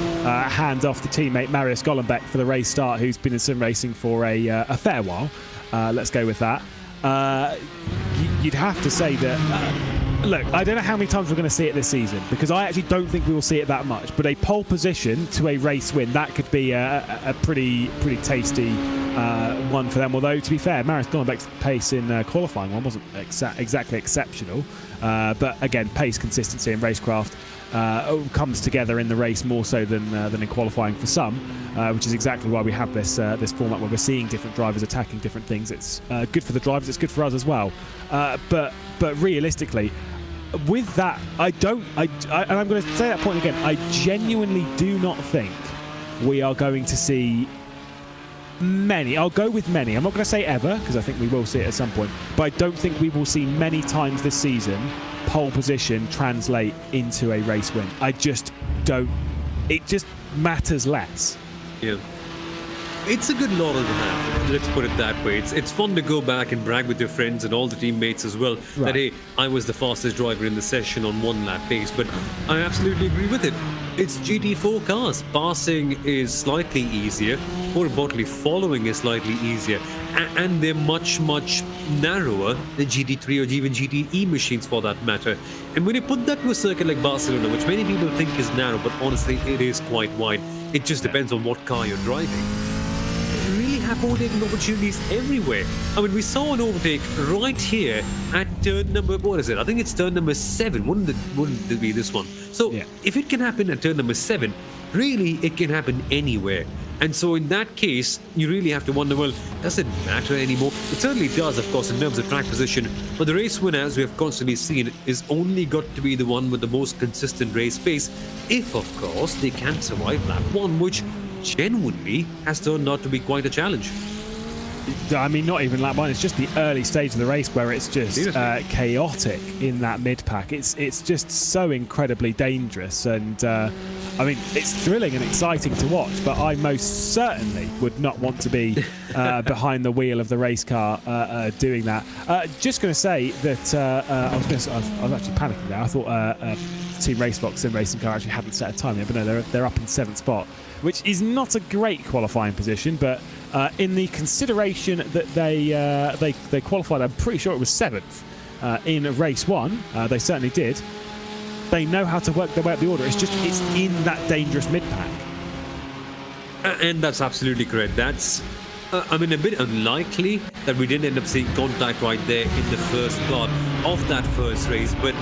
hand off to teammate Marius Golombek for the race start, who's been in sim racing for a fair while. Let's go with that. You'd have to say that... Look, I don't know how many times we're going to see it this season, because I actually don't think we will see it that much. But a pole position to a race win, that could be a pretty tasty one for them. Although, to be fair, Marius Golombek's pace in qualifying one wasn't exactly exceptional. But again, pace, consistency and racecraft comes together in the race more so than in qualifying for some, which is exactly why we have this format where we're seeing different drivers attacking different things. It's good for the drivers, it's good for us as well. But realistically, with that, and I'm going to say that point again, I genuinely do not think we are going to see many. I'll go with many. I'm not going to say ever, because I think we will see it at some point, but I don't think we will see many times this season pole position translate into a race win. I just don't. It just matters less. Yeah. It's a good laurel to have, let's put it that way. It's fun to go back and brag with your friends and all the teammates as well, right, that, hey, I was the fastest driver in the session on 1 lap pace, but I absolutely agree with it. It's GT4 cars. Passing is slightly easier, more importantly, following is slightly easier, and they're much narrower than GT3 or even GTE machines for that matter. And when you put that to a circuit like Barcelona, which many people think is narrow, but honestly, it is quite wide. It just depends on what car you're driving. Really have overtaking opportunities everywhere. I mean, we saw an overtake right here at turn number, what is it? I think it's turn number 7. Wouldn't it be this one? So yeah, if it can happen at turn number 7, really it can happen anywhere. And so in that case, you really have to wonder, well, does it matter anymore? It certainly does, of course, in terms of track position. But the race winner, as we have constantly seen, is only got to be the one with the most consistent race pace, if, of course, they can survive lap 1, which genuinely has turned out to be quite a challenge. I mean, not even lap 1, it's just the early stage of the race where it's just chaotic in that mid-pack. It's just so incredibly dangerous, and I mean, it's thrilling and exciting to watch, but I most certainly would not want to be behind the wheel of the race car doing that. Just going to say that I was actually panicking there. I thought Team RaceSpot Sim Racing car actually hadn't set a time yet, but no, they're up in 7th spot, which is not a great qualifying position, but in the consideration that they qualified, I'm pretty sure it was 7th in race 1. They certainly did. They know how to work their way up the order. It's in that dangerous mid-pack. And that's absolutely correct. That's I mean, a bit unlikely that we didn't end up seeing contact right there in the first part of that first race, but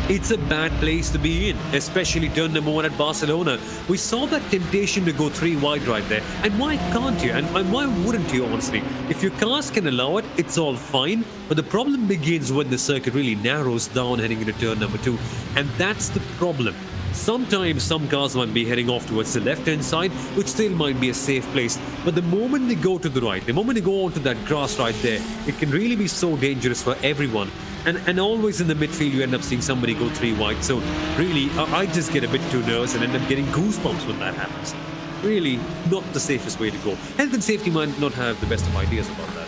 it's a bad place to be in, especially turn number 1 at Barcelona. We saw that temptation to go 3 wide right there, and why can't you? And why wouldn't you, honestly? If your cars can allow it, it's all fine, but the problem begins when the circuit really narrows down heading into turn number 2, and that's the problem. Sometimes some cars might be heading off towards the left-hand side, which still might be a safe place. But the moment they go to the right, the moment they go onto that grass right there, it can really be so dangerous for everyone. And always in the midfield, you end up seeing somebody go 3 wide. So really, I just get a bit too nervous and end up getting goosebumps when that happens. Really, not the safest way to go. Health and safety might not have the best of ideas about that.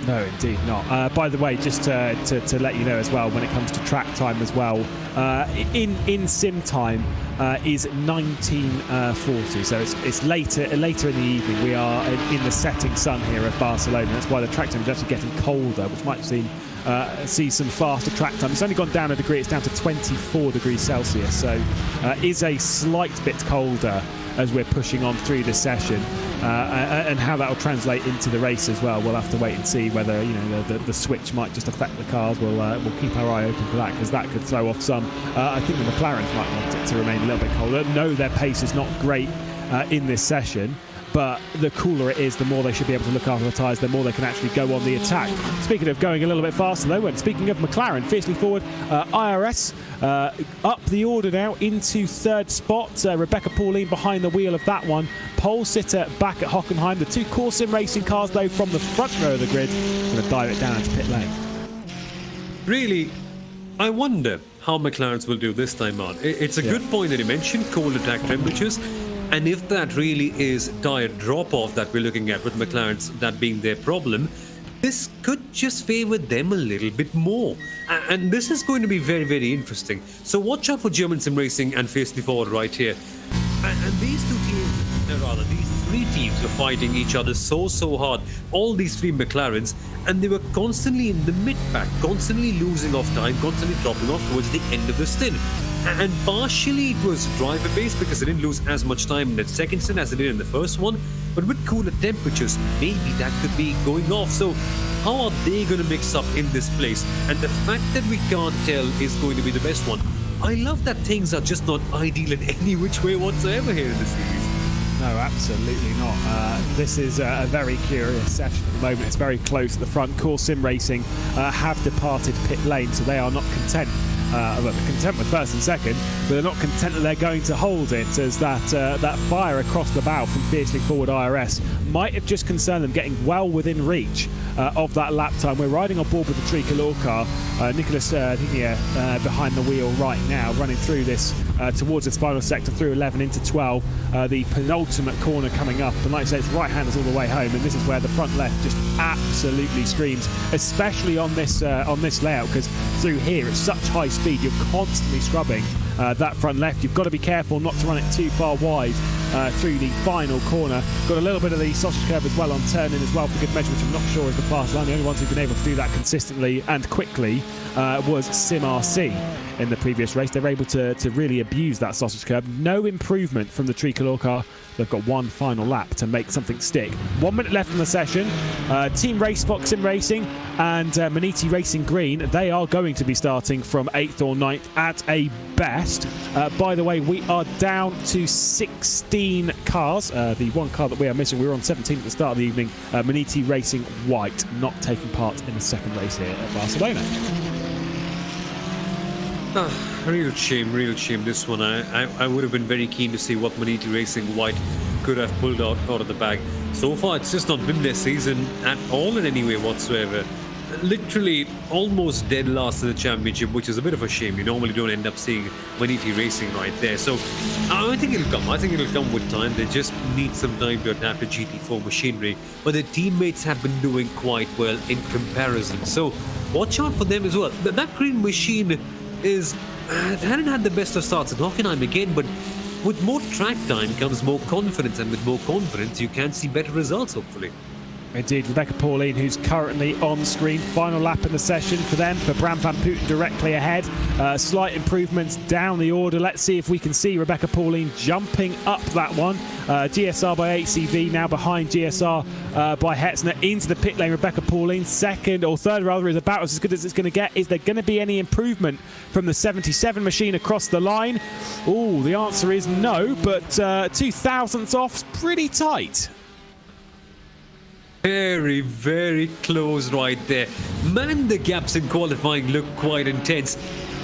No, indeed not. By the way, just to let you know as well, when it comes to track time as well, in sim time is 19:40, so it's later in the evening. We are in the setting sun here at Barcelona. That's why the track time is actually getting colder, which might see some faster track time. It's only gone down a degree. It's down to 24 degrees Celsius, so is a slight bit colder as we're pushing on through the session, and how that will translate into the race as well. We'll have to wait and see whether the switch might just affect the cars. We'll keep our eye open for that, because that could throw off some. I think the McLarens might want it to remain a little bit colder. No, their pace is not great in this session, but the cooler it is, the more they should be able to look after the tyres, the more they can actually go on the attack. Speaking of going a little bit faster though, and speaking of McLaren, fiercely forward, IRS up the order now into 3rd spot. Rebecca Pauline behind the wheel of that one. Pole sitter back at Hockenheim. The 2 core sim racing cars though from the front row of the grid going to dive it down into pit lane. Really, I wonder how McLarens will do this time out. It's a good point that you mentioned, cold attack temperatures. And if that really is tire drop-off that we're looking at with McLaren's, that being their problem, this could just favor them a little bit more. And this is going to be very, very interesting. So watch out for German Sim Racing and Fiercely Forward right here. And these 3 teams were fighting each other so hard. All these 3 McLarens, and they were constantly in the mid-pack, constantly losing off time, constantly dropping off towards the end of the stint. And partially it was driver-based because they didn't lose as much time in that second stint as they did in the first one. But with cooler temperatures, maybe that could be going off. So how are they going to mix up in this place? And the fact that we can't tell is going to be the best one. I love that things are just not ideal in any which way whatsoever here in the series. No, absolutely not. This is a very curious session at the moment. It's very close at the front. Core Sim Racing have departed pit lane, so they are not content. They're content with 1st and 2nd, but they're not content that they're going to hold it, as that fire across the bow from fiercely forward IRS might have just concerned them getting well within reach of that lap time. We're riding on board with the tricolor car. Nicholas Digne behind the wheel right now, running through this towards its final sector through 11 into 12. The penultimate corner coming up, and like I say, it's right-handers all the way home, and this is where the front left just absolutely screams, especially on this layout, because through here it's such high speed, you're constantly scrubbing that front left. You've got to be careful not to run it too far wide through the final corner. Got a little bit of the sausage curve as well on turn-in as well for good measure, which I'm not sure is the fast line. The only ones who've been able to do that consistently and quickly was SimRC in the previous race. They're able to really abuse that sausage curve. No improvement from the tricolor car. They've got one final lap to make something stick. 1 minute left in the session. Team RaceSpot Sim Racing and Maniti Racing Green, they are going to be starting from 8th or 9th at a best. By the way, we are down to 16 cars. The one car that we are missing, we were on 17 at the start of the evening. Maniti Racing White not taking part in the second race here at Barcelona. Real shame this one. I would have been very keen to see what Maniti Racing White could have pulled out of the bag. So far, it's just not been their season at all in any way whatsoever. Literally almost dead last in the championship, which is a bit of a shame. You normally don't end up seeing Maniti Racing right there. So I think it'll come. I think it'll come with time. They just need some time to adapt to GT4 machinery. But their teammates have been doing quite well in comparison. So watch out for them as well. That green machine hadn't had the best of starts at Hockenheim again, but with more track time comes more confidence, and with more confidence you can see better results, hopefully. Indeed, Rebecca Pauline, who's currently on screen. Final lap in the session for them, for Bram van Putten directly ahead. Slight improvements down the order. Let's see if we can see Rebecca Pauline jumping up that one. GSR by HCV now behind GSR by Hetzner into the pit lane. Rebecca Pauline second, or third rather, is about as good as it's going to get. Is there going to be any improvement from the 77 machine across the line? Oh, the answer is no, but 2 thousandths off's pretty tight. Very, very close right there. Man, the gaps in qualifying look quite intense.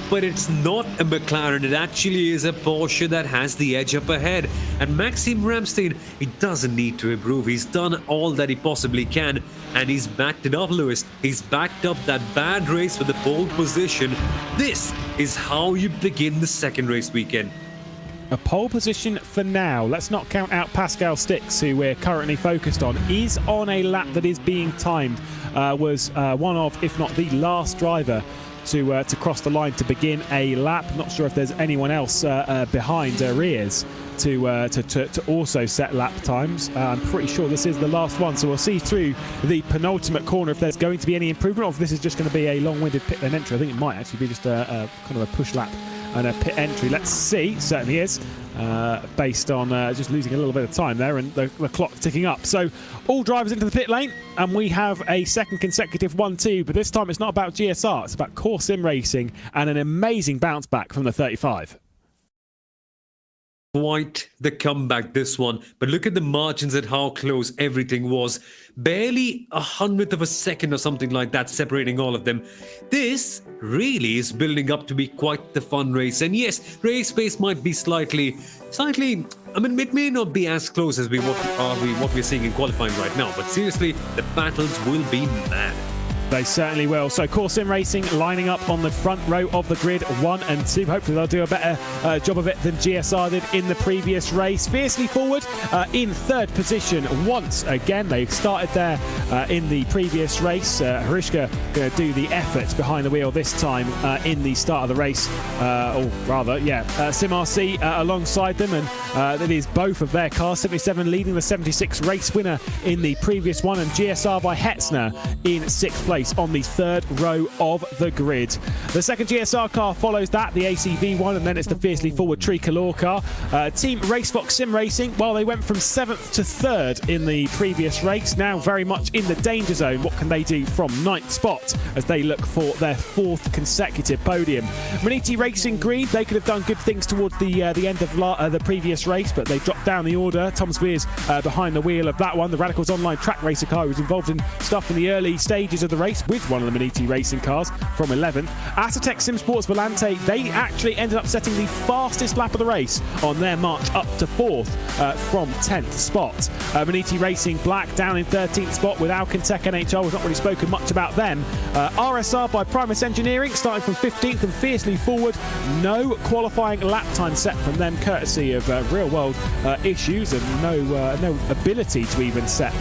But it's not a McLaren, it actually is a Porsche that has the edge up ahead. And Maxim Ramstein, he doesn't need to improve. He's done all that he possibly can. And he's backed it up, Lewis. He's backed up that bad race with the pole position. This is how you begin the second race weekend. A pole position for now. Let's not count out Pascal Stix, who we're currently focused on. Is on a lap that is being timed. Was one of, if not the last driver to cross the line to begin a lap. Not sure if there's anyone else behind Riaz to also set lap times. I'm pretty sure this is the last one, so we'll see through the penultimate corner if there's going to be any improvement, or if this is just going to be a long-winded pit lane entry. I think it might actually be just a kind of a push lap and a pit entry. Let's see. Certainly is, based on just losing a little bit of time there and the clock ticking up. So all drivers into the pit lane, and we have a second consecutive 1-2, but this time it's not about GSR, it's about Core Sim Racing and an amazing bounce back from the 35. Quite the comeback, this one. But look at the margins at how close everything was. Barely 100th of a second or something like that separating all of them. This really is building up to be quite the fun race. And yes, race pace might be slightly, I mean, it may not be as close as what we're seeing in qualifying right now. But seriously, the battles will be mad. They certainly will. So Core Sim Racing lining up on the front row of the grid, 1 and 2. Hopefully they'll do a better job of it than GSR did in the previous race. Fiercely forward in third position once again. They started there in the previous race. Hrushka going to do the effort behind the wheel this time in the start of the race. Or rather, yeah, SimRC alongside them. And it is both of their cars. 77 leading the 76 race winner in the previous one. And GSR by Hetzner in 6th place on the third row of the grid. The second GSR car follows that, the ACV one, and then it's the fiercely forward Tricolor car. Team RaceFox Sim Racing, well, they went from 7th to 3rd in the previous race, now very much in the danger zone. What can they do from 9th spot as they look for their 4th consecutive podium? Maniti Racing Green, they could have done good things towards the end of the previous race, but they dropped down the order. Tom Spears behind the wheel of that one. The Radicals Online track racer car was involved in stuff in the early stages of the race with one of the Maniti Racing cars from 11th. Asetek Sim Sports Volante, they actually ended up setting the fastest lap of the race on their march up to 4th from 10th spot. Maniti Racing Black down in 13th spot with Alcantech NHL. We've not really spoken much about them. RSR by Primus Engineering starting from 15th and fiercely forward. No qualifying lap time set from them courtesy of real world issues and no ability to even set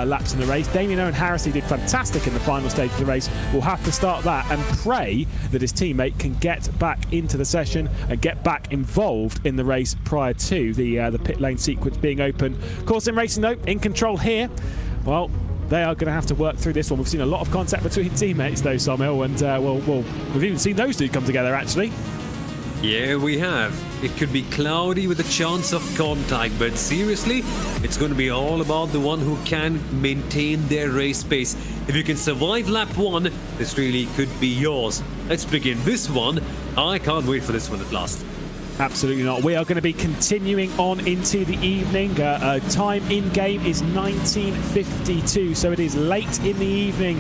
laps in the race. Damien Owen Harrison did fantastic in the final stage of the race. Will have to start that and pray that his teammate can get back into the session and get back involved in the race prior to the pit lane sequence being open. Core Sim Racing though in control here. Well, they are going to have to work through this one. We've seen a lot of contact between teammates though, Somil, and we've even seen those two come together actually. Yeah, we have. It could be cloudy with a chance of contact, but seriously, it's going to be all about the one who can maintain their race pace. If you can survive lap 1, this really could be yours. Let's begin this one. I can't wait for this one at last. Absolutely not. We are going to be continuing on into the evening. Time in game is 19:52, so it is late in the evening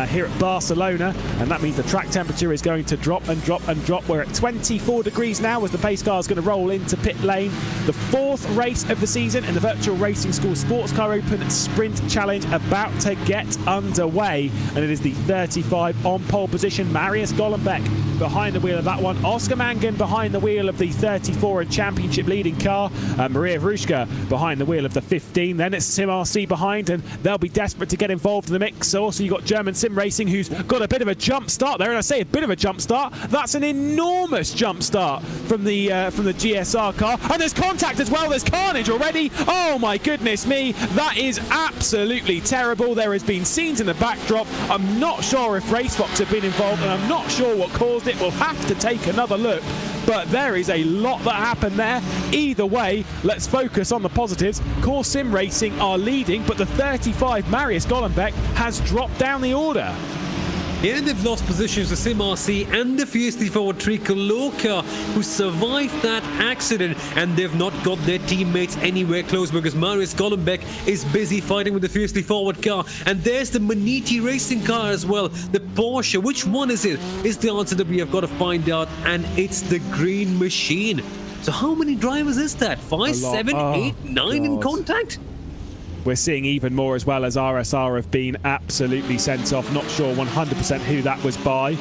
here at Barcelona, and that means the track temperature is going to drop and drop and drop. We're at 24 degrees now as the pace car is going to roll into pit lane. The 4th race of the season in the Virtual Racing School Sports Car Open Sprint Challenge about to get underway, and it is the 35 on pole position, Marius Gollenbeck, behind the wheel of that one. Oscar Mangan behind the wheel of the 34 and championship leading car. Maria Vrushka behind the wheel of the 15. Then it's SimRC behind, and they'll be desperate to get involved in the mix. So also you've got German Sim Racing, who's got a bit of a jump start there. And I say a bit of a jump start. That's an enormous jump start from the GSR car. And there's contact as well. There's carnage already. Oh my goodness me. That is absolutely terrible. There has been scenes in the backdrop. I'm not sure if RaceFox have been involved, and I'm not sure what caused it. We'll have to take another look. But there is a lot that happened there. Either way, let's focus on the positives. Core Sim Racing are leading, but the 35 Marius Golombek has dropped down the order. Yeah, they've lost positions to SimRC and the fiercely forward Tricolor car, who survived that accident, and they've not got their teammates anywhere close because Marius Golombek is busy fighting with the fiercely forward car. And there's the Maniti racing car as well, the Porsche. Which one is it? Is the answer that we have got to find out, and it's the Green Machine. So how many drivers is that? 5, 7, 8, 9 in contact? We're seeing even more as well, as RSR have been absolutely sent off. Not sure 100% who that was by,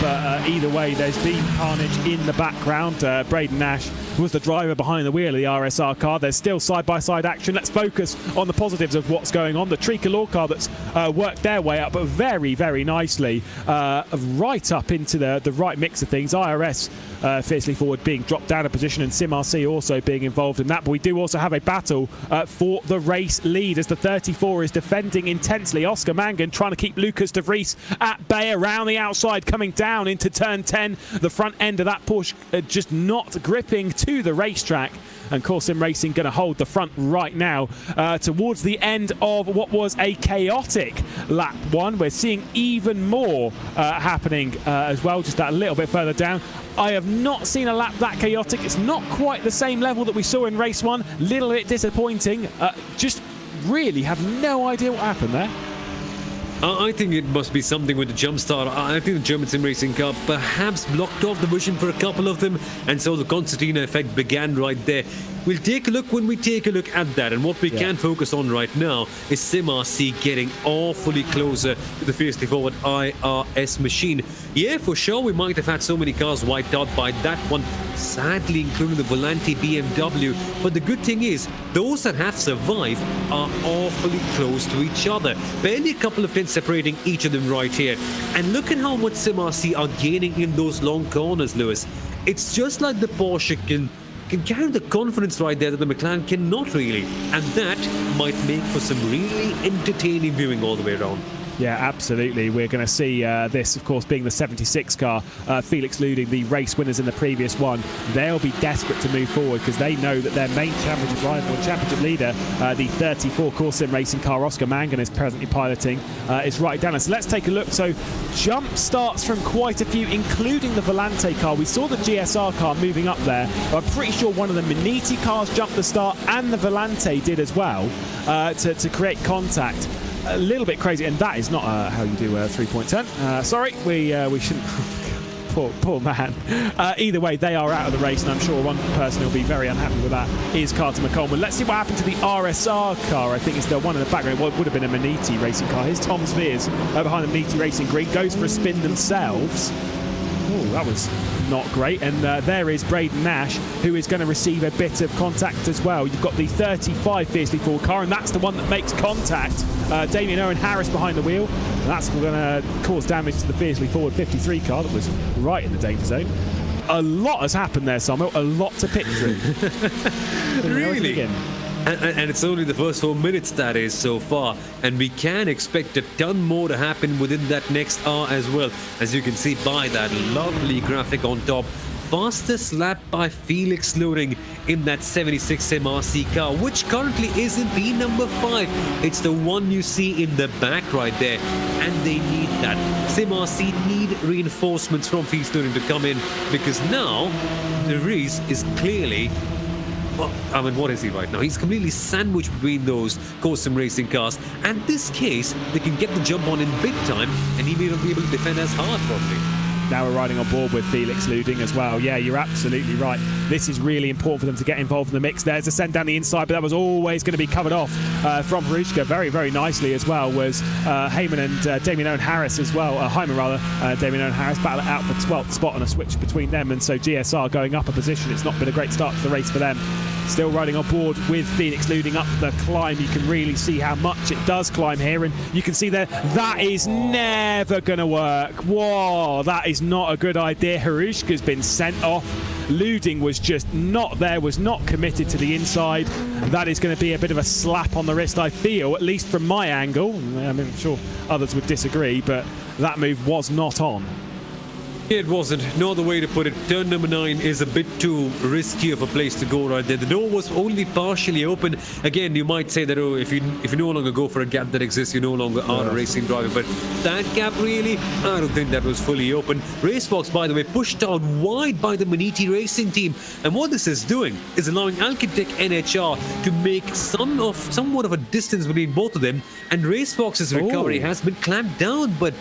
but either way, there's been carnage in the background. Braden Nash was the driver behind the wheel of the RSR car. There's still side-by-side action. Let's focus on the positives of what's going on. The Tricolor car that's worked their way up very, very nicely, right up into the right mix of things. IRS fiercely forward being dropped down a position, and SimRC also being involved in that. But we do also have a battle for the race lead as the 34 is defending intensely. Oscar Mangan trying to keep Lucas de Vries at bay around the outside, coming down into turn 10. The front end of that Porsche just not gripping to the racetrack. And Core Sim Racing going to hold the front right now towards the end of what was a chaotic lap one. We're seeing even more happening as well, just that a little bit further down. I have not seen a lap that chaotic. It's not quite the same level that we saw in race one. Little bit disappointing. Just really have no idea what happened there. I think it must be something with the jump start. I think the German Sim Racing car perhaps blocked off the vision for a couple of them, and so the concertina effect began right there. We'll take a look when we take a look at that, and what we can focus on right now is SimRC getting awfully closer to the fiercely forward IRS machine. Yeah, for sure, we might have had so many cars wiped out by that one, sadly including the Volante BMW, but the good thing is, those that have survived are awfully close to each other. Barely a couple of tenths separating each of them right here. And look at how much SimRC are gaining in those long corners, Lewis. It's just like the Porsche can carry the confidence right there that the McLaren cannot really. And that might make for some really entertaining viewing all the way around. Yeah, absolutely. We're going to see this, of course, being the 76 car. Felix Luding, the race winners in the previous one. They'll be desperate to move forward because they know that their main championship rival and championship leader, the 34 Core Sim Racing car Oscar Mangan is presently piloting, is right down. So let's take a look. So jump starts from quite a few, including the Volante car. We saw the GSR car moving up there. I'm pretty sure one of the Maniti cars jumped the start, and the Volante did as well to create contact. A little bit crazy, and that is not how you do 3.10. Sorry, we shouldn't. Poor man. Either way, they are out of the race, and I'm sure one person who'll be very unhappy with that is Carter McColeman. Let's see what happened to the RSR car. I think it's the one in the background. Well, it would have been a Maniti racing car. Here's Tom Spears behind the Maniti racing green. Goes for a spin themselves. Oh, that was not great. And there is Braden Nash, who is going to receive a bit of contact as well. You've got the 35 fiercely forward car, and that's the one that makes contact. Damien Owen Harris behind the wheel, and that's going to cause damage to the fiercely forward 53 car that was right in the danger zone. A lot has happened there, Samuel. A lot to pick through. Really? And it's only the first 4 minutes, that is, so far. And we can expect a ton more to happen within that next hour as well. As you can see by that lovely graphic on top. Fastest lap by Felix Luding in that 76 SimRC car, which currently is in P number 5. It's the one you see in the back right there. And they need that. SimRC need reinforcements from Felix Luding to come in, because now De Vries is clearly... Well, I mean, what is he right now? He's completely sandwiched between those Core Sim Racing cars. And in this case, they can get the jump on in big time, and he may not be able to defend as hard, probably. now we're riding on board with Felix Luding as well. Yeah, you're absolutely right. This is really important for them to get involved in the mix. There's a send down the inside, but that was always going to be covered off from Harushka very, very nicely as well. Was Heyman and Damien Owen Harris as well. Hyman rather, Damien Owen Harris battle it out for 12th spot on a switch between them, and so GSR going up a position. It's not been a great start to the race for them. Still riding on board with Felix Luding up the climb. You can really see how much it does climb here, and you can see there that is never going to work. Whoa, that is not a good idea. Harushka's been sent off. Luding was just not there, was not committed to the inside. That is going to be a bit of a slap on the wrist, I feel, at least from my angle. I mean, I'm sure others would disagree, but that move was not on. It wasn't. No other way to put it. Turn number 9 is a bit too risky of a place to go right there. The door was only partially open. Again, you might say that, oh, if you no longer go for a gap that exists, you no longer are a racing driver. But that gap, really, I don't think that was fully open. Racefox, by the way, pushed out wide by the Maniti Racing team. And what this is doing is allowing Alcatech NHR to make somewhat of a distance between both of them. And Racefox's recovery has been clamped down, but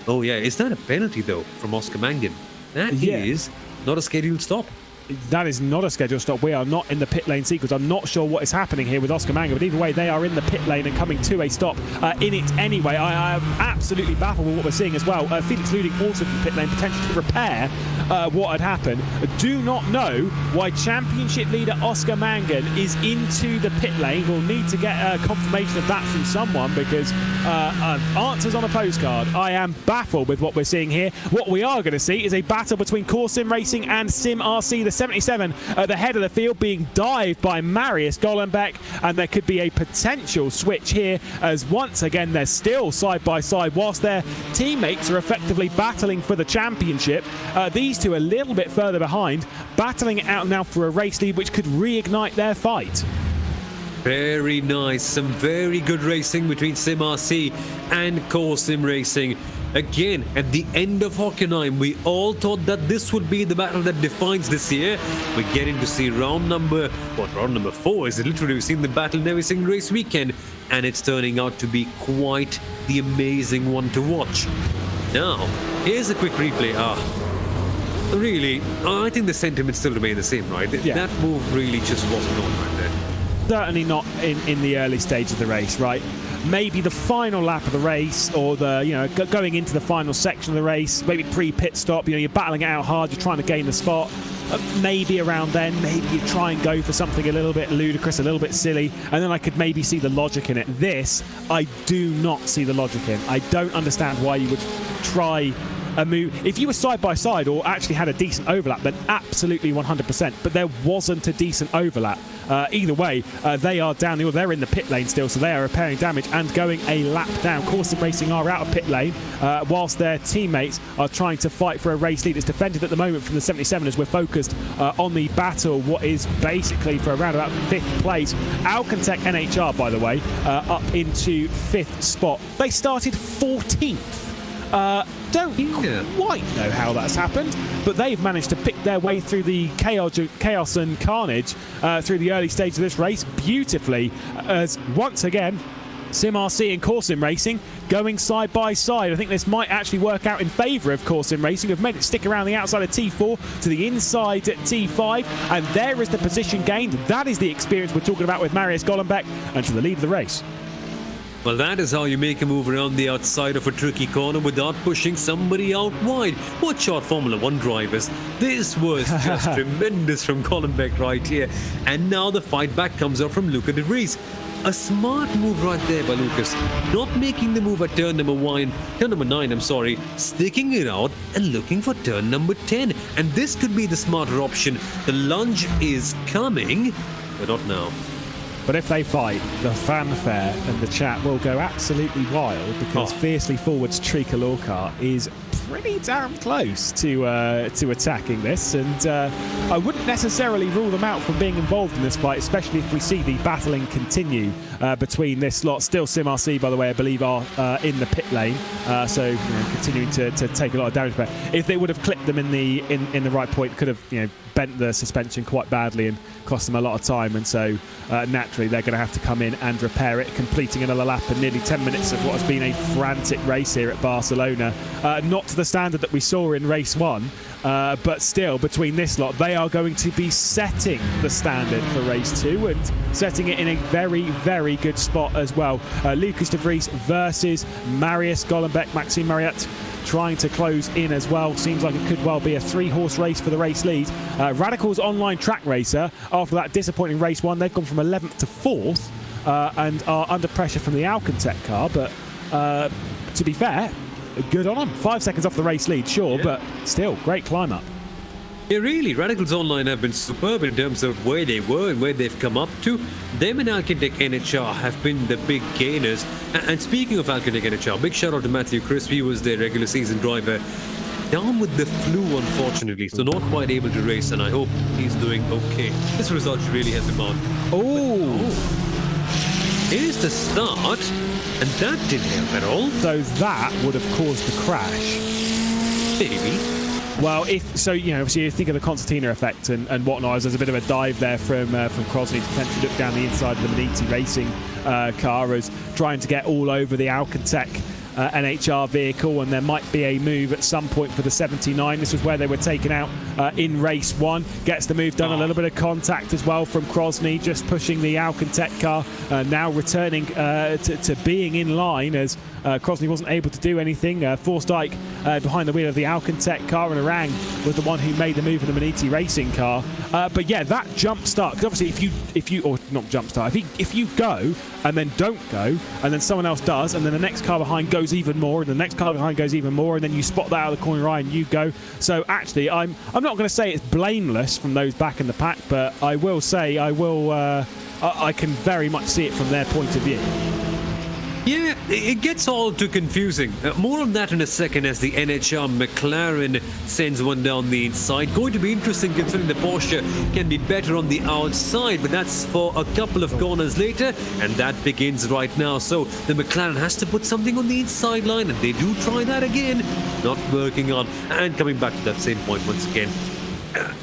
oh yeah, is that a penalty though from Oscar Mangan? That is not a scheduled stop. That is not a scheduled stop. We are not in the pit lane sequence. I'm not sure what is happening here with Oscar Mangan, but either way, they are in the pit lane and coming to a stop in it anyway. I am absolutely baffled with what we're seeing as well. Felix Luding also from the pit lane, potentially to repair what had happened. Do not know why championship leader Oscar Mangan is into the pit lane. We'll need to get confirmation of that from someone, because answers on a postcard. I am baffled with what we're seeing here. What we are going to see is a battle between Core Sim Racing and Sim RC. The 77 at the head of the field being dived by Marius Gollenbeck, and there could be a potential switch here, as once again they're still side by side whilst their teammates are effectively battling for the championship. These two a little bit further behind, battling it out now for a race lead which could reignite their fight. Very nice. Some very good racing between Sim RC and Core Sim Racing. Again, at the end of Hockenheim, we all thought that this would be the battle that defines this year. We're getting to see round number 4 is it? Literally, we've seen the battle in every single race weekend, and it's turning out to be quite the amazing one to watch. Now, here's a quick replay. Really, I think the sentiments still remain the same, right? Yeah. That move really just wasn't on right there. Certainly not in the early stage of the race, right? Maybe the final lap of the race, or the going into the final section of the race, maybe pre-pit stop. You're battling it out hard, you're trying to gain the spot. Maybe around then, maybe you try and go for something a little bit ludicrous, a little bit silly, and then I could maybe see the logic in it. This, I do not see the logic in. I don't understand why you would try a move. If you were side by side or actually had a decent overlap, then absolutely 100%. But there wasn't a decent overlap. Either way, they are down. They're in the pit lane still, so they are repairing damage and going a lap down. Core Sim Racing are out of pit lane, whilst their teammates are trying to fight for a race lead. It's defended at the moment from the 77 as we're focused on the battle, what is basically for around about 5th place. Alcantech NHR, by the way, up into 5th spot. They started 14th. Don't quite know how that's happened, but they've managed to pick their way through the chaos and carnage through the early stage of this race beautifully, as once again Sim RC and Core Sim Racing going side by side. I think this might actually work out in favour of Core Sim Racing. They've made it stick around the outside of T4 to the inside at T5, and there is the position gained. That is the experience we're talking about with Marius Gollenbeck, and to the lead of the race. Well, that is how you make a move around the outside of a tricky corner without pushing somebody out wide. Watch out, Formula 1 drivers. This was just tremendous from Gollenbeck right here. And now the fight back comes up from Luca de Vries. A smart move right there by Lucas. Not making the move at turn number 9, sticking it out and looking for turn number 10. And this could be the smarter option. The lunge is coming, but not now. But if they fight, the fanfare and the chat will go absolutely wild, because Fiercely Forward's Tricolorcar is pretty damn close to attacking this, and I wouldn't necessarily rule them out from being involved in this fight, especially if we see the battling continue between this lot. Still Sim RC, by the way, I believe are in the pit lane, so continuing to take a lot of damage. But if they would have clipped them in the right point, could have bent the suspension quite badly and cost them a lot of time, and so naturally they're going to have to come in and repair it, completing another lap and nearly 10 minutes of what has been a frantic race here at Barcelona. Not to the standard that we saw in race 1, but still, between this lot, they are going to be setting the standard for race 2 and setting it in a very, very good spot as well. Lucas de Vries versus Marius Golombek, Maxime Mariette trying to close in as well. Seems like it could well be a 3-horse race for the race lead. Radical's online track racer, after that disappointing race 1, they've gone from 11th to 4th and are under pressure from the Alcantec car, but to be fair, good on them. 5 seconds off the race lead, sure, yeah, but still, great climb up. Yeah, really, Radical's online have been superb in terms of where they were and where they've come up to. Them and Alcantec NHR have been the big gainers. And speaking of Alcantec NHR, big shout out to Matthew Crisp. He was their regular season driver. Down with the flu, unfortunately, so not quite able to race, and I hope he's doing okay. This result should really help him out. Oh! Here's the start, and that didn't help at all. So that would have caused the crash. Maybe. Well, if so, you know, obviously you think of the concertina effect and whatnot. There's a bit of a dive there from Krosny to potentially look down the inside of the Maniti Racing car as trying to get all over the Alcantec NHR vehicle, and there might be a move at some point for the 79. This was where they were taken out in race 1. Gets the move done. A little bit of contact as well from Krosny, just pushing the Alcantec car, now returning to being in line as Krosny wasn't able to do anything. Forstdijk behind the wheel of the Alcantec car, and Orang was the one who made the move in the Maniti Racing car. But yeah, that jump start, because obviously if you or not jump start, if you go and then don't go, and then someone else does, and then the next car behind goes even more, and the next car behind goes even more, and then you spot that out of the corner eye and you go. So actually, I'm not going to say it's blameless from those back in the pack, but I will say I can very much see it from their point of view. Yeah, it gets all too confusing. More on that in a second as the NHR McLaren sends one down the inside. Going to be interesting considering the Porsche can be better on the outside, but that's for a couple of corners later, and that begins right now. So the McLaren has to put something on the inside line, and they do try that again. Not working on. And coming back to that same point once again.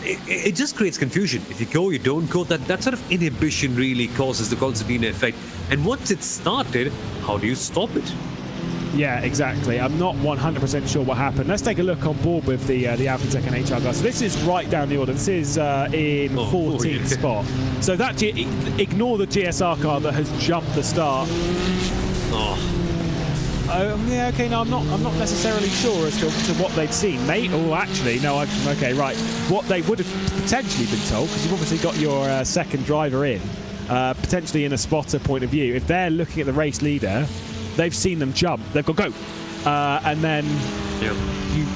It just creates confusion. If you go, you don't go. That sort of inhibition really causes the concertina effect. And once it's started, how do you stop it? Yeah, exactly. I'm not 100% sure what happened. Let's take a look on board with the Alcantec and HR guys. So this is right down the order. This is in 14th spot. So that ignore the GSR car that has jumped the start. Yeah, okay, no, I'm not necessarily sure as to what they'd seen, mate. Oh, actually, no, okay, right. What they would have potentially been told, because you've obviously got your second driver in, potentially in a spotter point of view, if they're looking at the race leader, they've seen them jump, they've got go. And then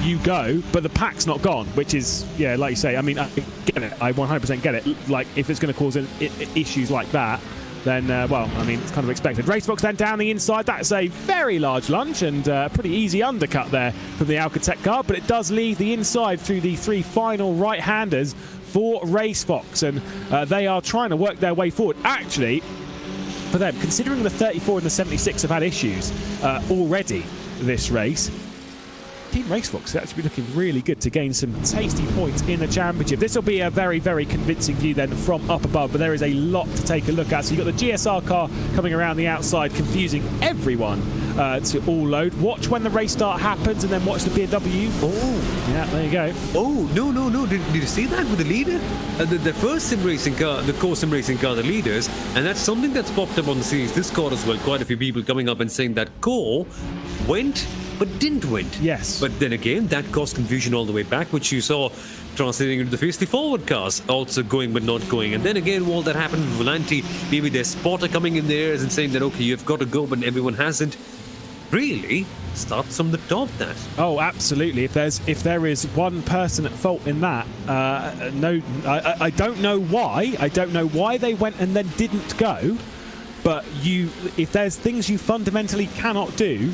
you go, but the pack's not gone, which is, yeah, like you say, I mean, I get it, I 100% get it. Like, if it's going to cause issues like that, then, well, I mean, it's kind of expected. RaceFox then down the inside. That's a very large lunge and pretty easy undercut there from the Alcantec car, but it does leave the inside through the 3 final right-handers for RaceFox, and they are trying to work their way forward. Actually, for them, considering the 34 and the 76 have had issues already this race, Team RaceFox is actually looking really good to gain some tasty points in the championship. This will be a very, very convincing view then from up above, but there is a lot to take a look at. So you've got the GSR car coming around the outside, confusing everyone to all load. Watch when the race start happens, and then watch the BMW. Oh, yeah, there you go. Oh, no. Did you see that with the leader? The first sim racing car, the core sim racing car, the leaders, and that's something that's popped up on the series Discord as well. Quite a few people coming up and saying that core went but didn't win. Yes. But then again, that caused confusion all the way back, which you saw translating into the facely forward cars, also going but not going. And then again, all that happened with Volanti, maybe their spotter coming in there and saying that, okay, you've got to go, but everyone hasn't. Really starts from the top, that. Oh, absolutely. If there is one person at fault in that, no, I don't know why. I don't know why they went and then didn't go. But if there's things you fundamentally cannot do,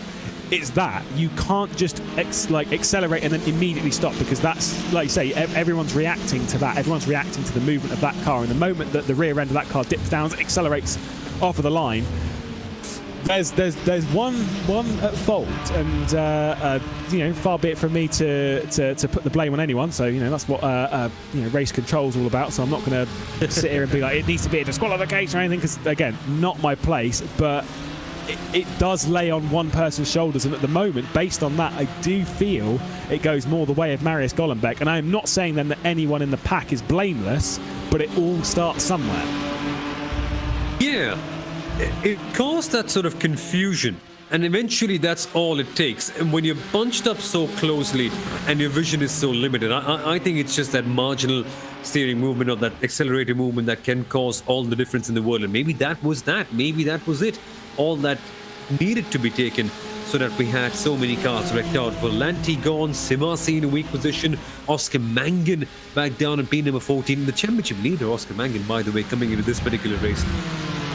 it's that. You can't just accelerate and then immediately stop, because that's, like you say, everyone's reacting to that. Everyone's reacting to the movement of that car. And the moment that the rear end of that car dips down, accelerates off of the line, There's one at fault, and far be it from me to put the blame on anyone. So that's what race control's all about. So I'm not going to sit here and be like it needs to be a disqualification or anything, because again, not my place. But it does lay on one person's shoulders, and at the moment, based on that, I do feel it goes more the way of Marius Golombek. And I'm not saying then that anyone in the pack is blameless, but it all starts somewhere. Yeah. It caused that sort of confusion, and eventually that's all it takes. And when you're bunched up so closely and your vision is so limited, I think it's just that marginal steering movement or that accelerator movement that can cause all the difference in the world. And maybe that was it, all that needed to be taken, so that we had so many cars wrecked out. Volanti gone, Simasi in a weak position, Oscar Mangan back down at P number 14, the championship leader, Oscar Mangan, by the way, coming into this particular race.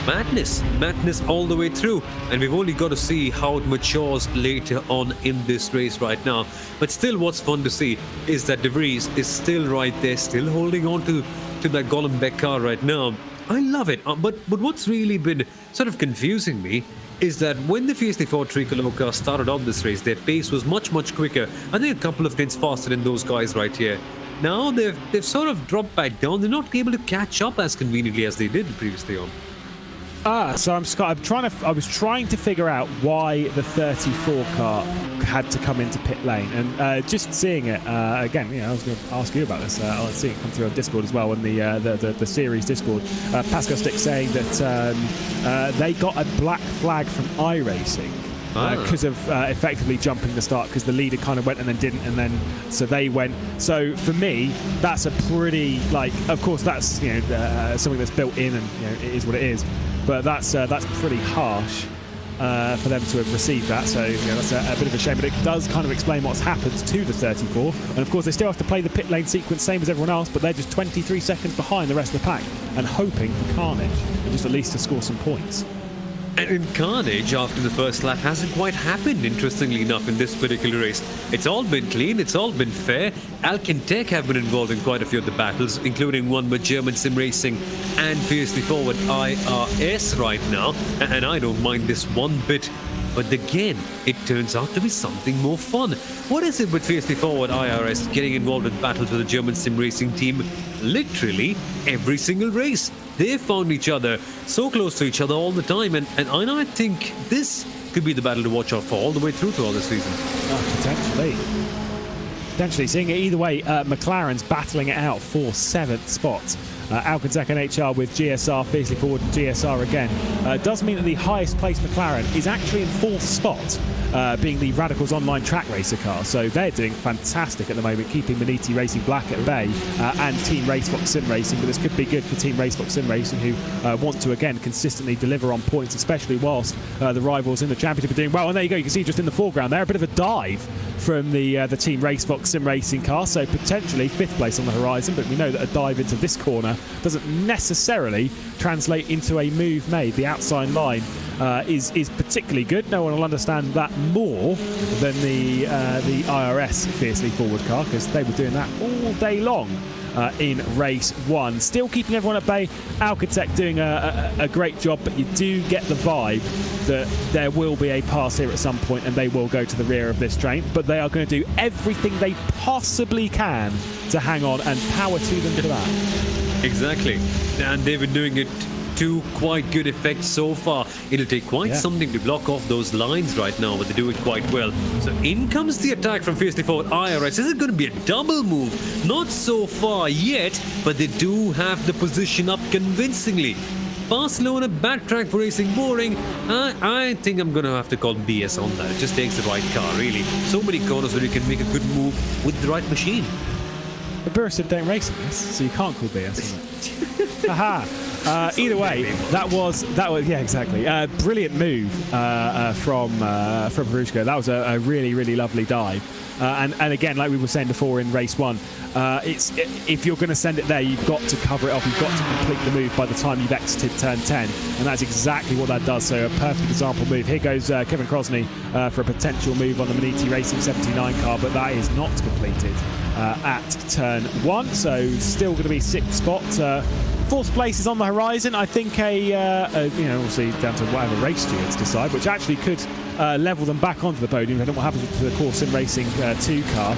Madness all the way through, and we've only got to see how it matures later on in this race right now. But still, what's fun to see is that De Vries is still right there, still holding on to that Golombek car right now. I love it, but what's really been sort of confusing me is that when the Fiercely Ford Tricolor car started on this race, their pace was much quicker. I think a couple of tenths faster than those guys right here. Now they've sort of dropped back down. They're not able to catch up as conveniently as they did previously on. So I was trying to figure out why the 34 car had to come into pit lane, and just seeing it again. I was going to ask you about this. I was seeing it come through on Discord as well, in the series Discord. Pascal Stick saying that they got a black flag from iRacing because of effectively jumping the start, because the leader kind of went and then didn't, and then so they went. So for me, that's a pretty, of course that's something that's built in, and it is what it is. But that's pretty harsh for them to have received that. So that's a bit of a shame. But it does kind of explain what's happened to the 34. And of course, they still have to play the pit lane sequence, same as everyone else. But they're just 23 seconds behind the rest of the pack, and hoping for carnage, and just at least to score some points. And in carnage after the first lap hasn't quite happened, interestingly enough, in this particular race. It's all been clean, it's all been fair. Alkentech have been involved in quite a few of the battles, including one with German simracing and Fiercely Forward IRS right now. And I don't mind this one bit. But again, it turns out to be something more fun. What is it with Fiercely Forward IRS getting involved in battles with the German sim racing team? Literally every single race. They've found each other so close to each other all the time. And I think this could be the battle to watch out for all the way through to all this season. Potentially. Seeing it either way, McLaren's battling it out for 7th spot. Alkentech NHR with GSR, Fiercely Forward and GSR again. Does mean that the highest placed McLaren is actually in 4th spot, being the Radicals Online track racer car. So they're doing fantastic at the moment, keeping Maniti Racing Black at bay, and Team RaceSpot Sim Racing. But this could be good for Team RaceSpot Sim Racing, who want to again consistently deliver on points, especially whilst the rivals in the championship are doing well. And there you go, you can see just in the foreground there a bit of a dive from the Team RaceSpot Sim Racing car. So potentially 5th place on the horizon, but we know that a dive into this corner doesn't necessarily translate into a move made. The outside line is particularly good. No one will understand that more than the IRS Fiercely Forward car, because they were doing that all day long in race 1. Still keeping everyone at bay. Alkentech doing a great job, but you do get the vibe that there will be a pass here at some point, and they will go to the rear of this train. But they are going to do everything they possibly can to hang on, and power to them for that. Exactly, and they've been doing it to quite good effect so far. It'll take quite something to block off those lines right now, but they do it quite well. So in comes the attack from Fiercely Forward IRS. Is it going to be a double move? Not so far yet, but they do have the position up convincingly. Barcelona backtrack for Racing Boring. I think I'm going to have to call BS on that. It just takes the right car, really. So many corners where you can make a good move with the right machine. But Burrison don't race in this, so you can't call BS on it. Aha. Either way, that was yeah, exactly. Brilliant move from Verushko. That was a really lovely dive. And again, like we were saying before in race 1, if you're going to send it there, you've got to cover it off. You've got to complete the move by the time you've exited turn 10, and that's exactly what that does. So a perfect example move. Here goes Kevin Crosney for a potential move on the Maniti Racing 79 car, but that is not completed at turn 1. So still going to be 6th spot. fourth place is on the horizon. I think obviously down to whatever race stewards decide, which actually could level them back onto the podium. I don't know what happens to the core sim racing 2 car.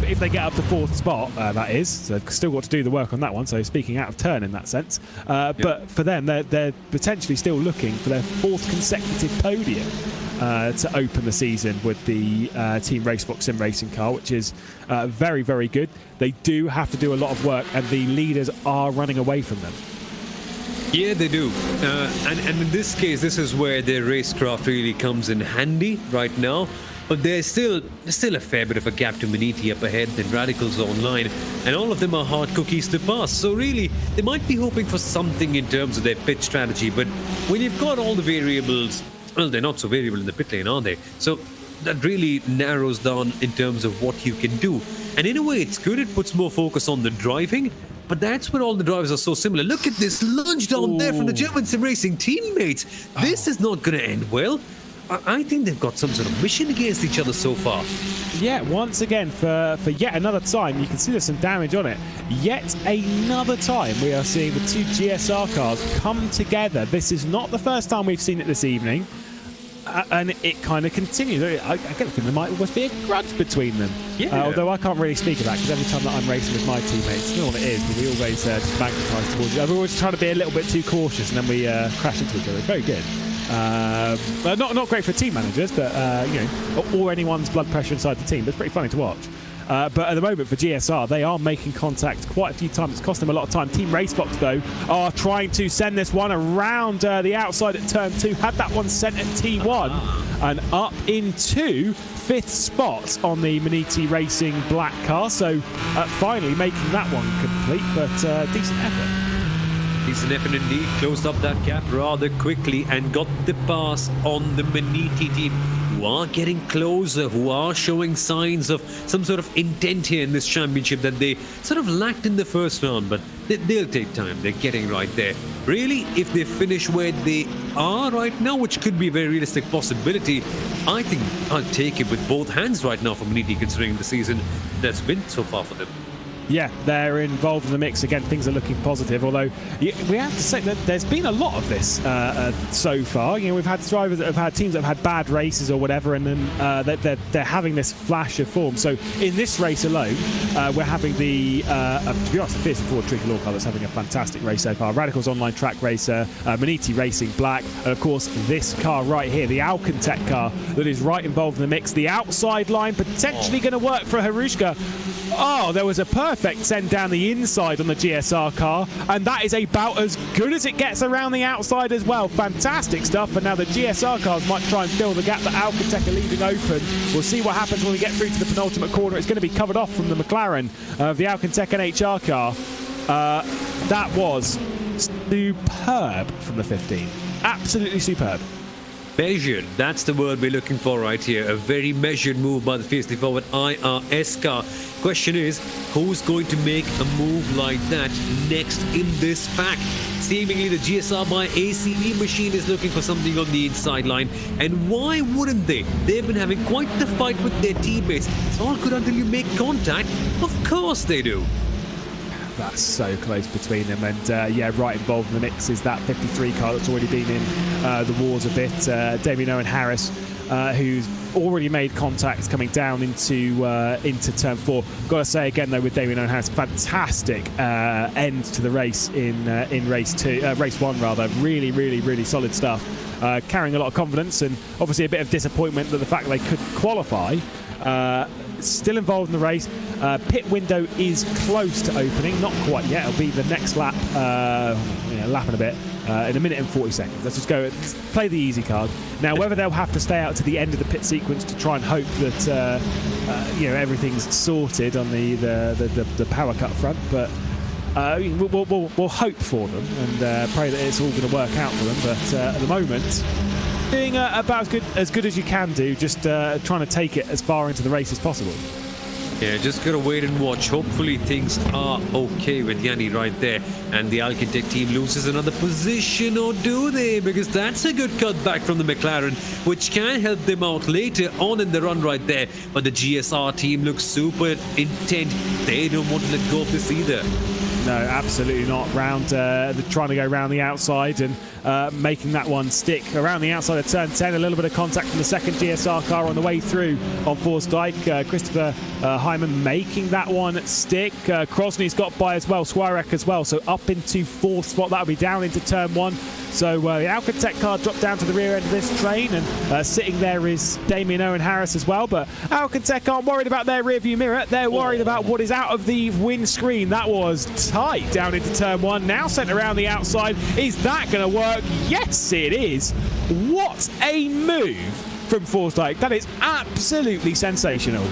If they get up to fourth spot, that is. So they've still got to do the work on that one. So speaking out of turn in that sense. But for them, they're potentially still looking for their fourth consecutive podium to open the season with the Team RaceSpot sim racing car, which is very, very good. They do have to do a lot of work, and the leaders are running away from them. Yeah, they do. And in this case, this is where their racecraft really comes in handy right now. But there's still a fair bit of a gap to Maniti up ahead, then Radicals online, and all of them are hard cookies to pass. So really, they might be hoping for something in terms of their pit strategy. But when you've got all the variables, well, they're not so variable in the pit lane, are they? So that really narrows down in terms of what you can do. And in a way, it's good. It puts more focus on the driving. But that's where all the drivers are so similar. Look at this lunge down there from the German sim racing teammates. This is not going to end well. I think they've got some sort of mission against each other so far. Yeah, once again, for yet another time, you can see there's some damage on it. Yet another time, we are seeing the two GSR cars come together. This is not the first time we've seen it this evening. And it kind of continues. I get the feeling there might almost be a grudge between them. Yeah. Although I can't really speak of that, because every time that I'm racing with my teammates, you know what it is, but we always just magnetise towards each other. We're always trying to be a little bit too cautious, and then we crash into each other. It's very good. Not great for team managers, but or anyone's blood pressure inside the team. But it's pretty funny to watch. But at the moment for GSR, they are making contact quite a few times. It's cost them a lot of time. Team RaceSpot, though, are trying to send this one around the outside at turn 2. Had that one sent at T1 and up into 5th spot on the Maniti Racing black car. So finally making that one complete, but decent effort. Decent effort indeed. Closed up that gap rather quickly and got the pass on the Maniti team, who are getting closer, who are showing signs of some sort of intent here in this championship that they sort of lacked in the first round, but they'll take time. They're getting right there. Really, if they finish where they are right now, which could be a very realistic possibility, I think I'll take it with both hands right now for Maniti, considering the season that's been so far for them. Yeah, they're involved in the mix again. Things are looking positive, although we have to say that there's been a lot of this so far. You know, we've had drivers that have had teams that have had bad races or whatever, and then they're having this flash of form. So in this race alone, we're having the to be honest, the Fierce and Ford Tricolor car that's having a fantastic race so far. Radicals Online Track Racer, Maniti Racing Black, and of course this car right here, the Alcantech car that is right involved in the mix. The outside line potentially going to work for Harushka. Oh, there was a perfect send down the inside on the GSR car, and that is about as good as it gets around the outside as well. Fantastic stuff, but now the GSR cars might try and fill the gap that Alcantech are leaving open. We'll see what happens when we get through to the penultimate corner. It's going to be covered off from the McLaren of the Alcantech NHR car. That was superb from the 15. Absolutely superb. Measured, that's the word we're looking for right here. A very measured move by the fiercely forward IRS car. Question is, who's going to make a move like that next in this pack? Seemingly the GSR by ACE machine is looking for something on the inside line. And why wouldn't they? They've been having quite the fight with their teammates. It's all good until you make contact. Of course they do. That's so close between them, and yeah, right involved in the mix is that 53 car that's already been in the wars a bit. Damien Owen Harris, who's already made contacts coming down into turn 4. Got to say again though, with Damien Owen Harris, fantastic end to the race in race 1 rather. Really solid stuff. Carrying a lot of confidence, and obviously a bit of disappointment that the fact that they couldn't qualify. Still involved in the race. Pit window is close to opening, not quite yet. It'll be the next lap, lap in a bit, in a minute and 40 seconds. Let's just go, let's play the easy card. Now, whether they'll have to stay out to the end of the pit sequence to try and hope that everything's sorted on the power cut front, but we'll hope for them and pray that it's all going to work out for them. But at the moment, doing about as good as you can do, just trying to take it as far into the race as possible. Yeah, just gotta wait and watch. Hopefully things are okay with Yanni right there, and the Alcantech team loses another position, or do they? Because that's a good cutback from the McLaren, which can help them out later on in the run right there. But the GSR team looks super intent. They don't want to let go of this either. No, absolutely not. Trying to go around the outside and making that one stick around the outside of turn 10. A little bit of contact from the second GSR car on the way through on Forsyth. Christopher Hyman making that one stick. Krosny's got by as well, Squirek as well. So up into fourth spot. That'll be down into turn 1. So the Alcatech car dropped down to the rear end of this train, and sitting there is Damien Owen Harris as well. But Alcatech aren't worried about their rearview mirror. They're worried about what is out of the windscreen. That was tight down into turn 1. Now sent around the outside. Is that going to work? Yes, it is. What a move from Forsyth. That is absolutely sensational.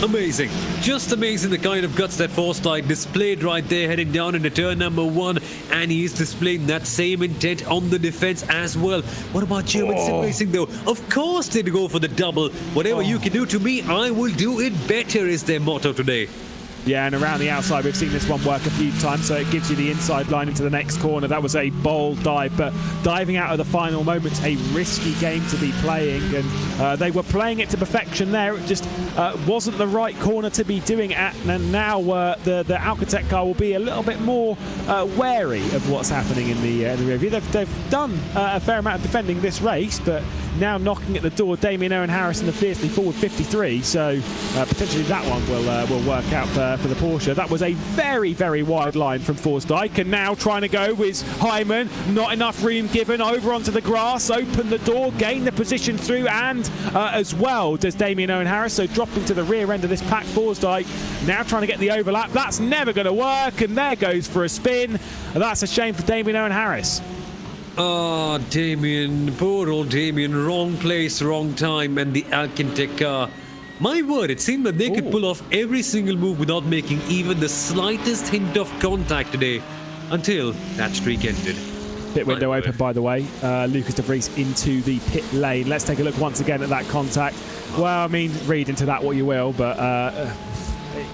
Amazing. Just amazing, the kind of guts that Forsyth displayed right there heading down into turn number 1, and he's displaying that same intent on the defense as well. What about German sim racing though? Of course they'd go for the double. Whatever you can do to me, I will do it better is their motto today. Yeah, and around the outside, we've seen this one work a few times, so it gives you the inside line into the next corner. That was a bold dive, but diving out of the final moments, a risky game to be playing, and they were playing it to perfection there. It just wasn't the right corner to be doing it, and now the Alcatech car will be a little bit more wary of what's happening in the rear view. They've done a fair amount of defending this race, but now knocking at the door, Damien Owen Harris in the fiercely forward 53, so potentially that one will work out for the Porsche. That was a very, very wide line from Forsyth, and now trying to go with Hyman. Not enough room given, over onto the grass, open the door, gain the position through, and as well does Damien Owen Harris, so dropping to the rear end of this pack. Forsyth now trying to get the overlap. That's never going to work, and there goes for a spin. That's a shame for Damien Owen Harris. Oh, Damien, poor old Damien, wrong place, wrong time, and the Alcantech car. My word, it seemed that they could pull off every single move without making even the slightest hint of contact today, until that streak ended. Pit window open, by the way. Lucas de Vries into the pit lane. Let's take a look once again at that contact. Well, I mean, read into that what you will, but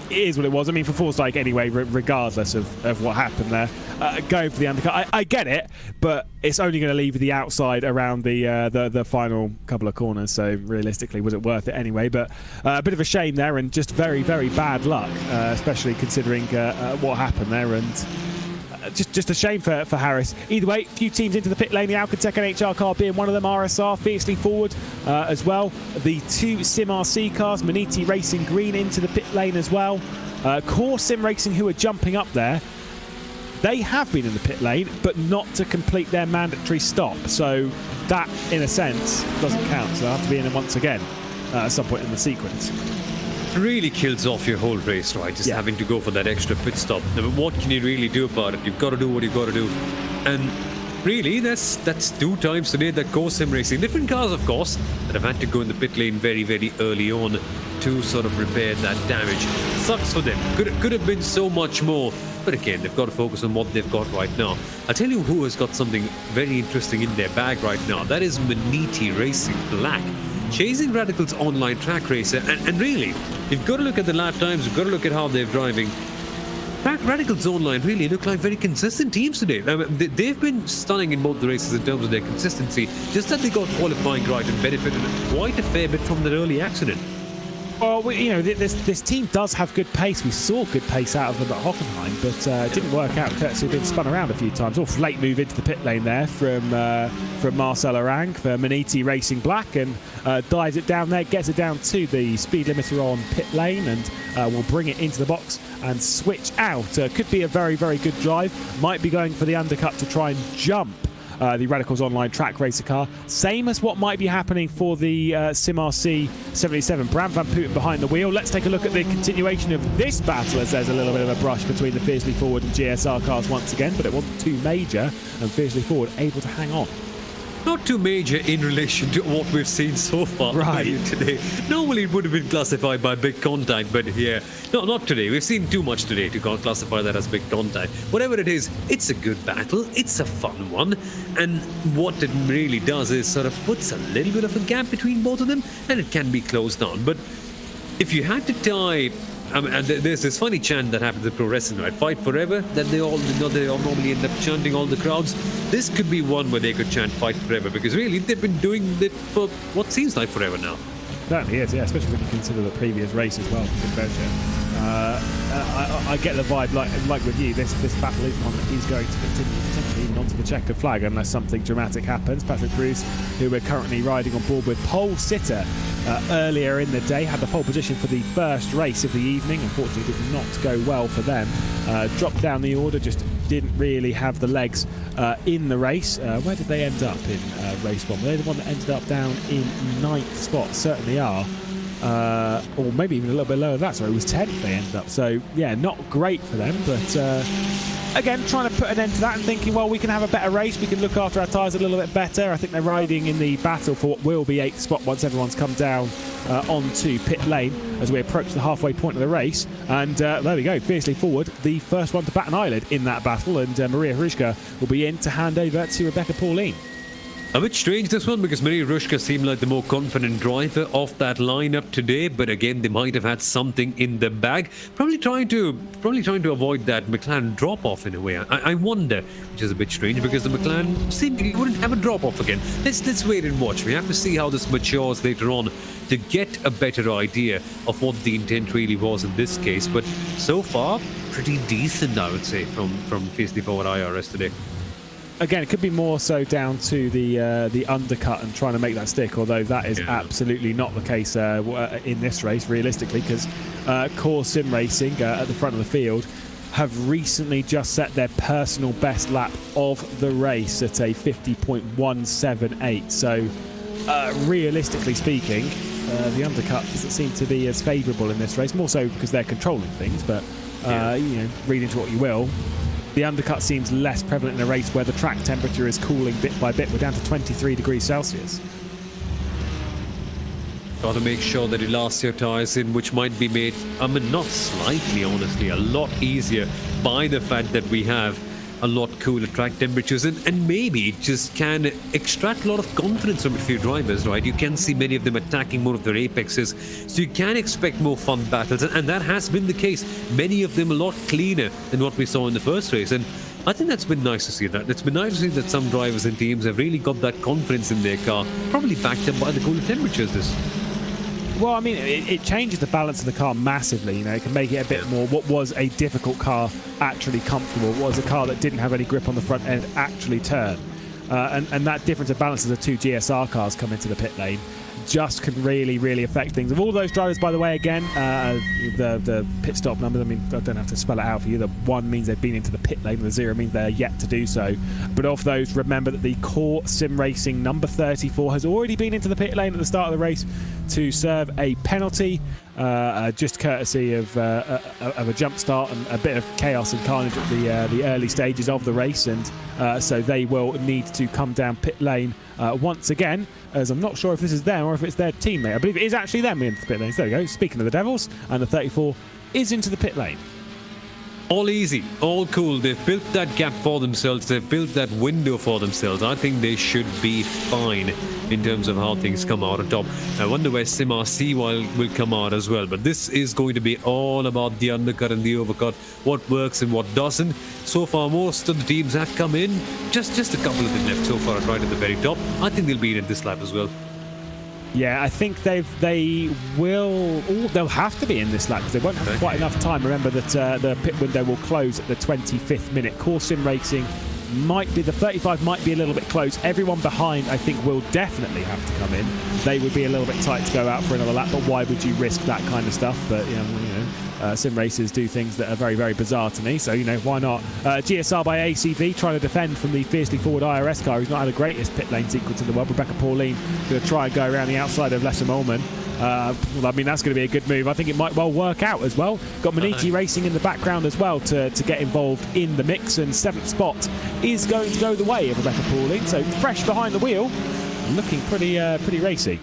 it is what it was. I mean, for Forsyth anyway, regardless of what happened there. Going for the undercut, I get it, but it's only going to leave the outside around the final couple of corners, so realistically, was it worth it anyway? But a bit of a shame there, and just very, very bad luck, especially considering what happened there, and just a shame for Harris. Either way, a few teams into the pit lane, the Alcatech and HR car being one of them, RSR fiercely forward as well. The two Sim RC cars, Maniti Racing Green into the pit lane as well. Core Sim Racing, who are jumping up there, they have been in the pit lane, but not to complete their mandatory stop. So that, in a sense, doesn't count. So they'll have to be in once again at some point in the sequence. Really kills off your whole race, right? Just having to go for that extra pit stop. I mean, what can you really do about it? You've got to do what you've got to do. And really, that's 2 times today that Core Sim Racing, different cars of course, that have had to go in the pit lane very, very early on to sort of repair that damage. Sucks for them. Could have been so much more. But again, they've got to focus on what they've got right now. I'll tell you who has got something very interesting in their bag right now. That is Maniti Racing Black. Chasing Radical's online track racer. And really, you've got to look at the lap times, you've got to look at how they're driving. Radical's online really look like very consistent teams today. I mean, they've been stunning in both the races in terms of their consistency. Just that they got qualifying right and benefited quite a fair bit from that early accident. Well, you know, this team does have good pace. We saw good pace out of them at Hockenheim, but it didn't work out. Courtesy of being spun around a few times. Awful late move into the pit lane there from Marcel Orang for Maniti Racing Black, and dives it down there, gets it down to the speed limiter on pit lane, and will bring it into the box and switch out. Could be a very, very good drive. Might be going for the undercut to try and jump the Radicals Online track racer car. Same as what might be happening for the SimRC 77. Bram van Putten behind the wheel. Let's take a look at the continuation of this battle, as there's a little bit of a brush between the Fiercely Forward and GSR cars once again, but it wasn't too major, and Fiercely Forward able to hang on. Not too major in relation to what we've seen so far today. Normally it would have been classified by big contact, but yeah, no, not today. We've seen too much today to classify that as big contact. Whatever it is, it's a good battle, it's a fun one, and what it really does is sort of puts a little bit of a gap between both of them, and it can be closed down. But if you had to tie... I mean, there's this funny chant that happens at pro wrestling, right? Fight forever. That they all normally end up chanting, all the crowds. This could be one where they could chant fight forever, because really they've been doing it for what seems like forever now. Certainly is, yeah, especially when you consider the previous race as well for convention. I get the vibe, like with you, this battle is one that is going to continue potentially even onto the checkered flag unless something dramatic happens. Patrick Bruce, who we're currently riding on board with, pole sitter earlier in the day, had the pole position for the first race of the evening. Unfortunately, did not go well for them. Dropped down the order, just didn't really have the legs in the race. Where did they end up in race one? Were they the one that ended up down in 9th spot? Certainly are. Or maybe even a little bit lower than that. Sorry, it was 10th they ended up. So, yeah, not great for them. But, again, trying to put an end to that and thinking, well, we can have a better race. We can look after our tyres a little bit better. I think they're riding in the battle for what will be 8th spot once everyone's come down onto pit lane as we approach the halfway point of the race. And there we go, fiercely forward. The first one to bat an eyelid in that battle. And Maria Hrushka will be in to hand over to Rebecca Pauline. A bit strange this one because Maria Hrushka seemed like the more confident driver of that lineup today, but again they might have had something in the bag, probably trying to avoid that McLaren drop off in a way. I wonder, which is a bit strange because the McLaren seemingly wouldn't have a drop off again. Let's wait and watch. We have to see how this matures later on to get a better idea of what the intent really was in this case. But so far, pretty decent, I would say, from fiercely forward IRS today. Again, it could be more so down to the undercut and trying to make that stick, although that is absolutely not the case in this race, realistically, because Core Sim Racing at the front of the field have recently just set their personal best lap of the race at a 50.178. So, realistically speaking, the undercut doesn't seem to be as favourable in this race, more so because they're controlling things, but, you know, read into what you will. The undercut seems less prevalent in a race where the track temperature is cooling bit by bit. We're down to 23 degrees Celsius. Got to make sure that you last your tyres in, which might be made, I mean, not slightly, honestly, a lot easier by the fact that we have a lot cooler track temperatures and maybe just can extract a lot of confidence from a few drivers, right? You can see many of them attacking more of their apexes, so you can expect more fun battles, and that has been the case. Many of them a lot cleaner than what we saw in the first race, and I think that's been nice to see that. It's been nice to see that some drivers and teams have really got that confidence in their car, probably backed up by the cooler temperatures this. Well, I mean, it changes the balance of the car massively. You know, it can make it a bit more. What was a difficult car actually comfortable? What was a car that didn't have any grip on the front end actually turn? And that difference of balance as the two GSR cars come into the pit lane just can really, really affect things. Of all those drivers, by the way, again, the pit stop numbers, I mean, I don't have to spell it out for you. The 1 means they've been into the pit lane, the 0 means they're yet to do so. But of those, remember that the Core Sim Racing number 34 has already been into the pit lane at the start of the race to serve a penalty, just courtesy of a jump start and a bit of chaos and carnage at the early stages of the race, and so they will need to come down pit lane once again, as I'm not sure if this is them or if it's their teammate. I believe it is actually them in the pit lane. So there we go. Speaking of the Devils, and the 34 is into the pit lane. All easy, all cool. They've built that gap for themselves. They've built that window for themselves. I think they should be fine in terms of how things come out on top. I wonder where simracing will come out as well. But this is going to be all about the undercut and the overcut, what works and what doesn't. So far, most of the teams have come in. Just a couple of them left so far, right at the very top. I think they'll be in this lap as well. Yeah, I think they'll have to be in this lap because they won't have quite enough time. Remember that the pit window will close at the 25th minute. Core Sim Racing might be, the 35 might be a little bit close. Everyone behind, I think, will definitely have to come in. They would be a little bit tight to go out for another lap, but why would you risk that kind of stuff? But sim racers do things that are very, very bizarre to me, so why not? GSR by ACV trying to defend from the fiercely forward IRS car, who's not had the greatest pit lane sequence in the world. Rebecca Pauline going to try and go around the outside of Lessa Molman. Well, I mean, that's going to be a good move. I think it might well work out as well. Got Maniti Racing in the background as well to get involved in the mix, and 7th spot is going to go the way of Rebecca Pauline, so fresh behind the wheel, looking pretty racy.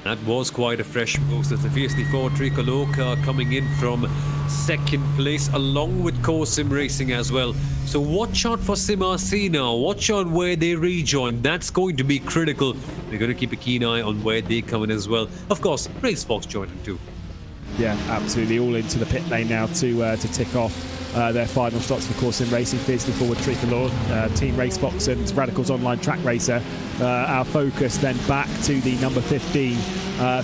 That was quite a fresh boost. As the fiercely forward tricolor car coming in from 2nd place, along with Core Sim Racing as well. So watch out for simracing now. Watch out where they rejoin. That's going to be critical. They're going to keep a keen eye on where they come in as well. Of course, RaceSpot joining too. Yeah, absolutely. All into the pit lane now to tick off their final slots for Core Sim Racing, Fiercely Forward Tricolor, Team RaceSpot and Radicals Online Track Racer. Our focus then back to the number 15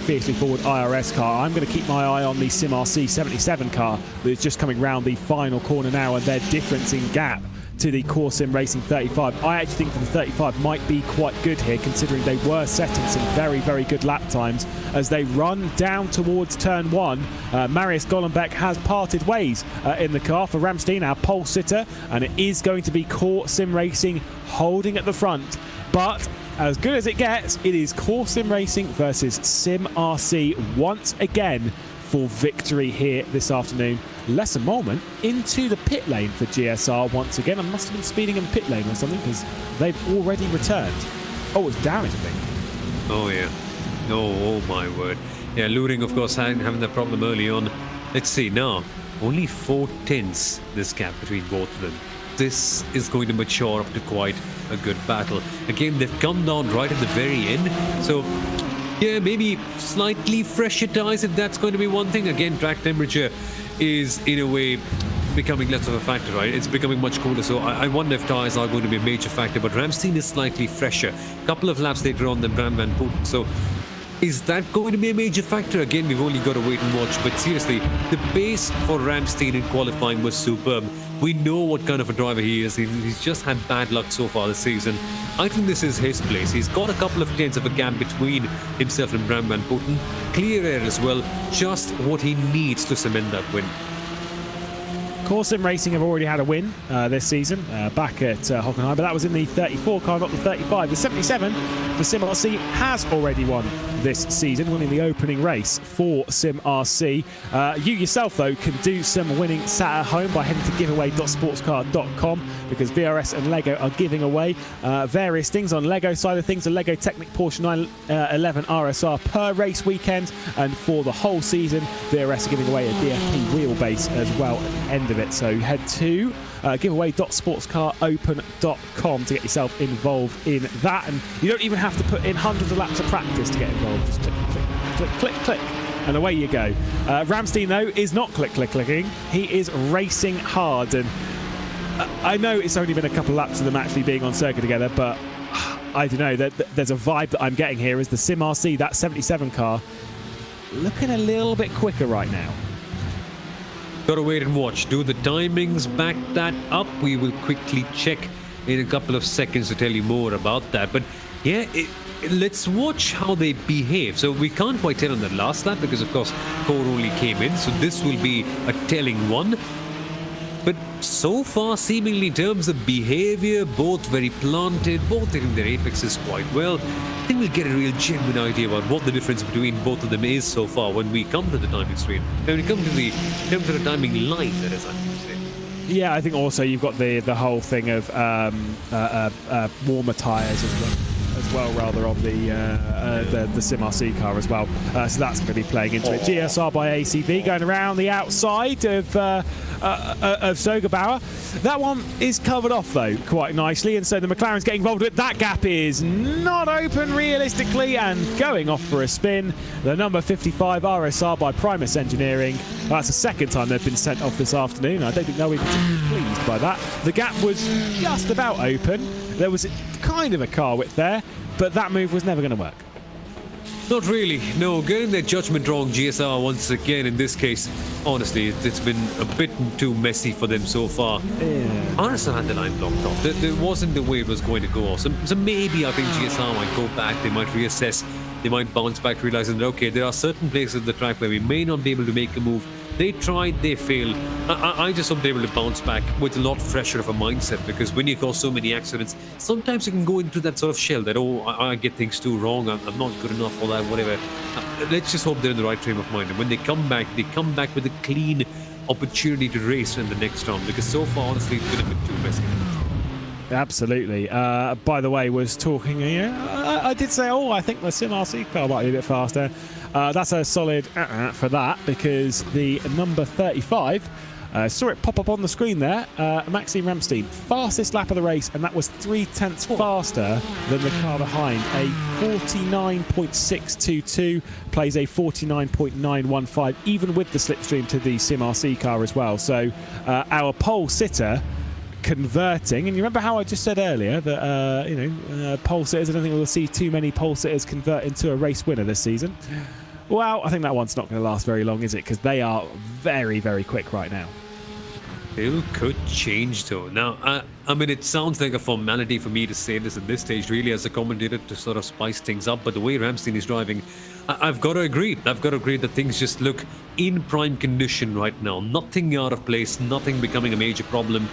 Fiercely Forward IRS car. I'm going to keep my eye on the SimRC 77 car that's just coming round the final corner now, and their difference in gap to the Core Sim Racing 35. I actually think that the 35 might be quite good here, considering they were setting some very, very good lap times as they run down towards turn 1. Marius Gollenbeck has parted ways in the car for Ramstein, our pole sitter, and it is going to be Core Sim Racing holding at the front. But as good as it gets, it is Core Sim Racing versus SimRC once again for victory here this afternoon. Lesson Molman into the pit lane for GSR once again. I must have been speeding in pit lane or something, because they've already returned. Oh, it's damage, I think. Oh, yeah. Oh my word. Yeah, Luring, of course, having that problem early on. Let's see, now, only 4 tenths this gap between both of them. This is going to mature up to quite a good battle. Again, they've come down right at the very end, so yeah, maybe slightly fresher tires if that's going to be one thing. Again, track temperature is in a way becoming less of a factor, right? It's becoming much cooler, so I wonder if tires are going to be a major factor. But Ramstein is slightly fresher. A couple of laps later on than Bram Van Poeten. So is that going to be a major factor? Again, we've only got to wait and watch. But seriously, the pace for Ramstein in qualifying was superb. We know what kind of a driver he is. He's just had bad luck so far this season. I think this is his place. He's got a couple of tenths of a gap between himself and Bram Van Poeten. Clear air as well. Just what he needs to cement that win. Core Sim Racing have already had a win this season back at Hockenheim, but that was in the 34 car, not the 35. The 77 for SimRC has already won this season, winning the opening race for SimRC. You yourself, though, can do some winning sat at home by heading to giveaway.sportscar.com, because VRS and Lego are giving away various things. On Lego side of things, a Lego Technic Porsche 911 RSR per race weekend, and for the whole season, VRS are giving away a DFP wheelbase as well at the end of it. So head to giveaway.sportscaropen.com to get yourself involved in that, and you don't even have to put in hundreds of laps of practice to get involved. Just click, click, click, click, click, and away you go. Ramstein, though, is not clicking. He is racing hard, and I know it's only been a couple of laps of them actually being on circuit together, but I don't know, there's a vibe that I'm getting here as the SimRC, that 77 car, looking a little bit quicker right now. Gotta wait and watch. Do the timings back that up? We will quickly check in a couple of seconds to tell you more about that. But yeah, let's watch how they behave. So we can't quite tell on the last lap because, of course, Core only came in. So this will be a telling one. But so far, seemingly in terms of behavior, both very planted, both hitting their apexes quite well. I think we'll get a real genuine idea about what the difference between both of them is so far when we come to the timing screen. When we come to the timing line, that is, I should say. Yeah, I think also you've got the whole thing of warmer tyres as well, rather, on the SimRC car as well. So that's going to be playing into it. GSR by ACV going around the outside of Sogerbauer. That one is covered off, though, quite nicely, and so the McLaren's getting involved with it. That gap is not open realistically, and going off for a spin. The number 55 RSR by Primus Engineering. Well, that's the second time they've been sent off this afternoon. I don't think they'll be particularly pleased by that. The gap was just about open. There was kind of a car width there, but that move was never going to work. Not really. No, getting their judgment wrong, GSR, once again in this case. Honestly, it's been a bit too messy for them so far. Yeah. RSR had the line blocked off. There wasn't the way it was going to go off. So maybe I think GSR might go back. They might reassess. They might bounce back, realizing that, okay, there are certain places of the track where we may not be able to make a move. They tried, they failed. I just hope they're able to bounce back with a lot fresher of a mindset, because when you cause so many accidents, sometimes you can go into that sort of shell that, oh, I get things too wrong, I'm not good enough, all that, whatever. Let's just hope they're in the right frame of mind. And when they come back with a clean opportunity to race in the next round, because so far, honestly, it's been a bit too messy. Absolutely. By the way, was talking here. I did say, I think the SimRC car might be a bit faster. That's a solid for that, because the number 35 Saw it pop up on the screen there. Maxime Ramstein, fastest lap of the race, and that was 0.3 faster than the car behind. A 49.622, plays a 49.915, even with the slipstream to the SimRC car as well. So our pole sitter converting, and you remember how I just said earlier that pole sitters, I don't think we'll see too many pole sitters convert into a race winner this season. Well, I think that one's not going to last very long, is it? Because they are very, very quick right now. Still could change though. Now, I mean, it sounds like a formality for me to say this at this stage, really, as a commentator, to sort of spice things up. But the way Ramstein is driving, I've got to agree. I've got to agree that things just look in prime condition right now. Nothing out of place, nothing becoming a major problem.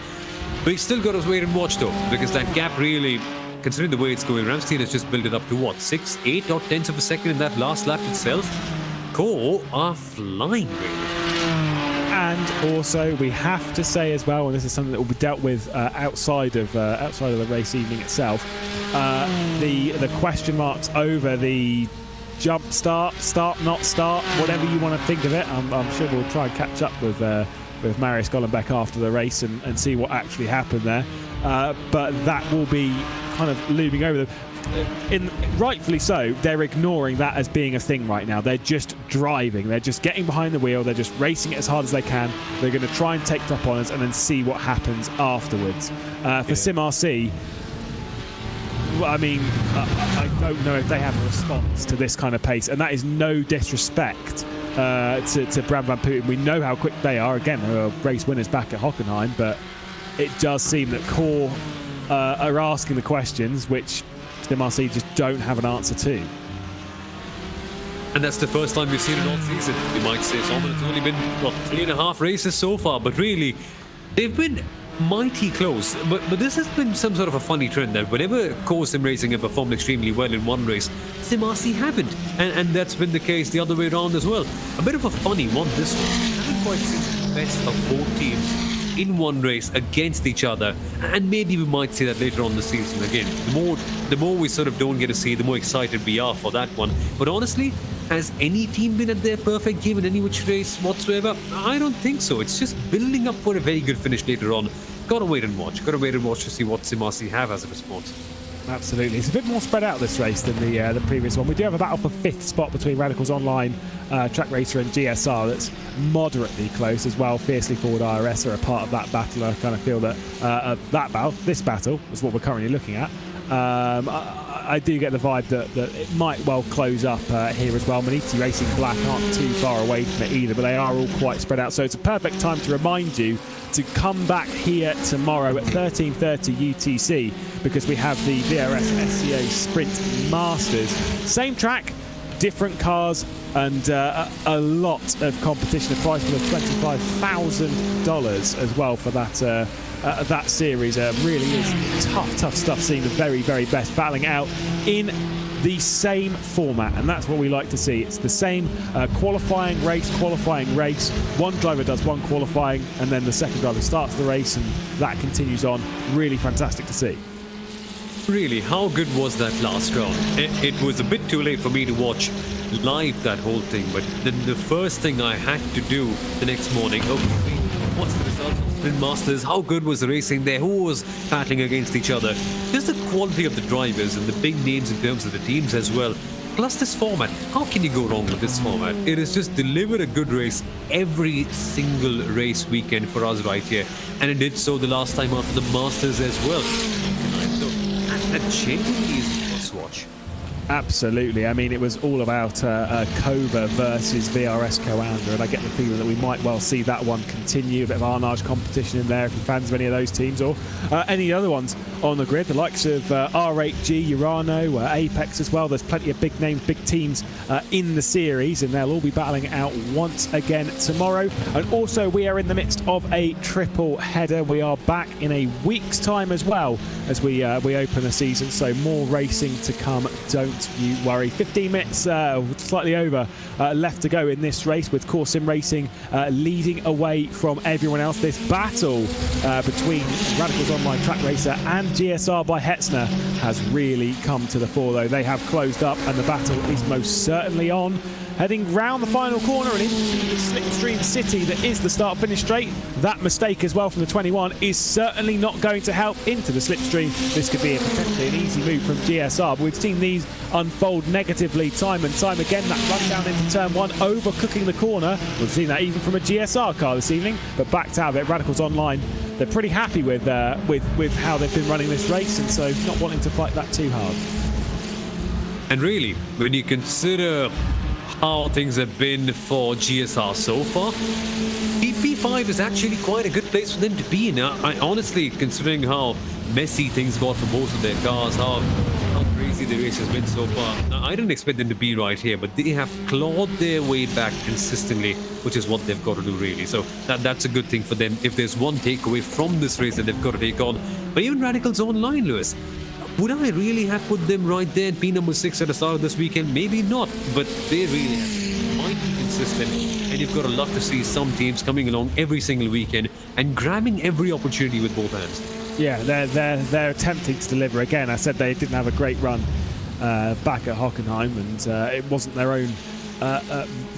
But you still got to wait and watch though, because that gap really, considering the way it's going, Ramstein has just built it up to what, 6, 8 or 10ths of a second in that last lap itself. Core are flying, really. And also, we have to say as well, and this is something that will be dealt with outside of the race evening itself, the question marks over the jump start, not start, whatever you want to think of it. I'm sure we'll try and catch up with Marius Gollenbeck after the race and see what actually happened there. But that will be kind of looming over them. Rightfully so, they're ignoring that as being a thing right now. They're just driving. They're just getting behind the wheel. They're just racing it as hard as they can. They're going to try and take top honours and then see what happens afterwards. For SimRC, I mean, I don't know if they have a response to this kind of pace, and that is no disrespect to Bram van Putten. We know how quick they are. Again, they're race winners back at Hockenheim, but it does seem that Core are asking the questions which SimRC just don't have an answer to. And that's the first time we've seen it all season, you might say. So it's only been, what, 3.5 races so far, but really, they've been mighty close. But this has been some sort of a funny trend that whenever Core Sim Racing have performed extremely well in one race, SimRC haven't. And that's been the case the other way around as well. A bit of a funny one, this one. I haven't quite seen the best of both teams in one race against each other, and maybe we might see that later on the season again. The more we sort of don't get to see, the more excited we are for that one. But honestly, has any team been at their perfect game in any which race whatsoever? I don't think so. It's just building up for a very good finish later on. Gotta wait and watch to see what SimRC have as a response. Absolutely. It's a bit more spread out this race than the previous one. We do have a battle for 5th spot between Radicals Online, Track Racer and GSR that's moderately close as well. Fiercely Forward IRS are a part of that battle. I kind of feel that this battle is what we're currently looking at. I do get the vibe that it might well close up here as well. Maniti Racing Black aren't too far away from it either, but they are all quite spread out. So it's a perfect time to remind you to come back here tomorrow at 13:30 UTC, because we have the VRS SCO Sprint Masters. Same track, different cars, and a lot of competition. A prize pool of $25,000 as well for that series. Really is tough stuff, seeing the very, very best battling out in the same format, and that's what we like to see. It's the same qualifying race. One driver does one qualifying, and then the second driver starts the race, and that continues on. Really fantastic to see. Really, how good was that last round? It was a bit too late for me to watch live that whole thing, but then the first thing I had to do the next morning, okay, what's the result of Sprint Masters? How good was the racing there? Who was battling against each other? Just the quality of the drivers and the big names in terms of the teams as well. Plus this format. How can you go wrong with this format? It has just delivered a good race every single race weekend for us right here. And it did so the last time after the Masters as well. So that genuinely is a must-watch. Absolutely. I mean, it was all about Kova versus VRS Coanda, and I get the feeling that we might well see that one continue. A bit of Arnage competition in there if you're fans of any of those teams, or any other ones on the grid. The likes of R8G, Urano, Apex as well. There's plenty of big names, big teams in the series, and they'll all be battling out once again tomorrow. And also, we are in the midst of a triple header. We are back in a week's time as well as we open the season, so more racing to come. Don't you worry. 15 minutes, slightly over, left to go in this race, with Core Sim Racing leading away from everyone else. This battle between Radicals Online, Track Racer and GSR by Hetzner has really come to the fore, though. They have closed up and the battle is most certainly on. heading round the final corner and into the slipstream city that is the start-finish straight. That mistake as well from the 21 is certainly not going to help into the slipstream. This could be potentially an easy move from GSR, but we've seen these unfold negatively time and time again. That run down into turn 1, overcooking the corner. We've seen that even from a GSR car this evening, but backed out of it. Radicals Online, they're pretty happy with how they've been running this race, and so not wanting to fight that too hard. And really, when you consider how things have been for GSR so far, PP5 is actually quite a good place for them to be in. I honestly, considering how messy things got for most of their cars, how crazy the race has been so far, I didn't expect them to be right here, but they have clawed their way back consistently, which is what they've got to do really. So that's a good thing for them. If there's one takeaway from this race that they've got to take on, but even Radicals Online, Lewis, would I really have put them right there at P number 6 at the start of this weekend? Maybe not, but they really have might be consistent, and you've got to love to see some teams coming along every single weekend and grabbing every opportunity with both hands. Yeah, they're attempting to deliver. Again, I said they didn't have a great run back at Hockenheim, and it wasn't their own,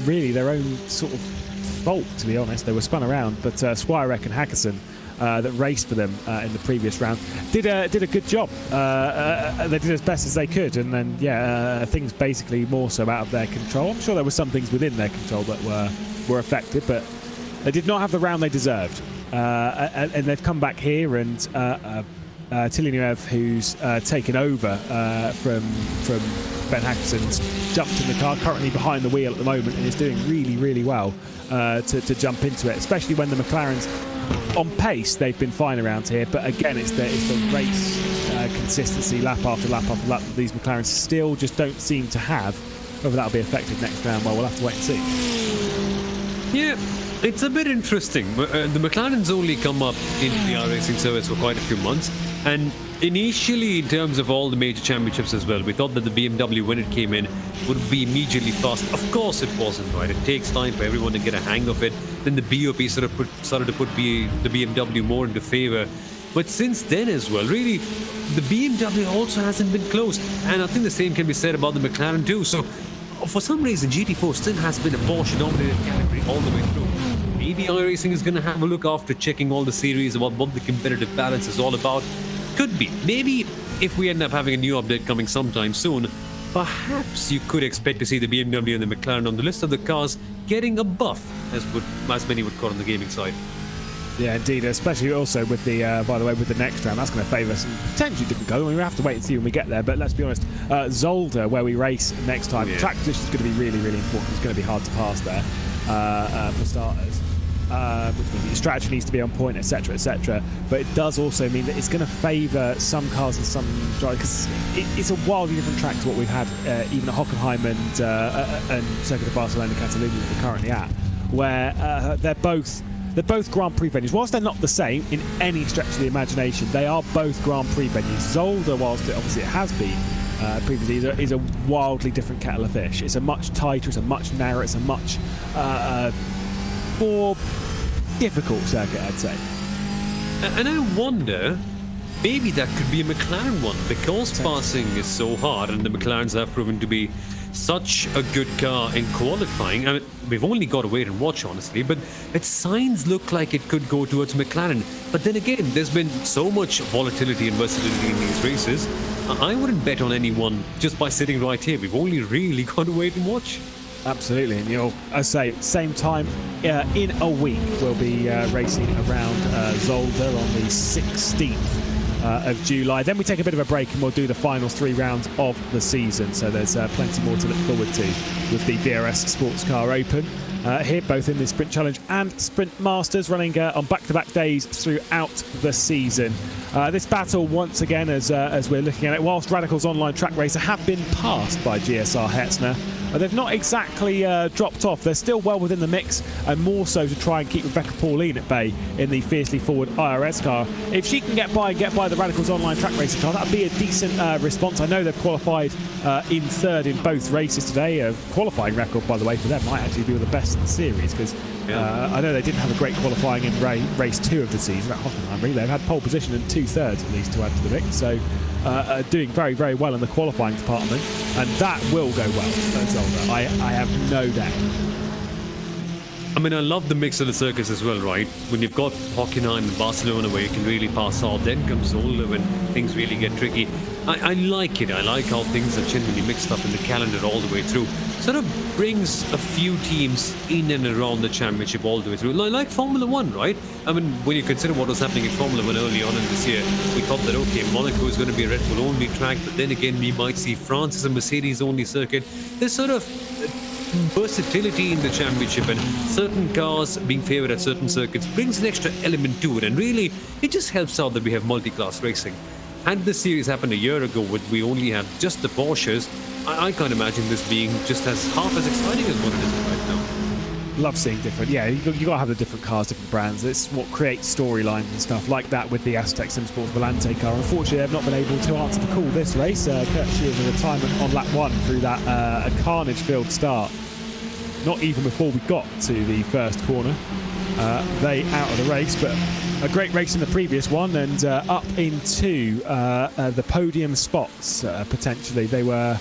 really their own sort of fault, to be honest. They were spun around, but Squirek and Hackerson, that raced for them in the previous round, did a good job. They did as best as they could, and then things basically more so out of their control. I'm sure there were some things within their control that were affected, but they did not have the round they deserved. And they've come back here, and Tilinyev, who's taken over from Ben Hackerson's, jumped in the car, currently behind the wheel at the moment, and is doing really, really well to jump into it, especially when the McLarens, on pace, they've been fine around here, but again, it's the race consistency, lap after lap after lap, that these McLarens still just don't seem to have. Whether that'll be effective next round, well, we'll have to wait and see. Yeah, it's a bit interesting. The McLarens only come up into the iRacing service for quite a few months, and initially, in terms of all the major championships as well, we thought that the BMW, when it came in, would be immediately fast. Of course it wasn't, right? It takes time for everyone to get a hang of it. Then the BOP started to put the BMW more into favor. But since then as well, really, the BMW also hasn't been close. And I think the same can be said about the McLaren too. So for some reason, GT4 still has been a Porsche-dominated category all the way through. Maybe iRacing is going to have a look after checking all the series about what the competitive balance is all about. Could be. Maybe if we end up having a new update coming sometime soon, perhaps you could expect to see the BMW and the McLaren on the list of the cars getting a buff, as many would call on the gaming side. Yeah, indeed, especially also with the, by the way, with the next round, that's going to favour some potentially different colours. I mean, we have to wait and see when we get there, but let's be honest, Zolder, where we race next time, track position is going to be really, really important. It's going to be hard to pass there for starters. Which means your strategy needs to be on point, etc., etc. But it does also mean that it's going to favour some cars and some drivers, because it's a wildly different track to what we've had even at Hockenheim and Circuit of Barcelona and Catalonia that we're currently at, where they're both Grand Prix venues. Whilst they're not the same in any stretch of the imagination, they are both Grand Prix venues. Zolder, whilst obviously it has been previously, is a wildly different kettle of fish. It's a much tighter, it's a much narrower, it's a much more difficult circuit, I'd say. And I wonder, maybe that could be a McLaren one, because passing is so hard and the McLarens have proven to be such a good car in qualifying. I mean, we've only got to wait and watch, honestly, but its signs look like it could go towards McLaren. But then again, there's been so much volatility and versatility in these races. I wouldn't bet on anyone just by sitting right here. We've only really got to wait and watch. Absolutely, and I say, same time in a week we'll be racing around Zolder on the 16th of July. Then we take a bit of a break and we'll do the final 3 rounds of the season. So there's plenty more to look forward to with the VRS Sports Car Open here, both in the Sprint Challenge and Sprint Masters, running on back-to-back days throughout the season. This battle, once again, as we're looking at it, whilst Radicals Online Track Racer have been passed by GSR Hetzner, they've not exactly dropped off. They're still well within the mix, and more so to try and keep Rebecca Pauline at bay in the fiercely forward IRS car. If she can get by the Radicals Online Track Racer car, that'd be a decent response. I know they've qualified in 3rd in both races today. A qualifying record, by the way, for them might actually be the best in the series, because I know they didn't have a great qualifying in race 2 of the season at Hockenheim. Really, they've had pole position and 2/3 at least to add to the mix. So doing very, very well in the qualifying department, and that will go well at Zolder. I have no doubt. I mean, I love the mix of the circuits as well, right? When you've got Hockenheim and Barcelona where you can really pass all, then comes Zolder when things really get tricky. I like it. I like how things are genuinely mixed up in the calendar all the way through. Sort of brings a few teams in and around the championship all the way through. Like Formula 1, right? I mean, when you consider what was happening in Formula 1 early on in this year, we thought that, okay, Monaco is going to be a Red Bull only track, but then again, we might see France as a Mercedes only circuit. There's sort of versatility in the championship, and certain cars being favored at certain circuits brings an extra element to it, and really it just helps out that we have multi-class racing. Had this series happened a year ago when we only had just the Porsches, I can't imagine this being just as half as exciting as what it is right now. Love seeing different, yeah, you got to have the different cars, different brands. It's what creates storylines and stuff like that with the Aztec Simsport Volante car. Unfortunately, they've not been able to answer the call this race, courtesy of the retirement on lap 1 through that carnage-filled start. Not even before we got to the first corner. They out of the race, but a great race in the previous one, and up into the podium spots, potentially. They were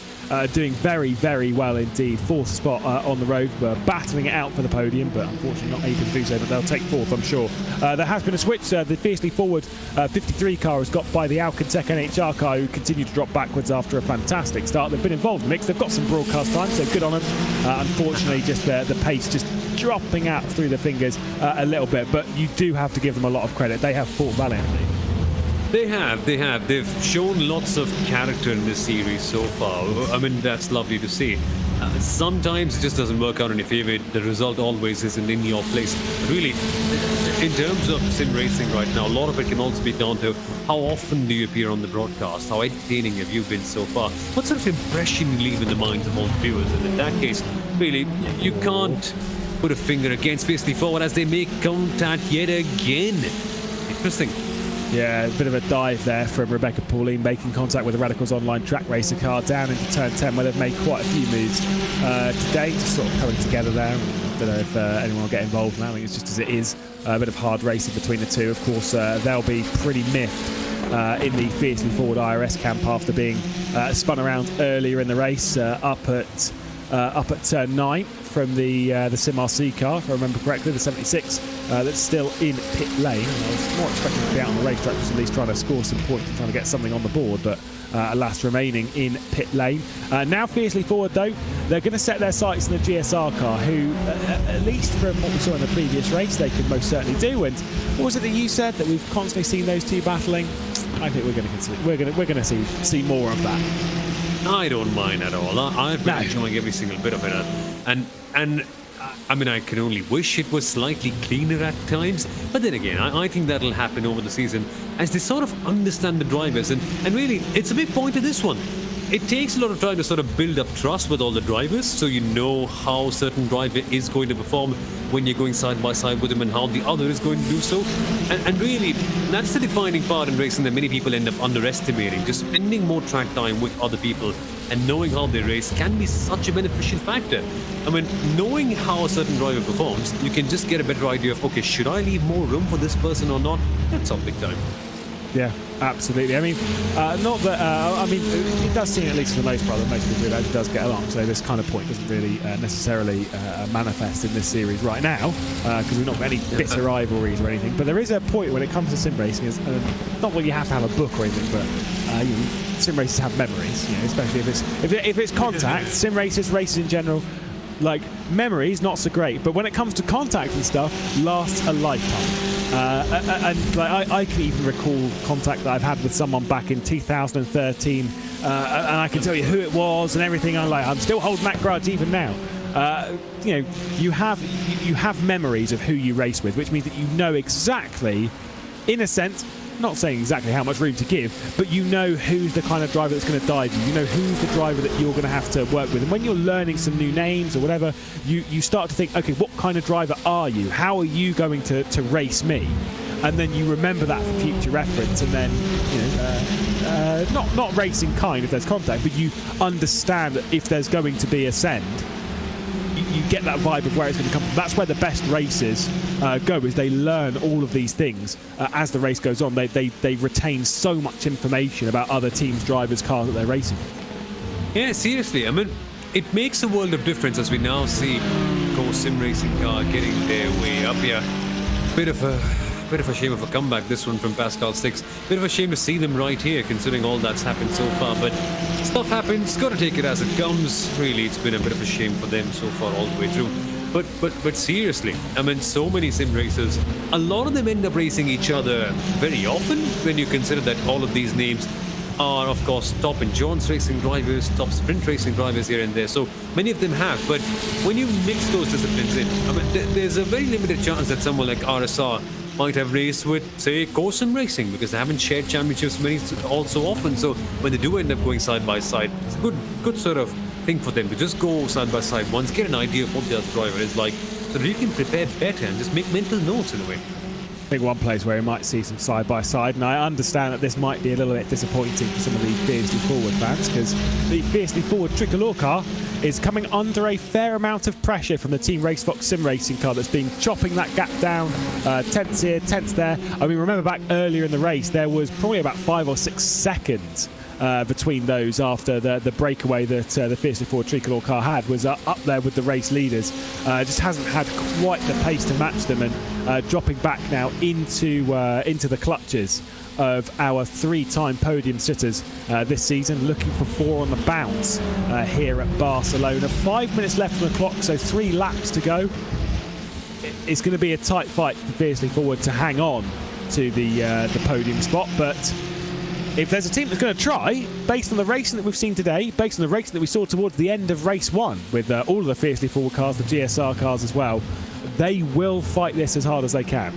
doing very, very well indeed. 4th spot on the road, were battling it out for the podium, but unfortunately not able to do so, but they'll take 4th, I'm sure. There has been a switch. The fiercely forward 53 car has got by the Alcantec NHR car, who continue to drop backwards after a fantastic start. They've been involved in the mix. They've got some broadcast time, so good on them. Unfortunately, just the pace just dropping out through the fingers a little bit, but you do have to give them a lot of credit. They have fought valiantly. They have. They've shown lots of character in this series so far. I mean, that's lovely to see. Sometimes it just doesn't work out in your favor. The result always isn't in your place. But really, in terms of sim racing right now, a lot of it can also be down to how often do you appear on the broadcast? How entertaining have you been so far? What sort of impression you leave in the minds of all the viewers? And in that case, really, you can't put a finger against Fiercely Forward as they make contact yet again. Interesting. Yeah, a bit of a dive there from Rebecca Pauline, making contact with the Radicals Online track racer car down into turn 10, where they've made quite a few moves today, just sort of coming together there. I don't know if anyone will get involved in that. I think it's just as it is, a bit of hard racing between the two. Of course, they'll be pretty miffed in the Fiercely Forward IRS camp after being spun around earlier in the race, up at turn 9 from the Sim RC car, if I remember correctly, the 76 that's still in pit lane. I was more expecting to be out on the racetrack, just at least trying to score some points and trying to get something on the board, but alas, remaining in pit lane. Now Fiercely Forward, though, they're going to set their sights on the GSR car, who, at least from what we saw in the previous race, they could most certainly do. And what was it that you said, that we've constantly seen those two battling? I think we're going to see more of that. I don't mind at all. I've been enjoying every single bit of it, and I mean, I can only wish it was slightly cleaner at times. But then again, I think that'll happen over the season as they sort of understand the drivers, and really, it's a big point to this one. It takes a lot of time to sort of build up trust with all the drivers, so you know how a certain driver is going to perform when you're going side by side with them, and how the other is going to do so. And really, that's the defining part in racing that many people end up underestimating. Just spending more track time with other people and knowing how they race can be such a beneficial factor. I mean, knowing how a certain driver performs, you can just get a better idea of, okay, should I leave more room for this person or not? That's all big time. Yeah, absolutely. I mean, not that. I mean, it does seem, at least for the most part, that most people it does get along. So this kind of point doesn't really necessarily manifest in this series right now, because we've not got any bitter rivalries or anything. But there is a point when it comes to sim racing, is not when you have to have a book or anything, but sim racers have memories. You know, especially if it's contact. Sim racers, races in general, like memories, not so great. But when it comes to contact and stuff, lasts a lifetime. And like, I can even recall contact that I've had with someone back in 2013, and I can tell you who it was and everything. I'm still holding that grudge even now. You know, you have memories of who you race with, which means that you know exactly, in a sense, not saying exactly how much room to give, but you know who's the kind of driver that's going to dive you. You know who's the driver that you're going to have to work with. And when you're learning some new names or whatever, you start to think, okay, what kind of driver are you? How are you going to race me? And then you remember that for future reference, and then, you know, not racing kind if there's contact, but you understand that if there's going to be a send, you get that vibe of where it's going to come from. That's where the best racers go, is they learn all of these things as the race goes on. They retain so much information about other teams' drivers' cars that they're racing. Yeah, seriously. I mean, it makes a world of difference as we now see sim racing car getting their way up here. Bit of a shame of a comeback, this one from Pascal 6. Bit of a shame to see them right here, considering all that's happened so far. But stuff happens, got to take it as it comes. Really, it's been a bit of a shame for them so far all the way through. But seriously, I mean, so many sim racers, a lot of them end up racing each other very often when you consider that all of these names are, of course, top endurance racing drivers, top sprint racing drivers here and there. So many of them have. But when you mix those disciplines in, I mean, there's a very limited chance that someone like RSR might have raced with, say, sim racing, because they haven't shared championships all so often. So when they do end up going side by side, it's a good sort of thing for them to just go side by side once, get an idea of what the other driver is like, so that you can prepare better and just make mental notes in a way. I think one place where we might see some side-by-side, and I understand that this might be a little bit disappointing for some of the Fiercely Forward fans, because the Fiercely Forward Tricolor car is coming under a fair amount of pressure from the Team RaceFox Sim Racing car that's been chopping that gap down, tenths here, tenths there. I mean, remember back earlier in the race, there was probably about 5 or 6 seconds between those after the breakaway that the Fiercely Forward Tricolor car had was up there with the race leaders. Just hasn't had quite the pace to match them, and dropping back now into the clutches of our 3-time podium sitters this season, looking for 4 on the bounce here at Barcelona. 5 minutes left on the clock, so 3 laps to go. It's going to be a tight fight for Fiercely Forward to hang on to the podium spot, but if there's a team that's going to try, based on the racing that we've seen today, based on the racing that we saw towards the end of race 1 with all of the Fiercely Forward cars, the GSR cars as well, they will fight this as hard as they can.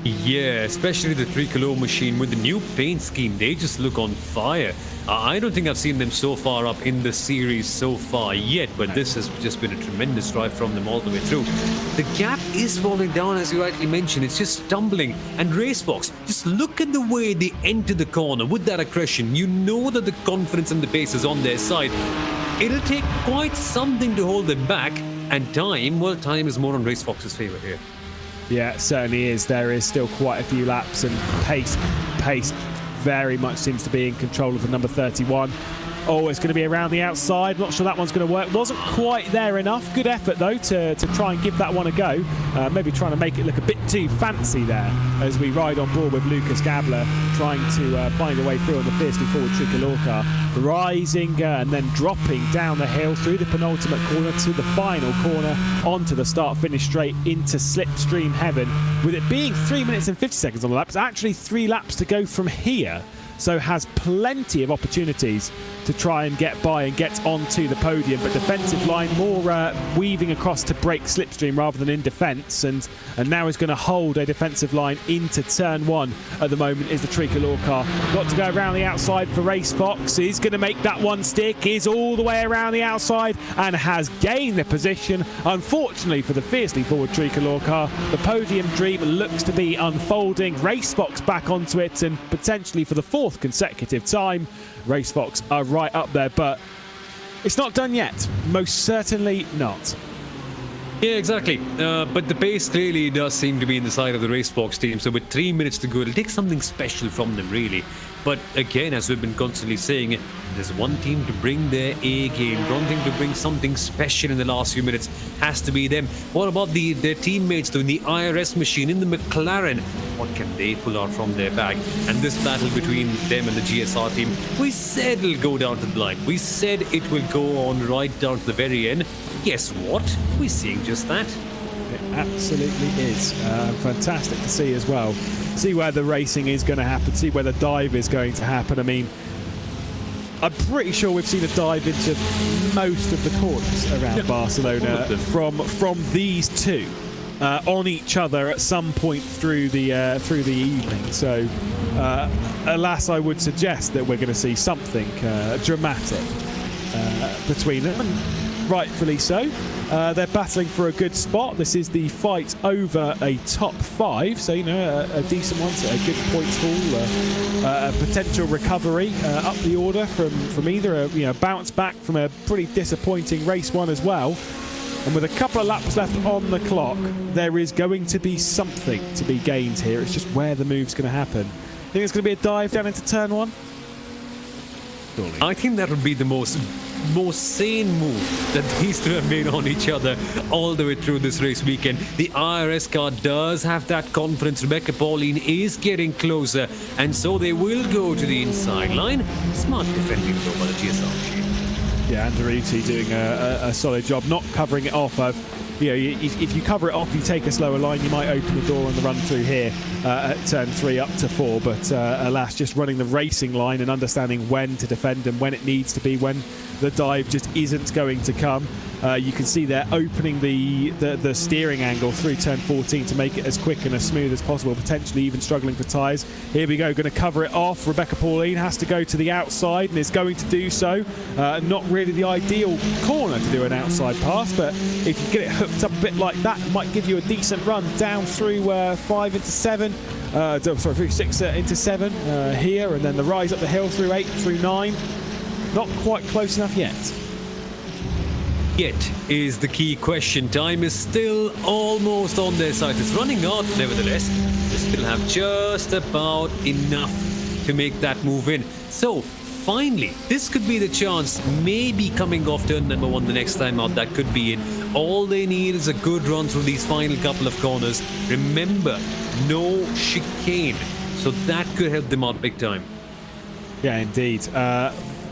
Yeah, especially the Tricolor machine with the new paint scheme. They just look on fire. I don't think I've seen them so far up in the series so far yet, but this has just been a tremendous drive from them all the way through. The gap is falling down, as you rightly mentioned. It's just stumbling. And RaceFox, just look at the way they enter the corner with that aggression. You know that the confidence and the pace is on their side. It'll take quite something to hold them back. And time is more on RaceFox's favour here. Yeah, it certainly is. There is still quite a few laps, and pace very much seems to be in control of the number 31. Oh, it's going to be around the outside. Not sure that one's going to work. Wasn't quite there enough. Good effort, though, to try and give that one a go. Maybe trying to make it look a bit too fancy there as we ride on board with Lucas Gabler, trying to find a way through on the Fiercely Forward Tricolor car. Rising and then dropping down the hill through the penultimate corner to the final corner, onto the start-finish straight into slipstream heaven. With it being 3 minutes and 50 seconds on the lap, it's actually 3 laps to go from here. So has plenty of opportunities to try and get by and get onto the podium, but defensive line more weaving across to break slipstream rather than in defence, and now is going to hold a defensive line into turn 1 at the moment is the Tricolor car. Got to go around the outside for RaceFox. Is going to make that one stick, is all the way around the outside and has gained the position. Unfortunately for the Fiercely Forward Tricolor car, the podium dream looks to be unfolding. RaceFox back onto it, and potentially for the 4th consecutive time, RaceFox are right up there, but it's not done yet. Most certainly not. Yeah, exactly. But the pace clearly does seem to be in the side of the RaceFox team. So with 3 minutes to go, it'll take something special from them, really. But again, as we've been constantly saying, there's one team to bring their A game, one team to bring something special in the last few minutes. Has to be them. What about their teammates doing the IRS machine in the McLaren? What can they pull out from their bag? And this battle between them and the GSR team, we said it'll go down to the line. We said it will go on right down to the very end. Guess what? We're seeing just that. It absolutely is. Fantastic to see as well. See where the racing is going to happen, see where the dive is going to happen. I mean, I'm pretty sure we've seen a dive into most of the corners around Barcelona from these two on each other at some point through the evening. So, alas, I would suggest that we're going to see something dramatic between them, and rightfully so. They're battling for a good spot. This is the fight over a top 5, so you know, a decent one, so a good points haul, a potential recovery up the order from either a bounce back from a pretty disappointing race 1 as well. And with a couple of laps left on the clock, there is going to be something to be gained here. It's just where the move's going to happen. Think it's going to be a dive down into turn 1? Surely. I think that would be the most sane move that these two have made on each other all the way through this race weekend. The IRS car does have that confidence. Rebecca Pauline is getting closer, and so they will go to the inside line. Smart defending though by the GSR machine. Yeah, Anderuti doing a solid job, not covering it off. If you cover it off, you take a slower line, you might open the door on the run through here at turn 3 up to 4. But alas, just running the racing line and understanding when to defend and when it needs to be, when the dive just isn't going to come. You can see they're opening the steering angle through turn 14 to make it as quick and as smooth as possible, potentially even struggling for tyres. Here we go, going to cover it off. Rebecca Pauline has to go to the outside and is going to do so. Not really the ideal corner to do an outside pass, but if you get it hooked up a bit like that, it might give you a decent run down through 5 into 7. Through 6 into 7 here, and then the rise up the hill through 8 through 9. Not quite close enough yet. Yet is the key question. Time is still almost on their side. It's running out, nevertheless. They still have just about enough to make that move in. So, finally, this could be the chance. Maybe coming off turn number 1 the next time out, that could be in. All they need is a good run through these final couple of corners. Remember, no chicane. So that could help them out big time. Yeah, indeed.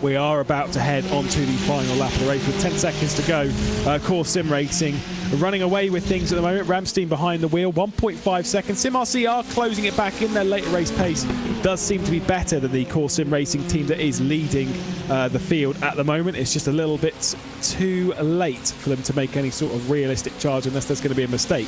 We are about to head onto the final lap of the race with 10 seconds to go. Course Sim Racing running away with things at the moment. Ramstein behind the wheel, 1.5 seconds. SimRC are closing it back in. Their later race pace does seem to be better than the Course Sim Racing team that is leading the field at the moment. It's just a little bit too late for them to make any sort of realistic charge unless there's going to be a mistake.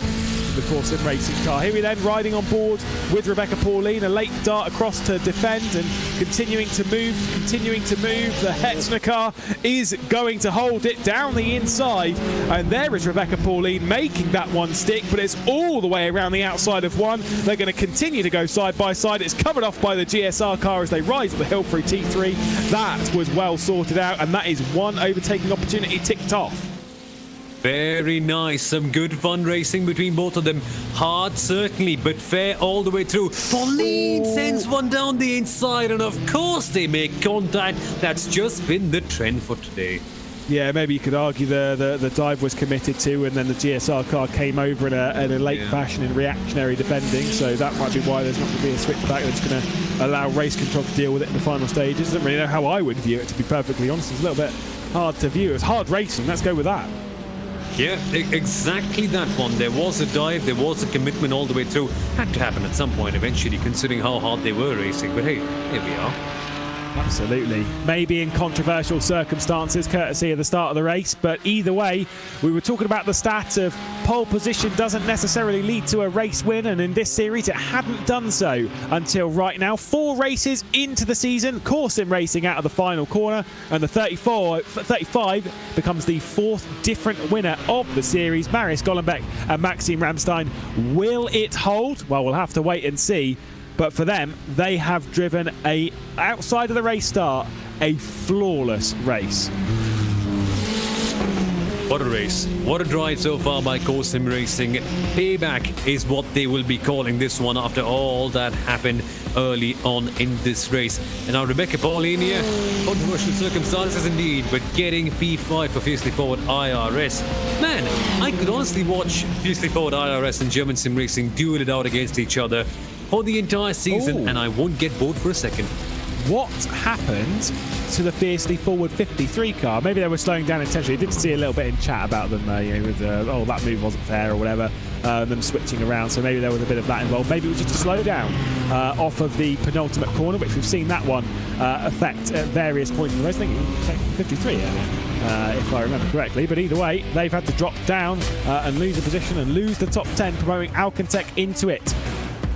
The Course Sim Racing car. Here we then riding on board with Rebecca Pauline. A late dart across to defend and continuing to move. The Hetzner car is going to hold it down the inside, and there is Rebecca Pauline making that one stick, but it's all the way around the outside of 1. They're going to continue to go side by side. It's covered off by the GSR car as they rise up the hill through T3. That was well sorted out, and that is one overtaking opportunity ticked off. Very nice. Some good fun racing between both of them. Hard, certainly, but fair all the way through. Pauline sends one down the inside, and of course they make contact. That's just been the trend for today. Yeah, maybe you could argue the dive was committed to, and then the GSR car came over in a late fashion in reactionary defending, so that might be why there's not going to be a switch back. They're just going to allow race control to deal with it in the final stages. I don't really know how I would view it, to be perfectly honest. It's a little bit hard to view. It's hard racing, let's go with that. Yeah, exactly that one. There was a dive, there was a commitment all the way through. Had to happen at some point eventually, considering how hard they were racing. But hey, here we are. Absolutely. Maybe in controversial circumstances, courtesy of the start of the race, but either way, we were talking about the stat of pole position doesn't necessarily lead to a race win, and in this series it hadn't done so until right now. 4 races into the season, Course Sim Racing out of the final corner, and the 35 becomes the 4th different winner of the series. Marius Gollenbeck and Maxime Ramstein. Will it hold? Well, we'll have to wait and see. But for them, they have driven outside of the race start, a flawless race. What a race. What a drive so far by Course Sim Racing. Payback is what they will be calling this one after all that happened early on in this race. And now Rebecca Pauline here. Controversial circumstances indeed, but getting P5 for Fiercely Forward IRS. Man, I could honestly watch Fiercely Forward IRS and German Sim Racing duel it out against each other for the entire season, and I won't get bored for a second. What happened to the Fiercely Forward 53 car? Maybe they were slowing down intentionally. I did see a little bit in chat about them, with that move wasn't fair or whatever, them switching around. So maybe there was a bit of that involved. Maybe it was just a slow down off of the penultimate corner, which we've seen that one affect at various points in the race. I think 53 if I remember correctly. But either way, they've had to drop down and lose a position and lose the top 10, promoting Alcantech into it.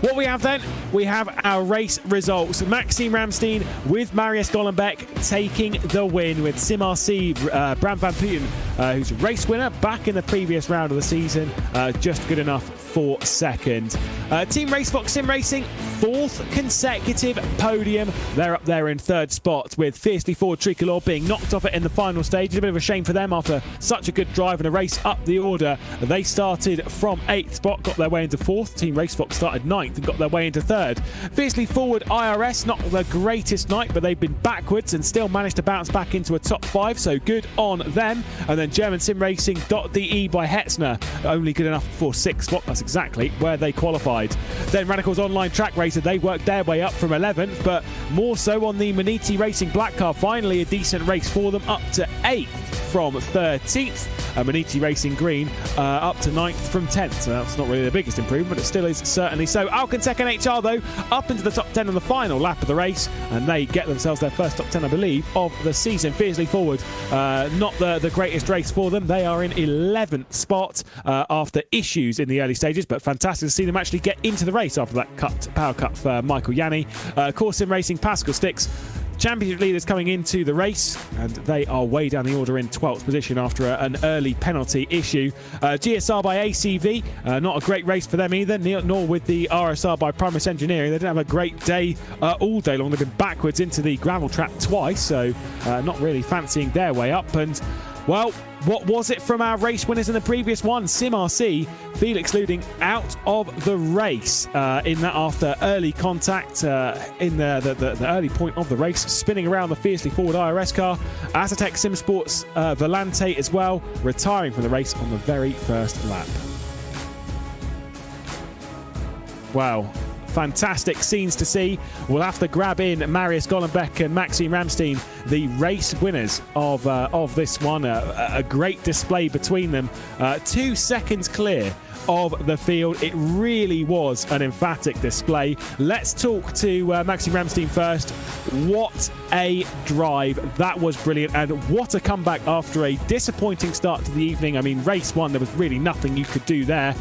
What we have then, we have our race results. Maxime Ramstein with Marius Gollenbeck taking the win with SimRC Bram van Putten, who's a race winner back in the previous round of the season, just good enough for second. Team RaceSpot Sim Racing, 4th consecutive podium. They're up there in 3rd spot with Fiercely Forward Tricolor being knocked off it in the final stage. It's a bit of a shame for them after such a good drive and a race up the order. They started from 8th spot, got their way into 4th. Team RaceFox started 9th and got their way into 3rd. Fiercely Forward IRS, not the greatest night, but they've been backwards and still managed to bounce back into a top 5, so good on them. And then German Sim Racing.de by Hetzner, only good enough for 6th spot. That's exactly where they qualified. Then Radical's Online Track Racer, they worked their way up from 11th, but more so on the Maniti Racing Black Car. Finally a decent race for them, up to 8th from 13th. Maniti Racing Green up to 9th from 10th. So that's not really the biggest improvement. It still is certainly so. Alcantech and HR, though, up into the top 10 on the final lap of the race, and they get themselves their first top 10, I believe, of the season. Fiercely Forward, not the greatest race for them. They are in 11th spot after issues in the early stages, but fantastic to see them actually get into the race after that power cut for Michael Yanni. Core Sim Racing, Pascal Sticks, Championship leaders coming into the race, and they are way down the order in 12th position after an early penalty issue. GSR by ACV, not a great race for them either, nor with the RSR by Primus Engineering. They didn't have a great day all day long. They've been backwards into the gravel trap twice, so not really fancying their way up. And well, what was it from our race winners in the previous one? SimRC, Felix Luding out of the race in that after early contact in the early point of the race, spinning around the Fiercely Forward IRS car. Azatec Sim Sports Volante as well, retiring from the race on the very first lap. Wow. Fantastic scenes to see. We'll have to grab in Marius Gollenbeck and Maxime Ramstein, the race winners of this one. A great display between them. 2 seconds clear of the field. It really was an emphatic display. Let's talk to Maxime Ramstein first. What a drive. That was brilliant, and what a comeback after a disappointing start to the evening. I mean, race one, there was really nothing you could do there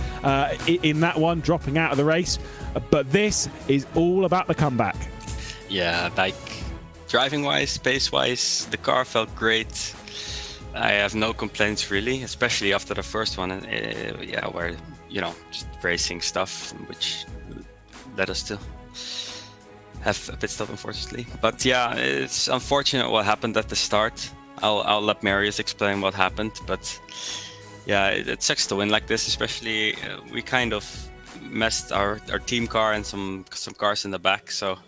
in that one, dropping out of the race. But this is all about the comeback. Yeah, like driving-wise, pace-wise, the car felt great. I have no complaints really, especially after the first one. Yeah, where just racing stuff, which led us to have a pit stop, unfortunately. But yeah, it's unfortunate what happened at the start. I'll let Marius explain what happened, but yeah, it sucks to win like this, especially we kind of messed our team car and some cars in the back. So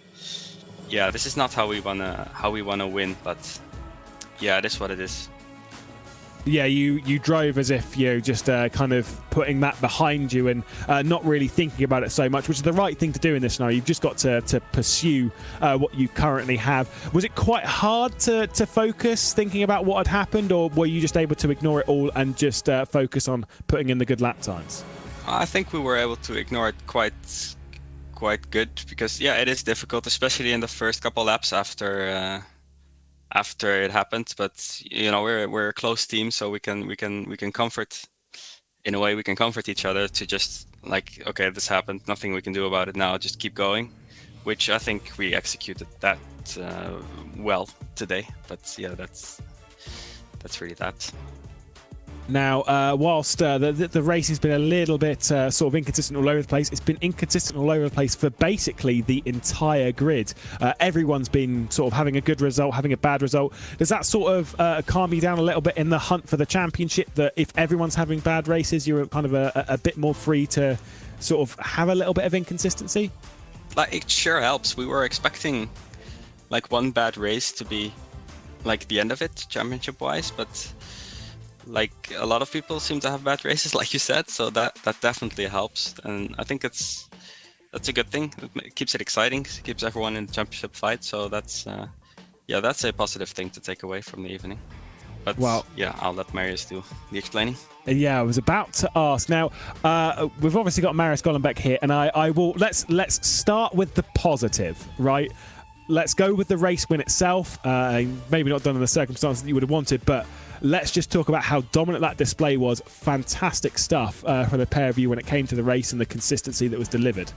yeah, this is not how we wanna win, but yeah, it is what it is. Yeah, you drove as if just kind of putting that behind you and not really thinking about it so much, which is the right thing to do in this scenario. You've just got to pursue what you currently have. Was it quite hard to focus thinking about what had happened, or were you just able to ignore it all and just focus on putting in the good lap times? I think we were able to ignore it quite good, because yeah, it is difficult, especially in the first couple laps after it happened. But we're a close team, so we can comfort, in a way we can comfort each other to just like, okay, this happened, nothing we can do about it now, just keep going, which I think we executed that well today. But yeah, that's really that. Now, whilst the race has been a little bit sort of inconsistent all over the place, it's been inconsistent all over the place for basically the entire grid. Everyone's been sort of having a good result, having a bad result. Does that sort of calm you down a little bit in the hunt for the championship, that if everyone's having bad races, you're kind of a bit more free to sort of have a little bit of inconsistency? Like, it sure helps. We were expecting like one bad race to be like the end of it, championship-wise, but like a lot of people seem to have bad races, like you said, so that definitely helps, and I think that's a good thing. It keeps it exciting, keeps everyone in the championship fight, so that's a positive thing to take away from the evening. But well, yeah, I'll let Marius do the explaining. Yeah, I was about to ask. Now, we've obviously got Marius Gollenbeck here, and I will let's start with the positive, right? Let's go with the race win itself. Maybe not done in the circumstances that you would have wanted, but let's just talk about how dominant that display was. Fantastic stuff for the pair of you when it came to the race and the consistency that was delivered.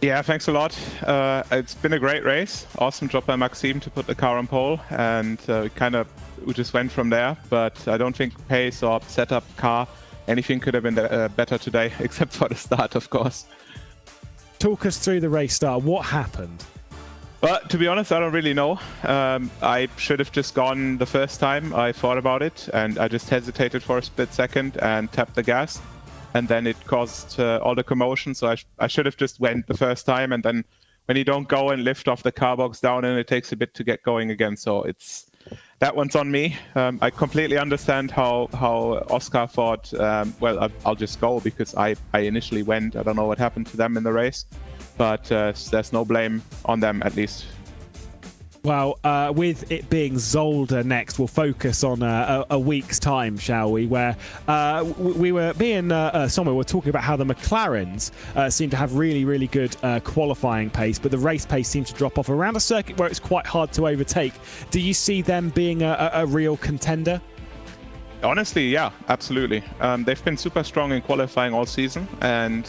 Yeah, thanks a lot. It's been a great race. Awesome job by Maxime to put the car on pole, and we just went from there. But I don't think pace or setup, car, anything could have been better today, except for the start, of course. Talk us through the race start. What happened? Well, to be honest, I don't really know. I should have just gone the first time I thought about it, and I just hesitated for a split second and tapped the gas. And then it caused all the commotion, so I should have just went the first time. And then when you don't go and lift off the car box down, and it takes a bit to get going again. So that one's on me. I completely understand how Oscar thought, well, I'll just go because I initially went. I don't know what happened to them in the race, but there's no blame on them, at least. Well, with it being Zolder next, we'll focus on a week's time, shall we? Where we were, me and Sommer were talking about how the McLarens seem to have really, really good qualifying pace, but the race pace seems to drop off around a circuit where it's quite hard to overtake. Do you see them being a real contender? Honestly, yeah, absolutely. They've been super strong in qualifying all season, and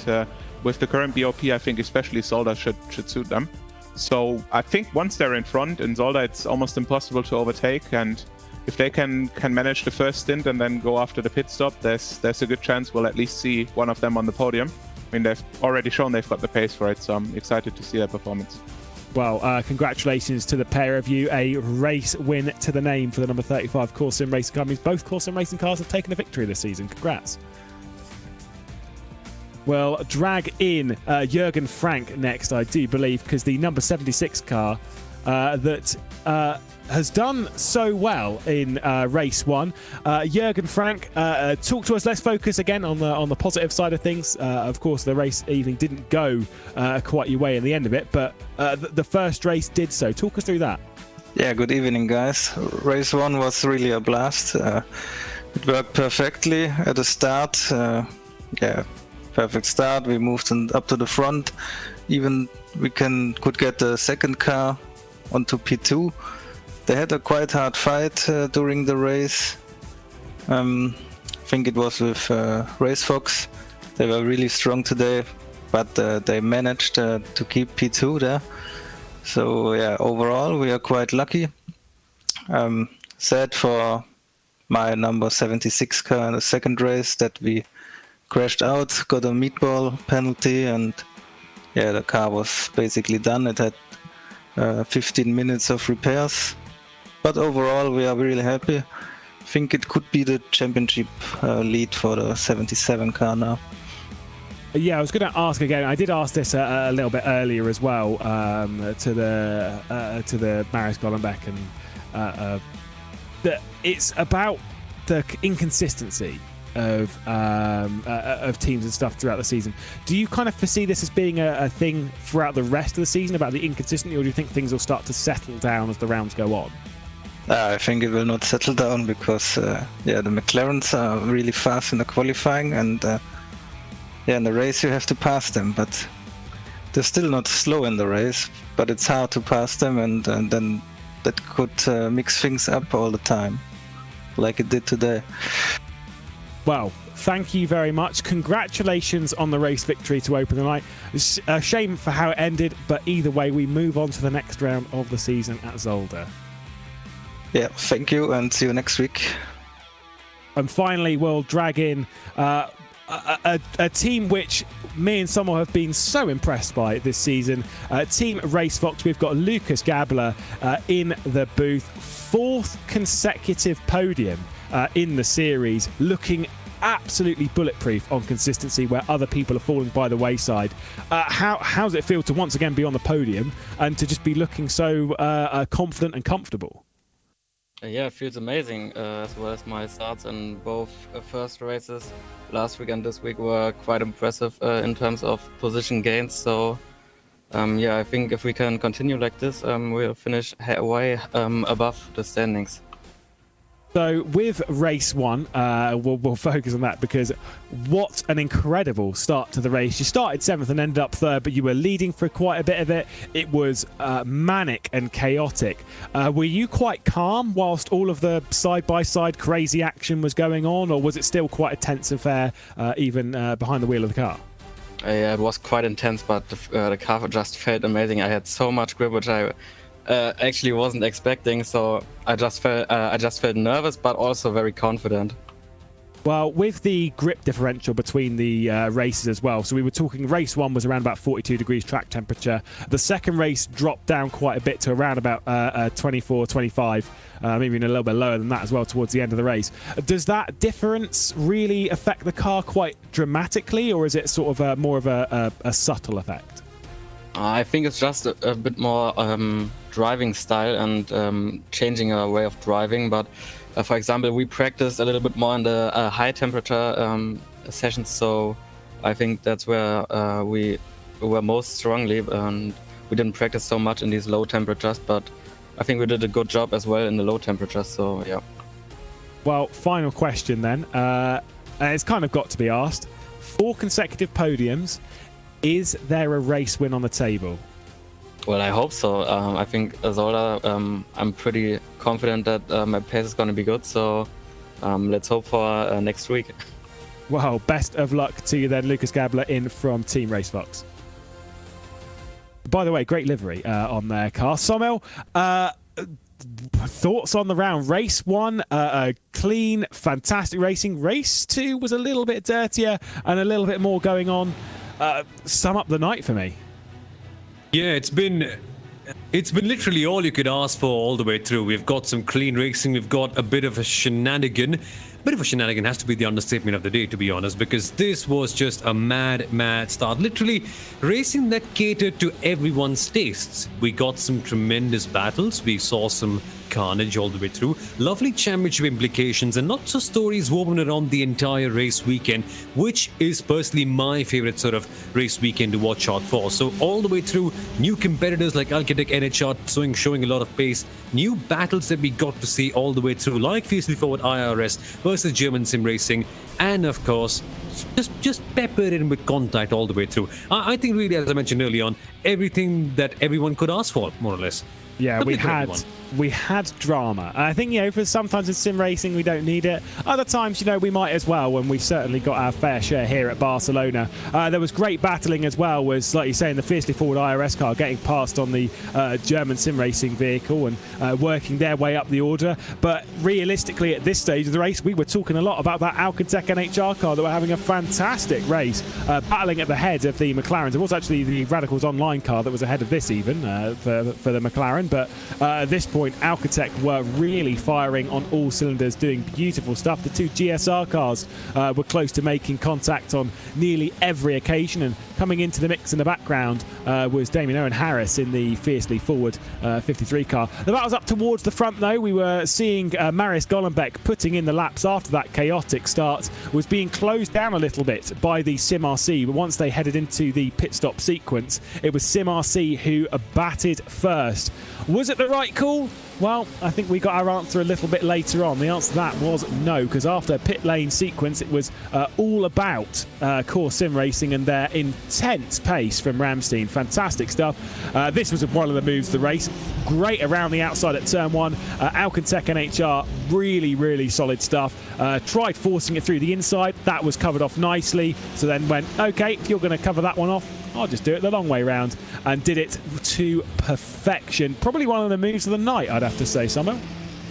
with the current BOP, I think especially Zolder should suit them. So I think once they're in front in Zolder, it's almost impossible to overtake. And if they can manage the first stint and then go after the pit stop, there's a good chance we'll at least see one of them on the podium. I mean, they've already shown they've got the pace for it, so I'm excited to see their performance. Well, congratulations to the pair of you. A race win to the name for the number 35 Core Sim Racing car. Means both Core Sim Racing cars have taken a victory this season. Congrats. Well, drag in Jürgen Frank next, I do believe, because the number 76 car that has done so well in race one. Jürgen Frank, talk to us. Let's focus again on the positive side of things. Of course, the race evening didn't go quite your way in the end of it, but the first race did so. Talk us through that. Yeah, good evening, guys. Race one was really a blast. It worked perfectly at the start. Perfect start. We moved up to the front. Even we could get the second car onto P2. They had a quite hard fight during the race. I think it was with RaceFox. They were really strong today, but they managed to keep P2 there. So yeah, overall we are quite lucky. Sad for my number 76 car in the second race that we crashed out, got a meatball penalty, and yeah, the car was basically done. It had 15 minutes of repairs, but overall we are really happy. I think it could be the championship lead for the 77 car now. Yeah, I was going to ask again. I did ask this a little bit earlier as well to the Marius Gollenbeck, and that it's about the inconsistency of teams and stuff throughout the season. Do you kind of foresee this as being a thing throughout the rest of the season about the inconsistency, or do you think things will start to settle down as the rounds go on? I think it will not settle down because the McLarens are really fast in the qualifying, and in the race you have to pass them, but they're still not slow in the race, but it's hard to pass them, and then that could mix things up all the time, like it did today. Well, thank you very much. Congratulations on the race victory to open the night. It's a shame for how it ended, but either way, we move on to the next round of the season at Zolder. Yeah, thank you, and see you next week. And finally, we'll drag in a team which me and Sommel have been so impressed by this season. Team RaceFox, we've got Lucas Gabler in the booth. 4th consecutive podium in the series, looking absolutely bulletproof on consistency where other people are falling by the wayside. How does it feel to once again be on the podium and to just be looking so confident and comfortable? Yeah, it feels amazing, as well as my starts in both first races last week and this week were quite impressive in terms of position gains. So I think if we can continue like this, we'll finish way above the standings. So with race one, we'll focus on that, because what an incredible start to the race. You started 7th and ended up 3rd, but you were leading for quite a bit of it. It was manic and chaotic. Were you quite calm whilst all of the side-by-side crazy action was going on, or was it still quite a tense affair even behind the wheel of the car? Yeah, it was quite intense, but the car just felt amazing. I had so much grip, which I actually wasn't expecting. So I just felt nervous, but also very confident. Well, with the grip differential between the races as well, so we were talking race 1 was around about 42 degrees track temperature. The second race dropped down quite a bit to around about 24, 25, maybe even a little bit lower than that as well towards the end of the race. Does that difference really affect the car quite dramatically, or is it sort of more of a subtle effect? I think it's just a bit more driving style and changing our way of driving, but for example, we practiced a little bit more in the high temperature sessions, so I think that's where we were most strongly, and we didn't practice so much in these low temperatures, but I think we did a good job as well in the low temperatures, so yeah. Well, final question then. It's kind of got to be asked. 4 consecutive podiums. Is there a race win on the table? Well, I hope so. I think Zolder, I'm pretty confident that my pace is going to be good. So let's hope for next week. Well, best of luck to you then, Lucas Gabler in from Team RaceFox. By the way, great livery on their car. Sommel, thoughts on the round? Race 1, clean, fantastic racing. Race 2 was a little bit dirtier and a little bit more going on. Sum up the night for me. Yeah, it's been literally all you could ask for all the way through. We've got some clean racing, we've got a bit of a shenanigan. Bit of a shenanigan has to be the understatement of the day, to be honest, because this was just a mad start. Literally, racing that catered to everyone's tastes. We got some tremendous battles, we saw some carnage all the way through, lovely championship implications, and lots of stories woven around the entire race weekend, which is personally my favorite sort of race weekend to watch out for. So all the way through, new competitors like Alcatec NHR showing a lot of pace, new battles that we got to see all the way through, like Fiercely Forward IRS versus German Sim Racing, and of course just peppered in with contact all the way through. I think really, as I mentioned early on, everything that everyone could ask for, more or less. Yeah, we had drama. I think, for sometimes in sim racing we don't need it. Other times, we might as well, and we've certainly got our fair share here at Barcelona. There was great battling as well, was, like you say, in the Fiercely Forward IRS car getting past on the German sim racing vehicle and working their way up the order. But realistically, at this stage of the race, we were talking a lot about that Alcatec NHR car that were having a fantastic race, battling at the head of the McLarens. It was actually the Radicals Online car that was ahead of this even for the McLaren. But at this point, Alcatec were really firing on all cylinders, doing beautiful stuff. The 2 GSR cars were close to making contact on nearly every occasion, and coming into the mix in the background was Damien Owen Harris in the Fiercely Forward 53 car. The battle's up towards the front though. We were seeing Marius Gollenbeck putting in the laps after that chaotic start, was being closed down a little bit by the Sim RC, but once they headed into the pit stop sequence, it was Sim RC who batted first. Was it the right call? Well, I think we got our answer a little bit later on. The answer to that was no, because after pit lane sequence, it was all about Core Sim Racing and their intense pace from Ramstein. Fantastic stuff. This was one of the moves of the race. Great around the outside at turn 1. Alcatec NHR, really solid stuff. Tried forcing it through the inside. That was covered off nicely. So then went, okay, if you're going to cover that one off, I'll just do it the long way round, and did it to perfection. Probably one of the moves of the night, I'd have to say, Summer.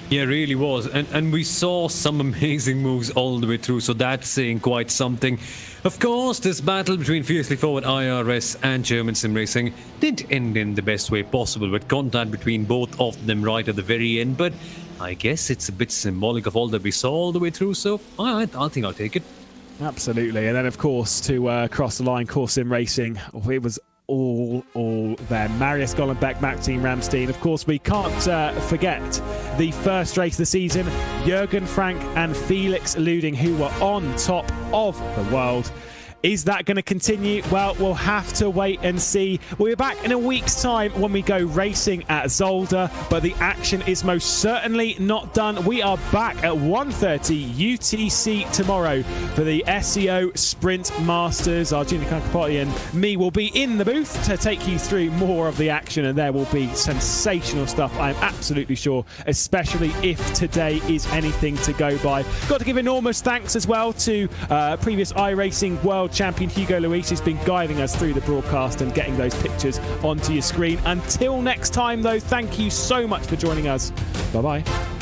Yeah, it really was. And we saw some amazing moves all the way through, so that's saying quite something. Of course, this battle between Fiercely Forward IRS and German Sim Racing didn't end in the best way possible, with contact between both of them right at the very end, but I guess it's a bit symbolic of all that we saw all the way through, so I think I'll take it. Absolutely. And then, of course, to cross the line, Core Sim Racing, it was all there. Marius Gollenbeck, Maxime Ramstein. Of course, we can't forget the first race of the season, Jürgen Frank and Felix Luding, who were on top of the world. Is that going to continue? Well, we'll have to wait and see. We'll be back in a week's time when we go racing at Zolder, but the action is most certainly not done. We are back at 1:30 UTC tomorrow for the SCO Sprint Masters. Our Junior Kankapati and me will be in the booth to take you through more of the action, and there will be sensational stuff, I'm absolutely sure, especially if today is anything to go by. Got to give enormous thanks as well to previous iRacing World champion Hugo Luis has been guiding us through the broadcast and getting those pictures onto your screen. Until next time, though, thank you so much for joining us. Bye-bye.